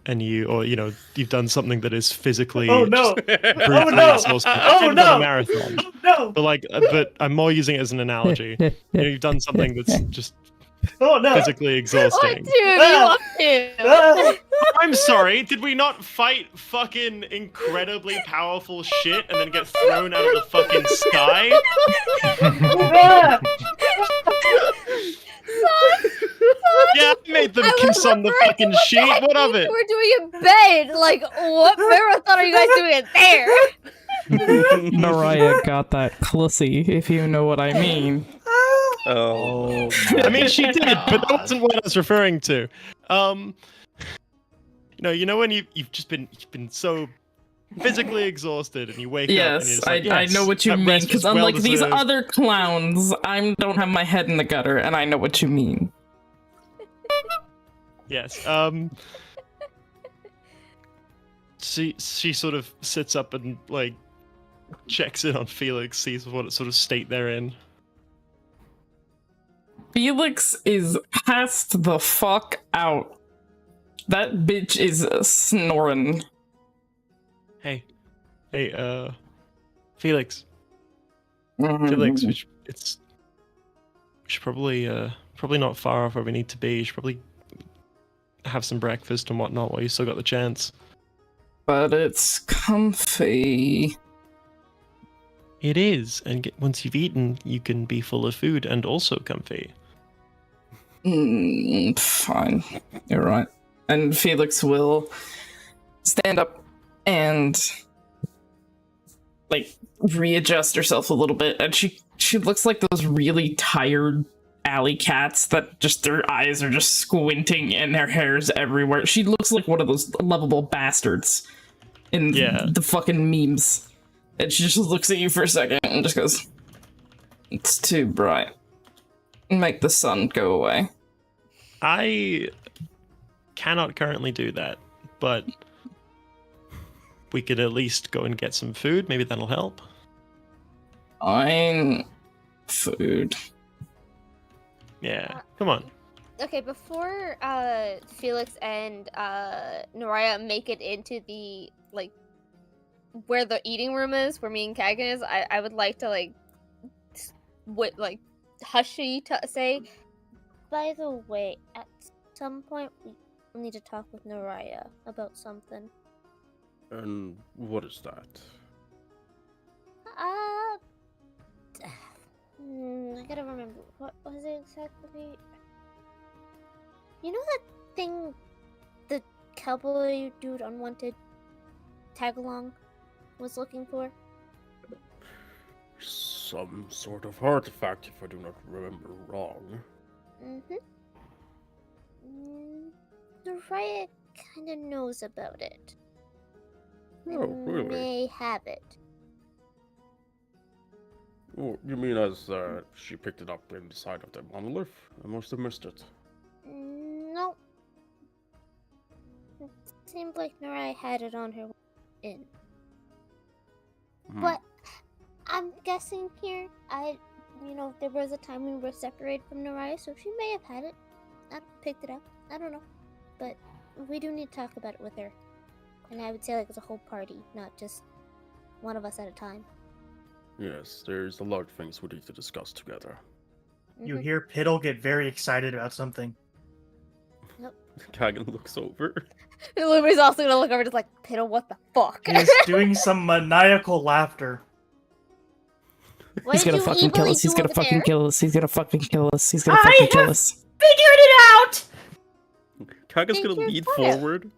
and you've done something that is physically Oh no! brutally Oh no! exhausting. I Oh haven't done no! a marathon. Oh no! But I'm more using it as an analogy. You've done something that's just Oh no! physically exhausting. you up to? I'm sorry, did we not fight fucking incredibly powerful shit and then get thrown out of the fucking sky? Yeah, I made them kiss on the fucking sheet. What of it? We're doing in bed. Like, what marathon are you guys doing it there? Mariah got that clussy, if you know what I mean. Oh. I mean, she did, but that wasn't what I was referring to. You know when you've been so physically exhausted and you wake up and you're Yes, just like, I know what you that mean, rest because was unlike these well-deserved. other clowns, I don't have my head in the gutter, and I know what you mean. Yes. She sort of sits up and like checks in on Felix, sees what sort of state they're in. Felix is passed the fuck out. That bitch is snoring. Hey, Felix. Felix, we should probably not far off where we need to be. You should probably have some breakfast and whatnot while you still got the chance. But it's comfy. It is, and once you've eaten, you can be full of food and also comfy. Fine. You're right. And Felix will stand up and like readjust herself a little bit, and she looks like those really tired alley cats that just their eyes are just squinting and their hair's everywhere. She looks like one of those lovable bastards in the fucking memes. And she just looks at you for a second and just goes, "It's too bright. Make the sun go away." I cannot currently do that, but we could at least go and get some food. Maybe that'll help. Fine. Food. Yeah, come on. Okay, before Felix and Naraya make it into the like where the eating room is, where me and Kagan is, I would like to like hushy to say, By the way, at some point we need to talk with Naraya about something. And what is that? I gotta remember. What was it exactly? You know that thing the cowboy dude unwanted tag-along was looking for? Some sort of artifact, if I do not remember wrong. Mm-hmm. Noraya kind of knows about it. Oh, really? May have it. Oh, you mean as she picked it up inside of the monolith? I must have missed it. No. It seemed like Noraya had it on her way in. But I'm guessing here, there was a time we were separated from Noraya, so she may have had it. I picked it up. I don't know. But we do need to talk about it with her. And I would say like as a whole party, not just one of us at a time. Yes, there's a lot of things we need to discuss together. You hear Piddle get very excited about something. Kagan looks over. Lumi's also gonna look over just like, Piddle, what the fuck? He's doing some maniacal laughter. What He's did gonna you fucking kill evilly us. He's do gonna over fucking there? kill us. He's gonna fucking kill us. He's gonna fucking kill us. Figured it out! Kaga's Thank gonna you lead for it. forward.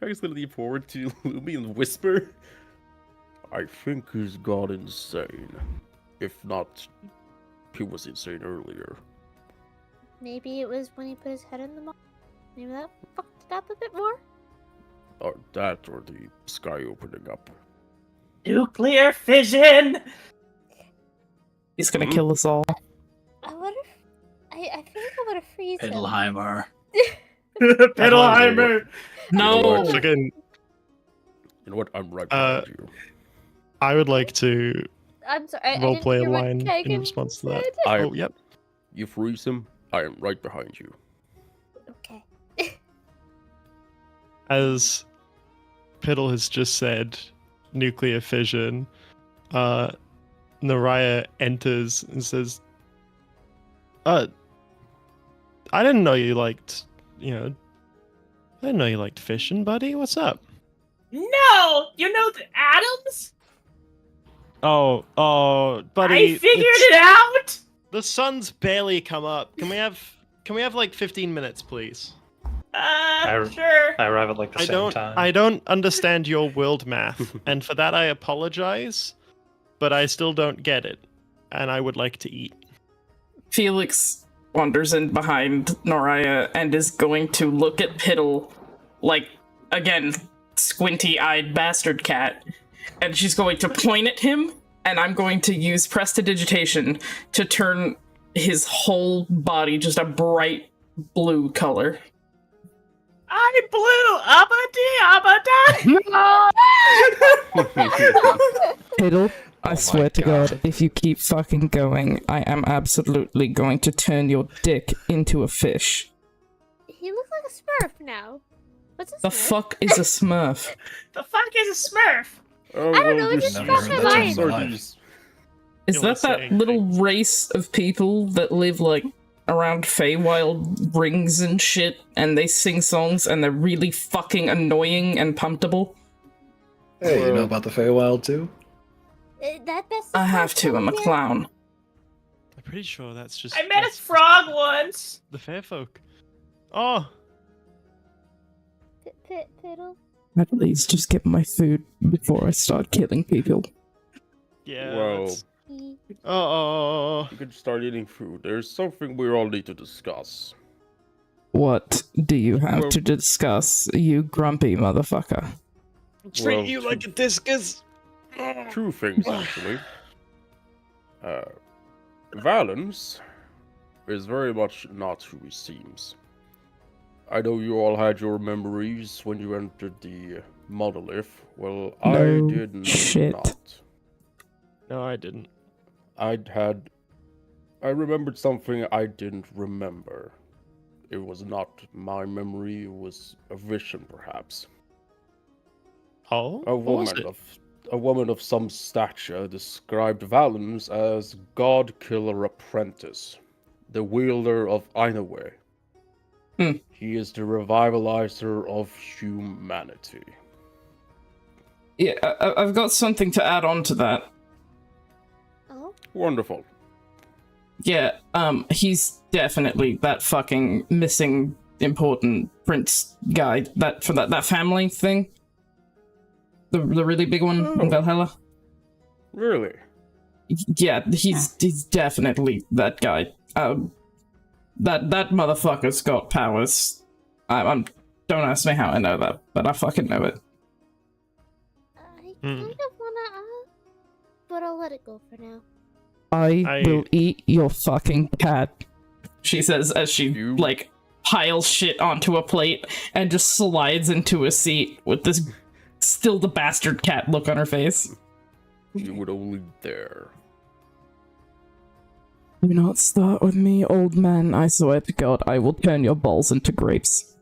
Kaga's gonna lead forward to Lumi and whisper. I think he's gone insane. If not, he was insane earlier. Maybe it was when he put his head in the mouth. Maybe that fucked it up a bit more. Or that, or the sky opening up. Nuclear fission! He's gonna kill us all. I wonder if... I feel like I want to freeze him. Fiddleheimer. Piddleheimer! No. Again, You know what? I'm right behind you. I would like to I'm sorry, I didn't roleplay hear a what line in Kagan response to that. said. Oh, yep. You freeze him. I am right behind you. Okay. As Piddle has just said, nuclear fission, Naraya enters and says, I didn't know you liked, I didn't know you liked fishing, buddy. What's up? No! You know the atoms? Oh, buddy. I figured it out! The sun's barely come up. Can we have like 15 minutes, please? Sure. I arrive at like the same time. I don't understand your world math, and for that I apologize, but I still don't get it, and I would like to eat. Felix wanders in behind Noraya and is going to look at Piddle like, again, squinty-eyed bastard cat. And she's going to point at him, and I'm going to use prestidigitation to turn his whole body just a bright blue color. I blew Piddle, I my swear to God. God, if you keep fucking going, I am absolutely going to turn your dick into a fish. He looks like a Smurf now. What's a The Smurf? fuck is a Smurf? The fuck is a Smurf? Oh, I don't know, it these just crossed my Smurfs mind. are these- Is You're that that saying little things. race of people that live, like, around Feywild rings and shit, and they sing songs, and they're really fucking annoying and pumptable? Hey, you know about the Feywild too? That best. I have to, I'm a clown. I'm pretty sure that's just. I met a that's frog once. The fair folk. Oh, Piddle. At least just get my food before I start killing people. yeah. Well, that's- Oh. you could start eating food. There's something we all need to discuss. What do you have Well- to discuss, you grumpy motherfucker? Treat Well, you like a discus. Two things, actually. Valens is very much not who he seems. I know you all had your memories when you entered the monolith. Well, I No did shit. not. No, I didn't. I remembered something I didn't remember. It was not my memory, it was a vision, perhaps. Oh, A what was woman it? a woman of some stature described Valens as God-killer apprentice, the wielder of Ainaway. Hmm. He is the revivalizer of humanity. Yeah, I've got something to add on to that. Oh. Wonderful. Yeah, he's definitely that fucking missing important prince guy that from that family thing. The really big one in Valhalla. Really? Yeah, he's definitely that guy. That motherfucker's got powers. I'm don't ask me how I know that, but I fucking know it. I kind of wanna ask, but I'll let it go for now. I will eat your fucking cat, she says as she, like, piles shit onto a plate and just slides into a seat with this still the bastard cat look on her face. You would only dare. Do not start with me, old man. I swear to God, I will turn your balls into grapes.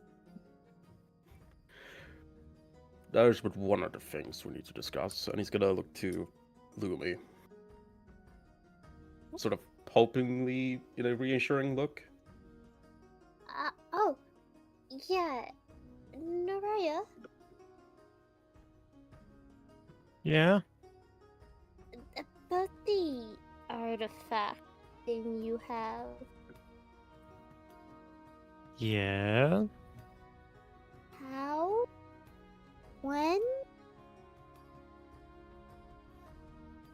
There's but one other things we need to discuss, and he's gonna look to Lumi. Sort of hopingly in a reassuring look. Oh, yeah, Naraya. Yeah? About the artifact thing you have. Yeah? How? When?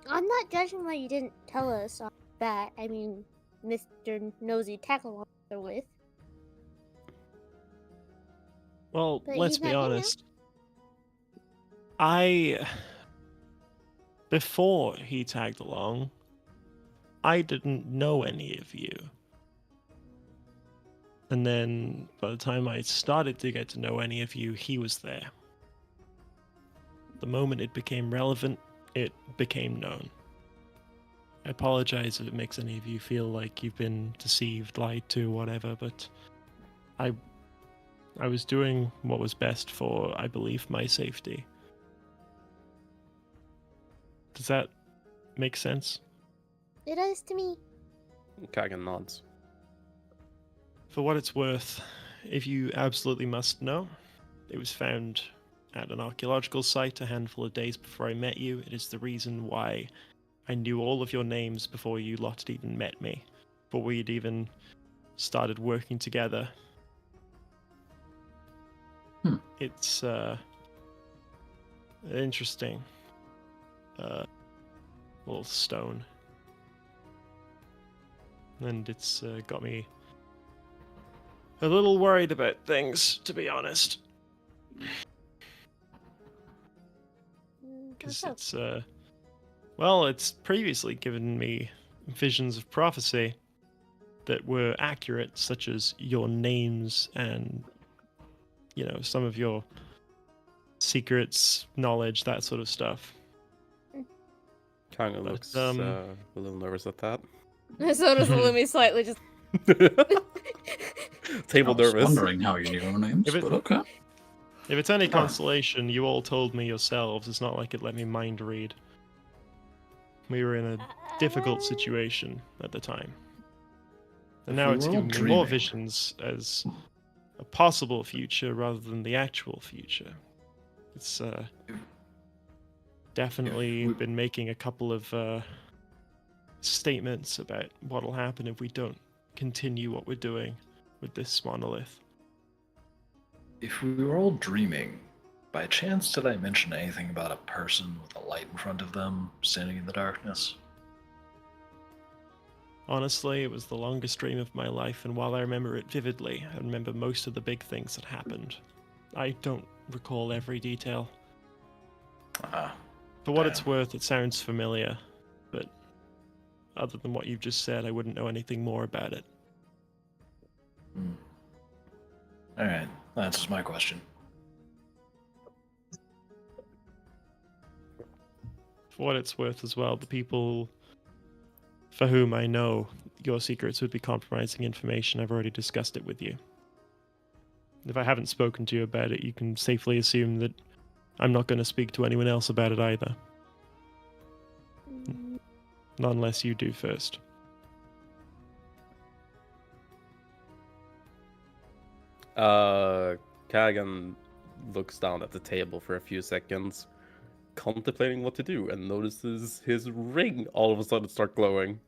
I'm not judging why you didn't tell us on that. I mean, Mr. Nosy Tackalong with. Well, But let's he's be not here now. honest. Before he tagged along, I didn't know any of you. And then, by the time I started to get to know any of you, he was there. The moment it became relevant, it became known. I apologize if it makes any of you feel like you've been deceived, lied to, whatever, but I was doing what was best for, I believe, my safety. Does that make sense? It does to me. Kagan nods. For what it's worth, if you absolutely must know, it was found at an archaeological site a handful of days before I met you. It is the reason why I knew all of your names before you lot had even met me, before we'd even started working together. It's interesting. Little stone. And it's got me a little worried about things, to be honest. Because it's, well, it's previously given me visions of prophecy that were accurate, such as your names and, you know, some of your secrets, knowledge, that sort of stuff. Kagan looks a little nervous at that. So does Lumi slightly just. Table I was nervous. wondering how you knew your names, If it- but okay. If it's any consolation, you all told me yourselves. It's not like it let me mind read. We were in a difficult situation at the time. And now We it's were all giving me more dreaming. visions as a possible future rather than the actual future. It's definitely we- been making a couple of statements about what'll happen if we don't continue what we're doing with this monolith. If we were all dreaming, by chance did I mention anything about a person with a light in front of them standing in the darkness? Honestly, it was the longest dream of my life, and while I remember it vividly, I remember most of the big things that happened. I don't recall every detail. For what it's worth, it sounds familiar, but other than what you've just said, I wouldn't know anything more about it. Alright, that answers my question. For what it's worth as well, the people for whom I know your secrets would be compromising information, I've already discussed it with you. If I haven't spoken to you about it, you can safely assume that I'm not going to speak to anyone else about it either. Not unless you do first. Kagan looks down at the table for a few seconds, contemplating what to do, and notices his ring all of a sudden start glowing.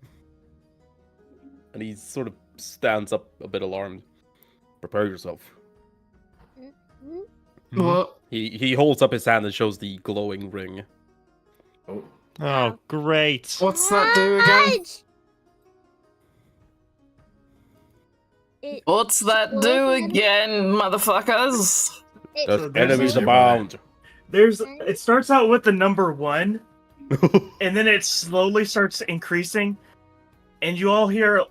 And he sort of stands up a bit alarmed. prepare yourself. Mm-hmm. What? He holds up his hand and shows the glowing ring. Oh, Oh, great. What's that do again? Fudge! It, What's that do Glowing in- again, motherfuckers? it, There's So there's enemies a- abound. It starts out with the number 1, and then it slowly starts increasing, and you all hear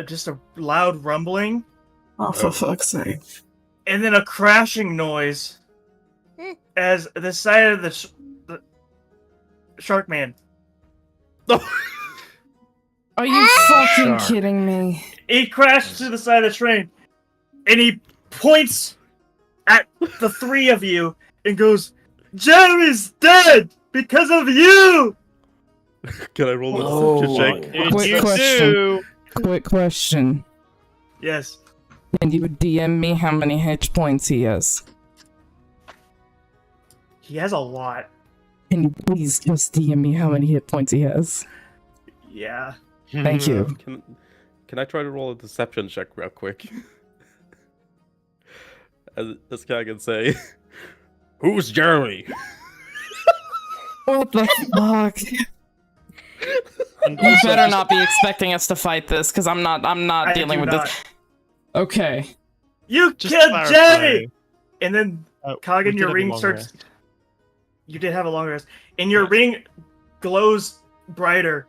just a loud rumbling, Oh, for fuck's sake. and then a crashing noise as the side of the shark man. Are you fucking Shark. kidding me? He crashed to the side of the train, and he points at the 3 of you and goes, "Jeremy's dead because of you!" Can I roll a Whoa. deception check? Did Quick you question. do? Quick question. Yes. Can you DM me how many hit points he has? He has a lot. Can you please just DM me how many hit points he has? Yeah. Thank you. Can I try to roll a deception check real quick? As I can say, who's Jeremy? What the fuck? And You also better just- not be expecting us to fight this, because I'm not I dealing do with not. this. Okay. You Just killed clarify. Jeremy! And then, we Coggin, did your have a ring long starts. rest. You did have a long rest. And your Yes. ring glows brighter.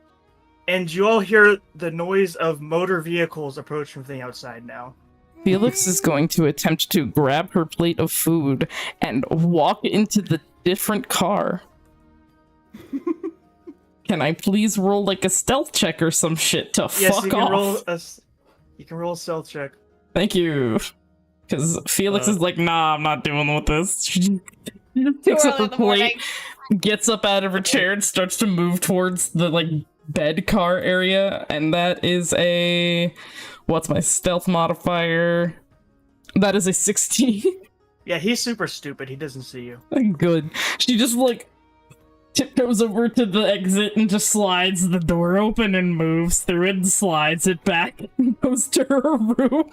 And you all hear the noise of motor vehicles approach from the outside now. Felix is going to attempt to grab her plate of food and walk into the different car. Can I please roll like a stealth check or some shit to Yes, fuck you can off? you can roll a stealth check. Thank you. Because Felix is like, nah, I'm not dealing with this. She just picks up early her in the morning. plate, gets up out of her chair, and starts to move towards the like bed car area. And that is a... What's my stealth modifier? That is a 16. Yeah, he's super stupid. He doesn't see you. Good. She just like tiptoes over to the exit and just slides the door open and moves through it and slides it back and goes to her room.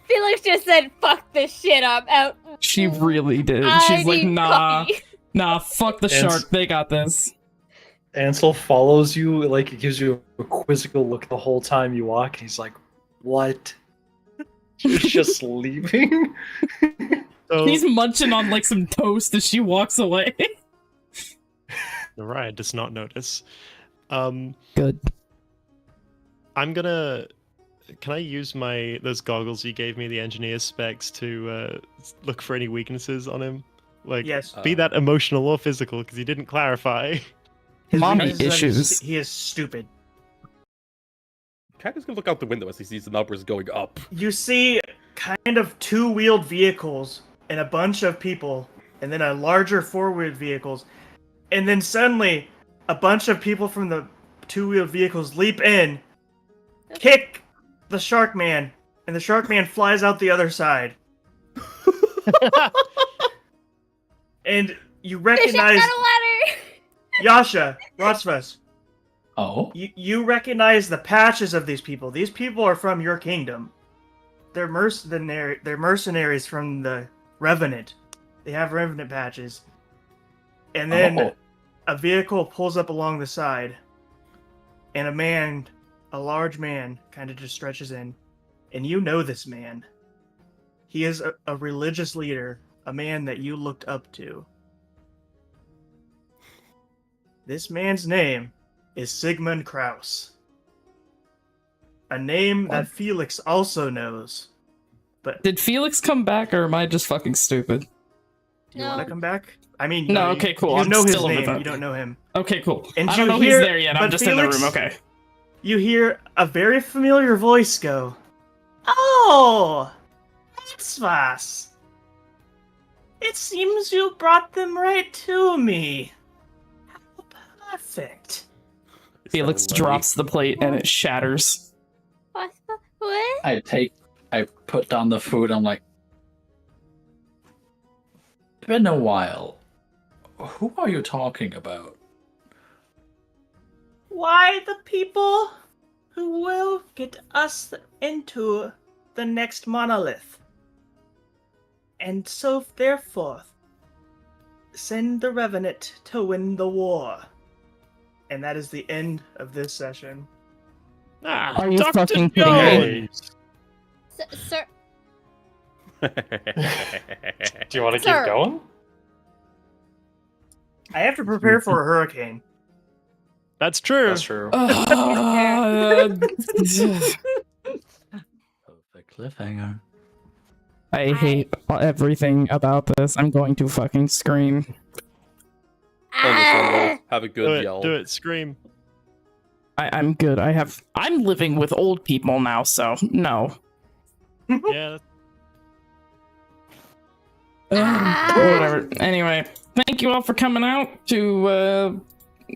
Felix just said, "Fuck this shit, I'm out." She really did. I She's like, need nah, coffee. nah, fuck the And- shark. They got this. Ansel follows you, like it gives you a quizzical look the whole time you walk. He's like, "What? You're just leaving?" So, He's munching on like some toast as she walks away. Mariah does not notice. Good. I'm gonna. Can I use those goggles you gave me, the engineer specs, to look for any weaknesses on him? Like, Yes. be that emotional or physical, because he didn't clarify. His Mommy weakness is that issues. He is stupid. Cat is gonna look out the window as he sees the numbers going up. You see kind of 2-wheeled vehicles and a bunch of people, and then a larger 4-wheeled vehicles. And then suddenly, a bunch of people from the 2-wheeled vehicles leap in, kick the shark man, and the shark man flies out the other side. And you Fish recognize out of water. Yasha, Rotsvas. Oh, You recognize the patches of these people. These people are from your kingdom. They're mercenaries from the Revenant. They have Revenant patches. And then Oh. a vehicle pulls up along the side, and a large man, kind of just stretches in. And you know this man. He is a religious leader, a man that you looked up to. This man's name is Sigmund Kraus. A name that What? Felix also knows. But Did Felix come back, or am I just fucking stupid? you want to No. come back? I mean, No, you- okay, cool. You I'm know his still over name. that. You don't know him. Okay, cool. And I don't you know hear- he's there yet. I'm but just in the Felix- room. Okay. You hear a very familiar voice go, "Oh, that's Vas. It seems you brought them right to me. How perfect." Felix drops the plate and it shatters. What? What? I put down the food. I'm like, it's been a while. Who are you talking about? Why, the people who will get us into the next monolith. And so, therefore, send the Revenant to win the war. And that is the end of this session. Are you Dr. fucking kidding me? Jones! Sir, Do you want to keep Sir. going? I have to prepare for a hurricane. That's true. That's true. Perfect cliffhanger. I hate everything about this. I'm going to fucking scream. Understandable. Have a good yell. Do it, scream. I'm good. I'm living with old people now, so no. Yeah. Whatever. Anyway, thank you all for coming out to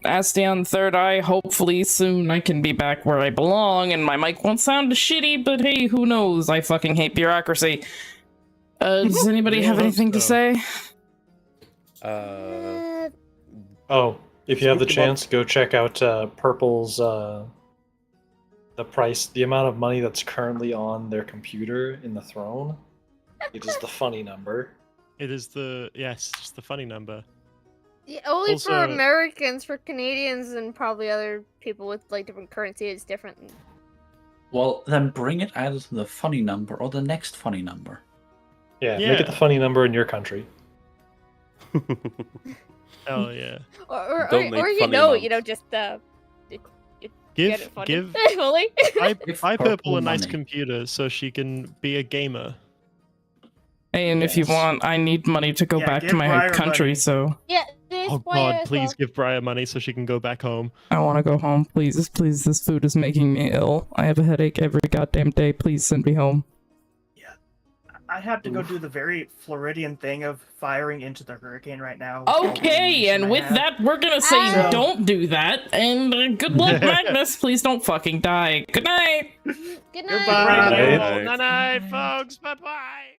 Asteon Third Eye. Hopefully soon I can be back where I belong and my mic won't sound shitty, but hey, who knows? I fucking hate bureaucracy. Does anybody have anything to say? Oh, if you have the Scoop 'em up. chance, go check out Purple's the amount of money that's currently on their computer in the throne. It is the funny number. It is just the funny number. Yeah, only for Also- Americans, for Canadians, and probably other people with like different currency, it's different. Well, then bring it either to the funny number or the next funny number. Yeah, make Yeah. it the funny number in your country. Hell yeah. Or Don't make you funny know, amounts. just Give get it funny. give Fully. buy Purple a nice money. computer so she can be a gamer. Hey, and if you Yes. want, I need money to go Yeah, back give to my Briar country, money. so Yeah. This Oh player god, as please well. give Briar money so she can go back home. I want to go home. Please, please, this food is making me ill. I have a headache every goddamn day. Please send me home. I have to go do the very Floridian thing of firing into the hurricane right now. Okay, and with that, we're gonna say So- don't do that, and good luck, Magnus. Please don't fucking die. Good night. Good night. Goodbye. Right. Night, folks. Bye bye.